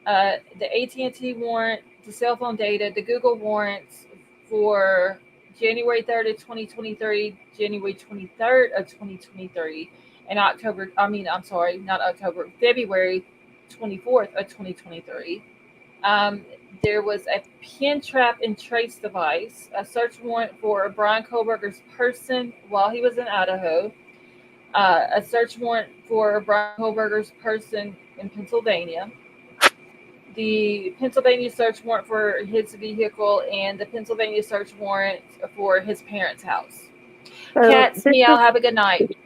the AT&T warrant, the cell phone data, the Google warrants for January 3rd of 2023, January 23rd of 2023, and I'm sorry, not October, February 24th of 2023. Um, there was a pin trap and trace device, a search warrant for Brian Kohlberger's person while he was in Idaho, a search warrant for Brian Kohlberger's person in Pennsylvania, the Pennsylvania search warrant for his vehicle, and the Pennsylvania search warrant for his parents' house. So Cats meow. Have a good night.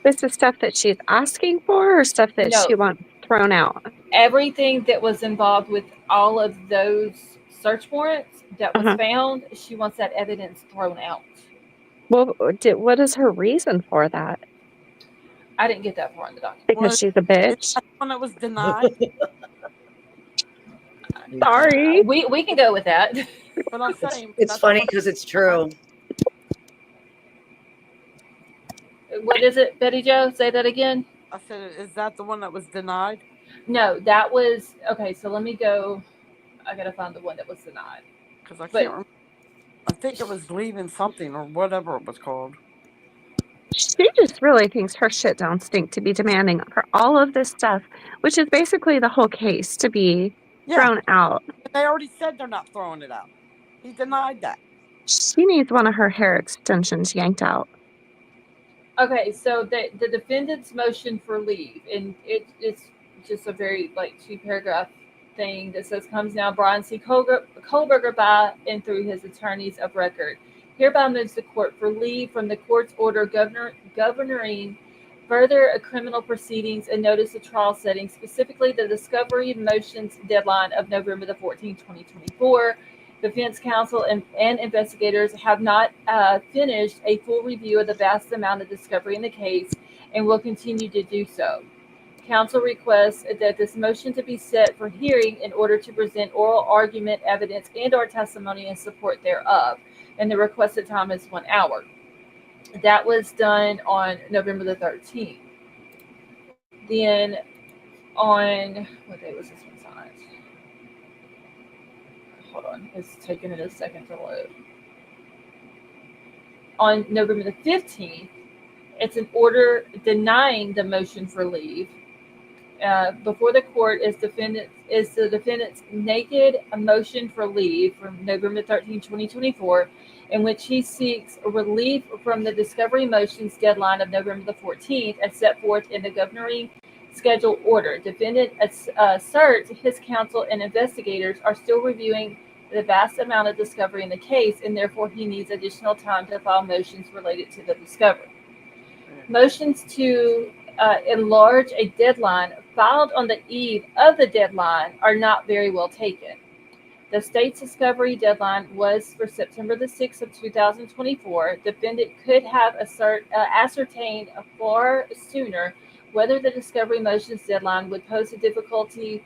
this is stuff that she's asking for, or stuff that No, she wants thrown out? everything that was involved with all of those search warrants that was Uh-huh. found, she wants that evidence thrown out. Well, what is her reason for that? I didn't get that far in the document. Because she's a bitch? When it was denied. Sorry. We can go with that. But I'm saying It's funny because it's true. What is it, Betty Jo? Say that again. I said, is that the one that was denied? No, that was okay. So let me go. I gotta find the one that was denied. Because I can't remember. I think it was leaving something or whatever it was called. She just really thinks her shit don't stink to be demanding for all of this stuff, which is basically the whole case, to be thrown out. They already said they're not throwing it out. He denied that. She needs one of her hair extensions yanked out. Okay, so the defendant's motion for leave, and it's just a very like 2-paragraph thing that says comes now Brian C. Kohlberger by and through his attorneys of record. Hereby moves the court for leave from the court's order governing further criminal proceedings and notice of trial setting, specifically the discovery motions deadline of November the 14th, 2024. Defense counsel and investigators have not finished a full review of the vast amount of discovery in the case and will continue to do so. Counsel requests that this motion to be set for hearing in order to present oral argument, evidence, and/or testimony in support thereof, and the requested time is 1 hour. That was done on November the 13th. Then on, what day was this one signed? Hold on, it's taking it a second to load. On November the 15th, it's an order denying the motion for leave. Before the court is the defendant's naked motion for leave from November 13, 2024, in which he seeks relief from the discovery motions deadline of November the 14th as set forth in the governing schedule order. Defendant asserts his counsel and investigators are still reviewing the vast amount of discovery in the case, and therefore he needs additional time to file motions related to the discovery. Motions to enlarge a deadline filed on the eve of the deadline are not very well taken. The state's discovery deadline was for September the 6th of 2024. Defendant could have ascertained far sooner whether the discovery motions deadline would pose a difficulty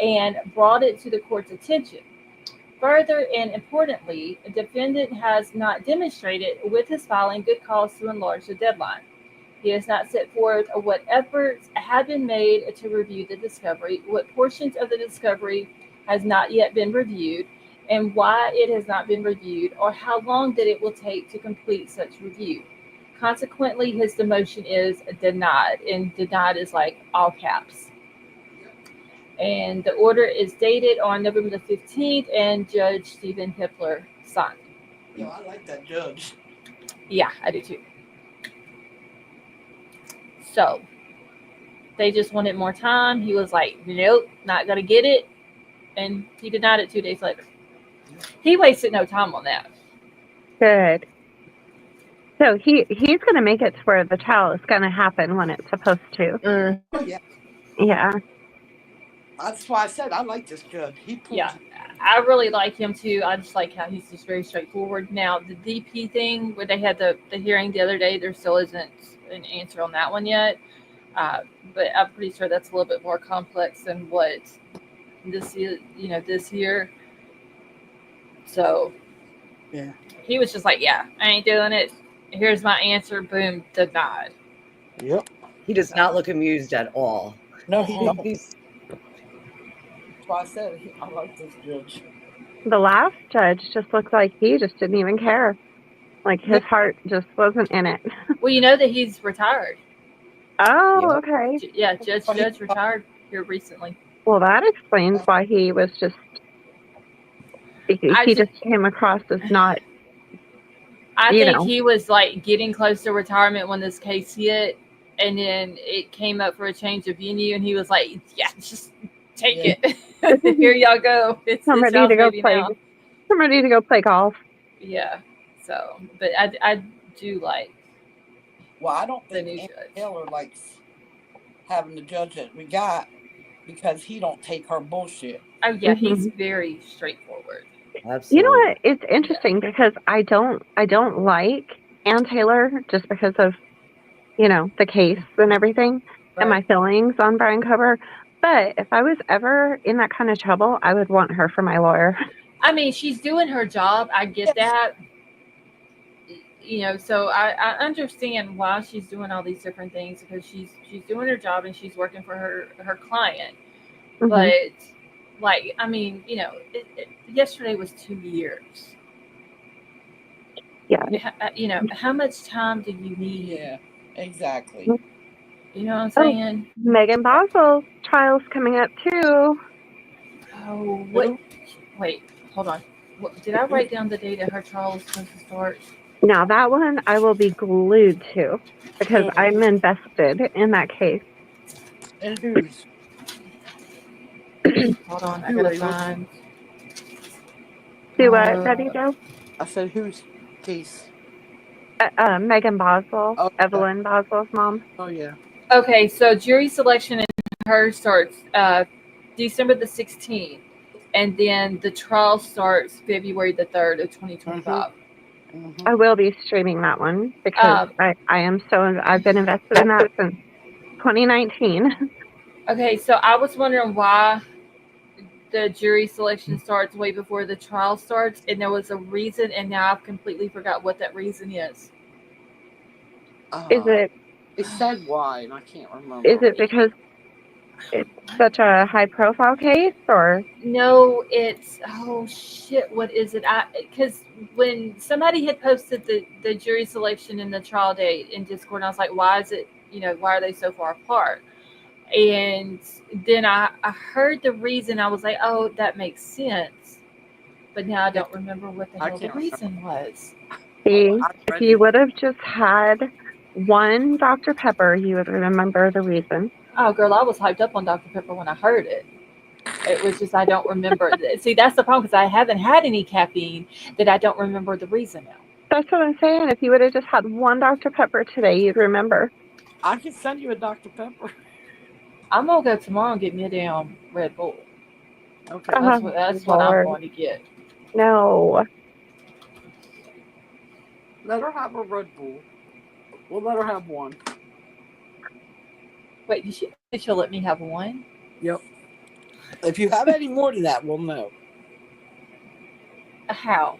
and brought it to the court's attention. Further and importantly, the defendant has not demonstrated with his filing good cause to enlarge the deadline. He has not set forth what efforts have been made to review the discovery, what portions of the discovery has not yet been reviewed, and why it has not been reviewed, or how long that it will take to complete such review. Consequently, his demotion is denied, and denied is like all caps. And the order is dated on November the 15th, and Judge Stephen Hippler signed. Yo, I like that judge. Yeah, I do too. So, They just wanted more time. He was like, nope, not going to get it. And he denied it 2 days later. He wasted no time on that. Good. So he's going to make it to where the trial is going to happen when it's supposed to. Oh yeah, Yeah. that's why I said I like this judge. He pulls. Yeah, I really like him too. I just like how he's just very straightforward. Now, the DP thing, where they had the hearing the other day, there still isn't an answer on that one yet. But I'm pretty sure that's a little bit more complex than what this is, this year. So Yeah. he was just like, yeah, I ain't doing it. Here's my answer. Boom, denied. Yep. He does not look amused at all. No, he don't. He's That's why I said I like this judge. The last judge just looked like he just didn't even care. Like his heart just wasn't in it. Well, you know that he's retired. Oh, Yep. okay. Yeah, Judge retired here recently. Well, that explains why he was just. He just came across as not. I think he was like getting close to retirement when this case hit, and then it came up for a change of venue, and he was like, "Yeah, just take it. Here y'all go. I'm ready to go play. Now." I'm ready to go play golf. Yeah. So, but I do like. Well, I don't the think new Andy judge. Taylor likes having the judge that we got because he don't take her bullshit. Oh yeah, he's very straightforward. Absolutely. You know what? It's interesting because I don't like Ann Taylor just because of the case and everything and my feelings on Brian Cover. But if I was ever in that kind of trouble, I would want her for my lawyer. I mean, she's doing her job. I get that. So I understand why she's doing all these different things because she's doing her job and she's working for her client. Mm-hmm. But like, I mean, yesterday was 2 years. Yeah. How much time do you need? Yeah, exactly. You know what I'm saying? Megan Boswell's trial's coming up too. Oh, what? Wait, hold on. Did I write down the date that her trial was supposed to start? Now that one I will be glued to because I'm invested in that case. And whose? Hold on, I gotta find. Do what, Betty Jo? I said whose case? Megan Boswell, Oh, Evelyn Boswell's mom. Oh yeah. Okay, so jury selection in her starts December the 16th, and then the trial starts February the 3rd of 2025. Mm-hmm. I will be streaming that one because I've been invested in that since 2019. Okay, so I was wondering why the jury selection starts way before the trial starts, and there was a reason, and now I've completely forgot what that reason is. Is it? It said why, and I can't remember. Is it because it's such a high-profile case, or? No, it's what is it? Because when somebody had posted the jury selection and the trial date in Discord, I was like, why is it? Why are they so far apart? And then I heard the reason. I was like, oh, that makes sense. But now I don't remember what the hell the reason was. See, if you would have just had one Dr. Pepper, you would remember the reason. Oh, girl, I was hyped up on Dr. Pepper when I heard it. It was just I don't remember. See, that's the problem because I haven't had any caffeine that I don't remember the reason now. That's what I'm saying. If you would have just had one Dr. Pepper today, you'd remember. I can send you a Dr. Pepper. I'm gonna go tomorrow and get me a damn Red Bull. Okay, that's what I'm going to get. No. Let her have a Red Bull. We'll let her have one. Wait, did she say she'll let me have one? Yep. If you have any more than that, we'll know. How?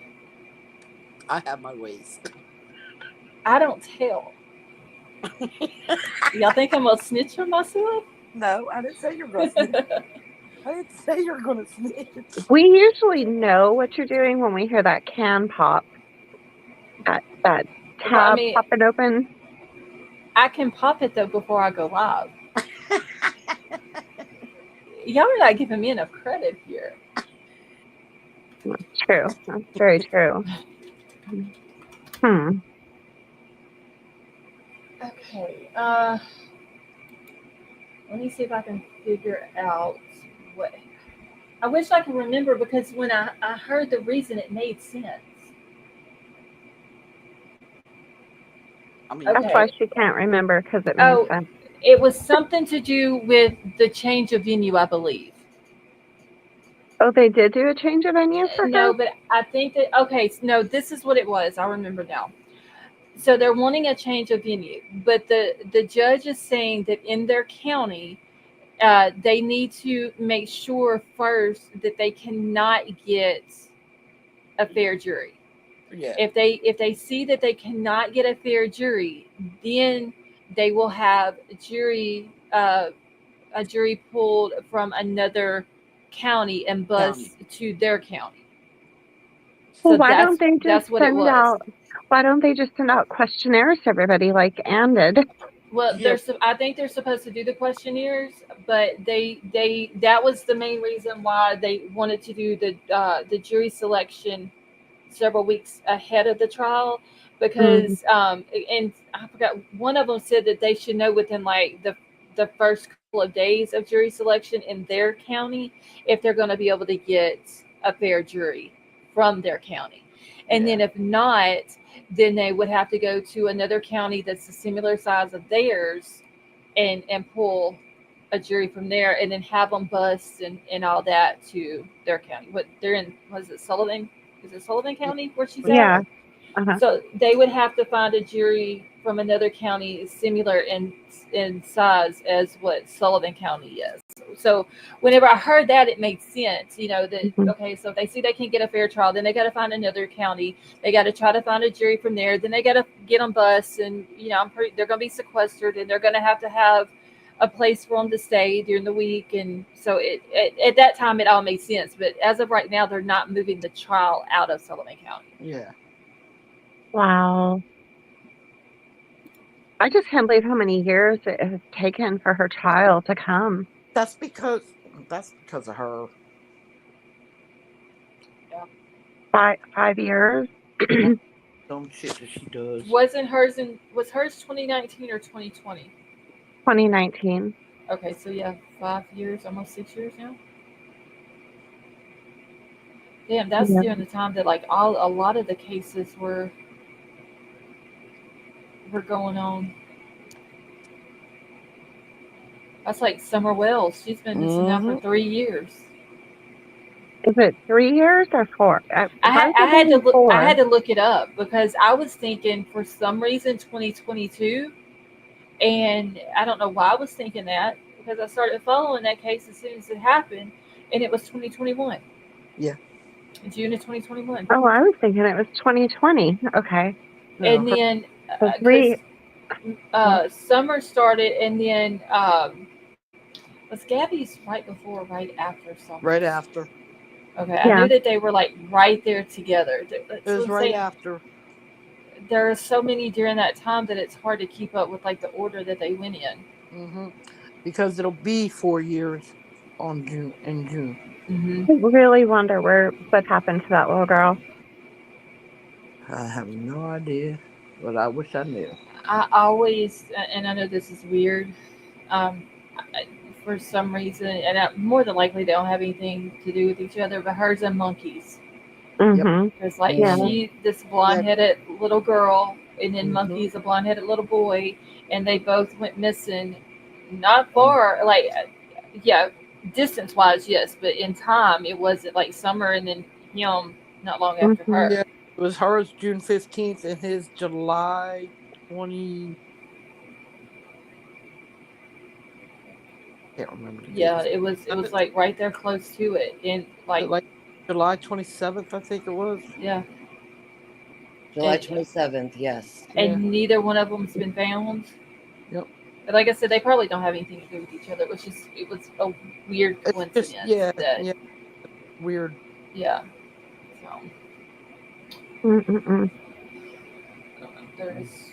I have my ways. I don't tell. Y'all think I'm gonna snitch on myself? No, I didn't say you're going to snitch. I didn't say you're going to snitch. We usually know what you're doing when we hear that can pop. That tab popping open. I can pop it though before I go live. Y'all are not giving me enough credit here. That's true. That's very true. Okay. Let me see if I can figure out what. I wish I could remember because when I heard the reason, it made sense. I mean, That's why Okay. she can't remember because it made Oh, sense. it was something to do with the change of venue, I believe. Oh, they did do a change of venue for her? No, but I think that okay. No, this is what it was. I remember now. So they're wanting a change of venue, but the judge is saying that in their county, they need to make sure first that they cannot get a fair jury. yeah, If they see that they cannot get a fair jury, then they will have a jury pulled from another county and county. bus to their county. Well, So that's what it was. why don't they just send out questionnaires to everybody like Anne did? Well, Yeah, I think they're supposed to do the questionnaires, but they that was the main reason why they wanted to do the jury selection several weeks ahead of the trial Mm, because and I forgot one of them said that they should know within like the first couple of days of jury selection in their county if they're going to be able to get a fair jury from their county. And yeah, then if not, then they would have to go to another county that's a similar size of theirs and pull a jury from there and then have them bust and all that to their county. What they're in was it Sullivan? Is it Sullivan County where she's at? yeah. Uh-huh. So they would have to find a jury from another county similar in size as what Sullivan County is. So whenever I heard that, it made sense. You know that Mhm. okay, so if they see they can get a fair trial, then they got to find another county. They got to try to find a jury from there. Then they got to get them bus, and they're going to be sequestered, and they're going to have a place for them to stay during the week. And so at that time it all made sense. But as of right now, they're not moving the trial out of Sullivan County. yeah. Wow. I just can't believe how many years it has taken for her trial to come. That's because of her. Five years. Dumb shit that she does. Was hers 2019 or 2020? 2019. Okay, so yeah, 5 years, almost 6 years now. Damn, that's Yeah. during the time that like a lot of the cases were going on. That's like Summer Wells. She's been missing now for Mm-hmm. 3 years. Is it 3 years or four? Why is I it had to only look. I had four? to look it up because I was thinking for some reason 2022, and I don't know why I was thinking that because I started following that case as soon as it happened, and it was 2021, Yeah. June of 2021. Oh, I was thinking it was 2020. Okay. No, And her. then So because three. Yeah. summer started, and then was Gabby's right before, or right after Right Summers? after. Okay, I Yeah. knew that they were like right there together. It So was I'm right saying after. there are so many during that time that it's hard to keep up with like the order that they went in. Mm-hmm. Because it'll be 4 years in June. Hmm. I really wonder what happened to that little girl. I have no idea, but I wish I knew. I always, and I know this is weird, um, for some reason, and more than likely they don't have anything to do with each other, but hers and monkeys. Yep. Mm-hmm. Because like Yeah. Mm, this blonde Yeah. headed little girl, and then Mm-hmm. Monkey's a blonde headed little boy, and they both went missing. Not mm, far, like yeah, distance wise, yes, but in time it wasn't like Summer and then him not long after Mm-hmm. her. Yeah. It was hers June 15th and his July 20. Can't remember the Yeah, dates. it was like right there close to it, and like Like July 27th, I think it was. yeah, July and 27th, yes. Yeah. neither one of them's been found. Yep. But like I said, they probably don't have anything to do with each other. It was a weird It's just coincidence that yeah, weird. yeah. So Mm-mm-mm. there's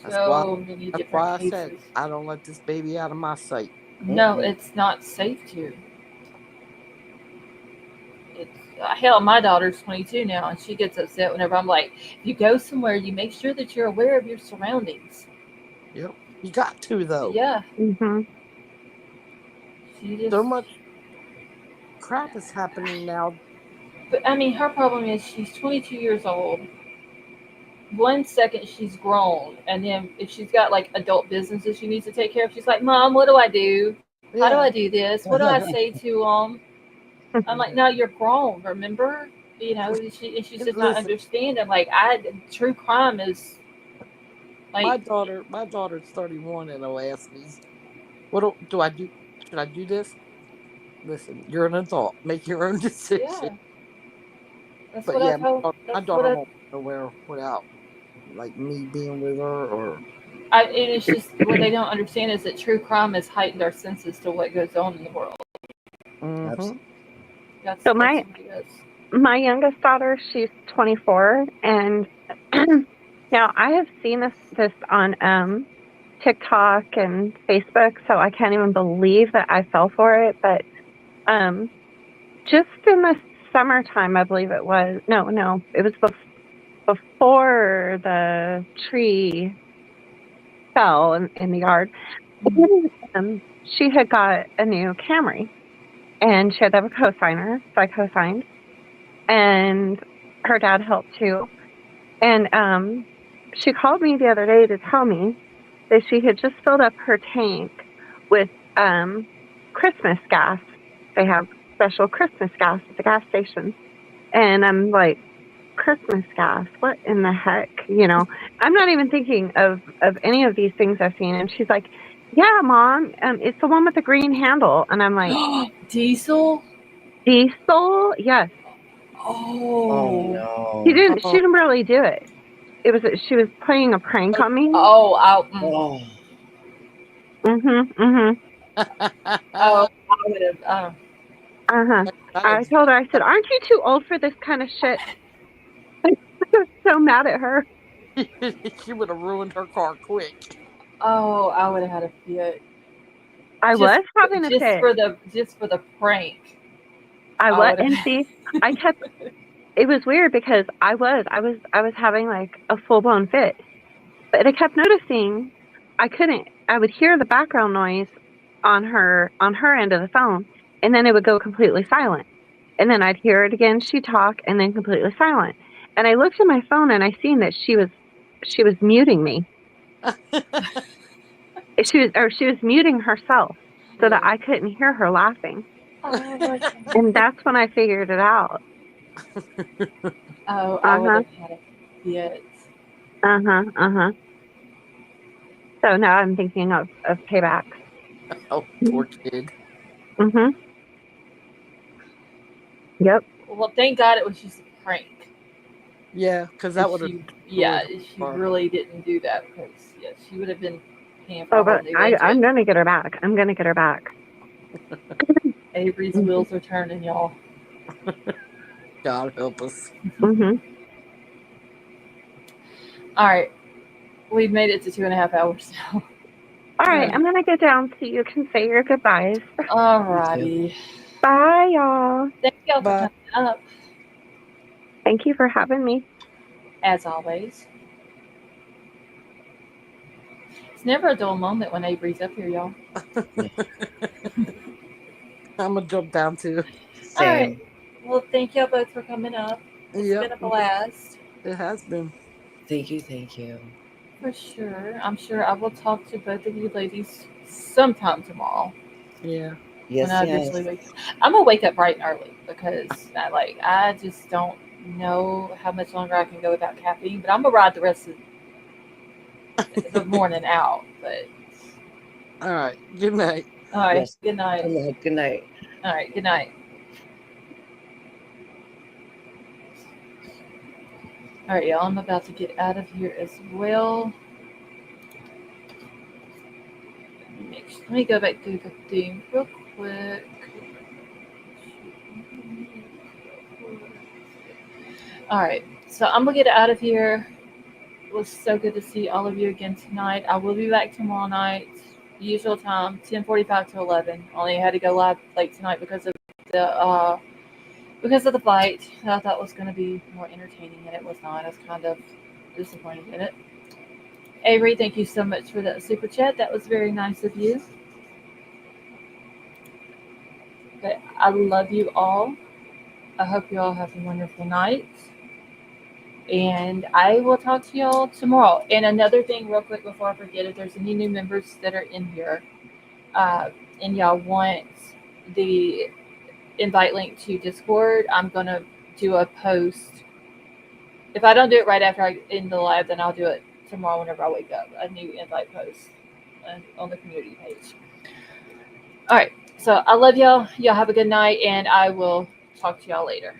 That's why so many that's different why I said cases. I don't let this baby out of my sight. No, Mm-mm. it's not safe to. It's hell. My daughter's 22 now, and she gets upset whenever I'm like, "If you go somewhere, you make sure that you're aware of your surroundings." Yep. You got to though. Yeah, Mm-hmm. She just. So much crap is happening now. But I mean, her problem is she's 22 years old. 1 second she's grown, and then if she's got like adult businesses she needs to take care of, she's like, "Mom, what do I do? How do I Yeah. do this? What do I say to them?" I'm like, "No, you're grown. Remember, she's just not Listen, understanding. Like, true crime is like, my daughter's 31 and will ask me, "What do I do? Should I do this?" Listen, you're an adult. Make your own decision. yeah, that's But what I yeah, told. my That's what daughter won't go nowhere without like me being with her or. and it's just what they don't understand is that true crime has heightened our senses to what goes on in the world. Mm-hmm. That's So what it is. my youngest daughter, she's 24, and now I have seen this on TikTok and Facebook, so I can't even believe that I fell for it. But um, just in the summertime, I believe it was. No, it was before the tree fell in the yard. She had got a new Camry, and she had to have a cosigner, so I cosigned, and her dad helped too. And she called me the other day to tell me that she had just filled up her tank with Christmas gas. They have special Christmas gas at the gas station. And I'm like, Christmas gas? What in the heck? I'm not even thinking of any of these things I've seen. And she's like, yeah, Mom, it's the one with the green handle. And I'm like, Diesel. diesel? Yes. Oh Oh. She no. didn't really do it. She was playing a prank on me. Oh. Oh. Mhm. Oh. I would have. Uh-huh. I That told her, I said, "Aren't you too old for this kind of shit?" I was so mad at her. she would have ruined her car quick. Oh. I would have had a fit. I Just. was having a Just fit. for the. Just for the prank. I I was, would and have. see, I kept. It was weird because I was having like a full blown fit, but I kept noticing I couldn't. I would hear the background noise on her end of the phone, and then it would go completely silent. And then I'd hear it again. She'd talk, and then completely silent. And I looked at my phone, and I seen that she was muting me. She was muting herself so that Yeah. I couldn't hear her laughing. Oh my God. And that's when I figured it out. Oh. I would Uh-huh. have had a fit. Uh-huh. Uh-huh. So now I'm thinking of paybacks. Oh, poor kid. Mm-hmm. Yep. Well, thank God it was just a prank. Yeah, because that If would have she, yeah, destroyed her if she car. really didn't do that, because yeah, she would have been paying for Oh, a whole but new I'm engine. gonna get her back. I'm gonna get her back. Avery's Mm-hmm. wheels are turning, y'all. God help us. Mm-hmm. All right, we've made it to 2.5 hours now. All right, I'm gonna get down so you can say your goodbyes. All Me too. righty. Bye, y'all. Thank y'all for Bye. coming up, Thank you for having me. as always. It's never a dull moment when Avery's up here, y'all. I'm gonna jump down too. All right. Same. Well, thank y'all both for coming up. It's Yep, been a blast. it has been. Thank you. Thank you. For sure. I'm sure I will talk to both of you ladies sometime tomorrow. Yeah. When Yes, I yes. eventually wake up. I'm gonna wake up bright and early because I just don't know how much longer I can go without caffeine. But I'm gonna ride the rest of the morning out. But All right. Good night. all right, Yes. good night. Good night. Good night. All right, good night. All right, y'all. I'm about to get out of here as well. Let me go back through the theme real quick. All right, so I'm gonna get out of here. It was so good to see all of you again tonight. I will be back tomorrow night, usual time, 10:45 to 11. Only had to go live late tonight because of the fight. I thought was going to be more entertaining, and it was not. I was kind of disappointed in it. Avery, thank you so much for that super chat. That was very nice of you. But I love you all. I hope you all have a wonderful night. And I will talk to y'all tomorrow. And another thing, real quick, before I forget, if there's any new members that are in here, uh, and y'all want the invite link to Discord, I'm gonna do a post. If I don't do it right after I end the live, then I'll do it tomorrow whenever I wake up. A new invite post on the community page. All right. So I love y'all. Y'all have a good night, and I will talk to y'all later.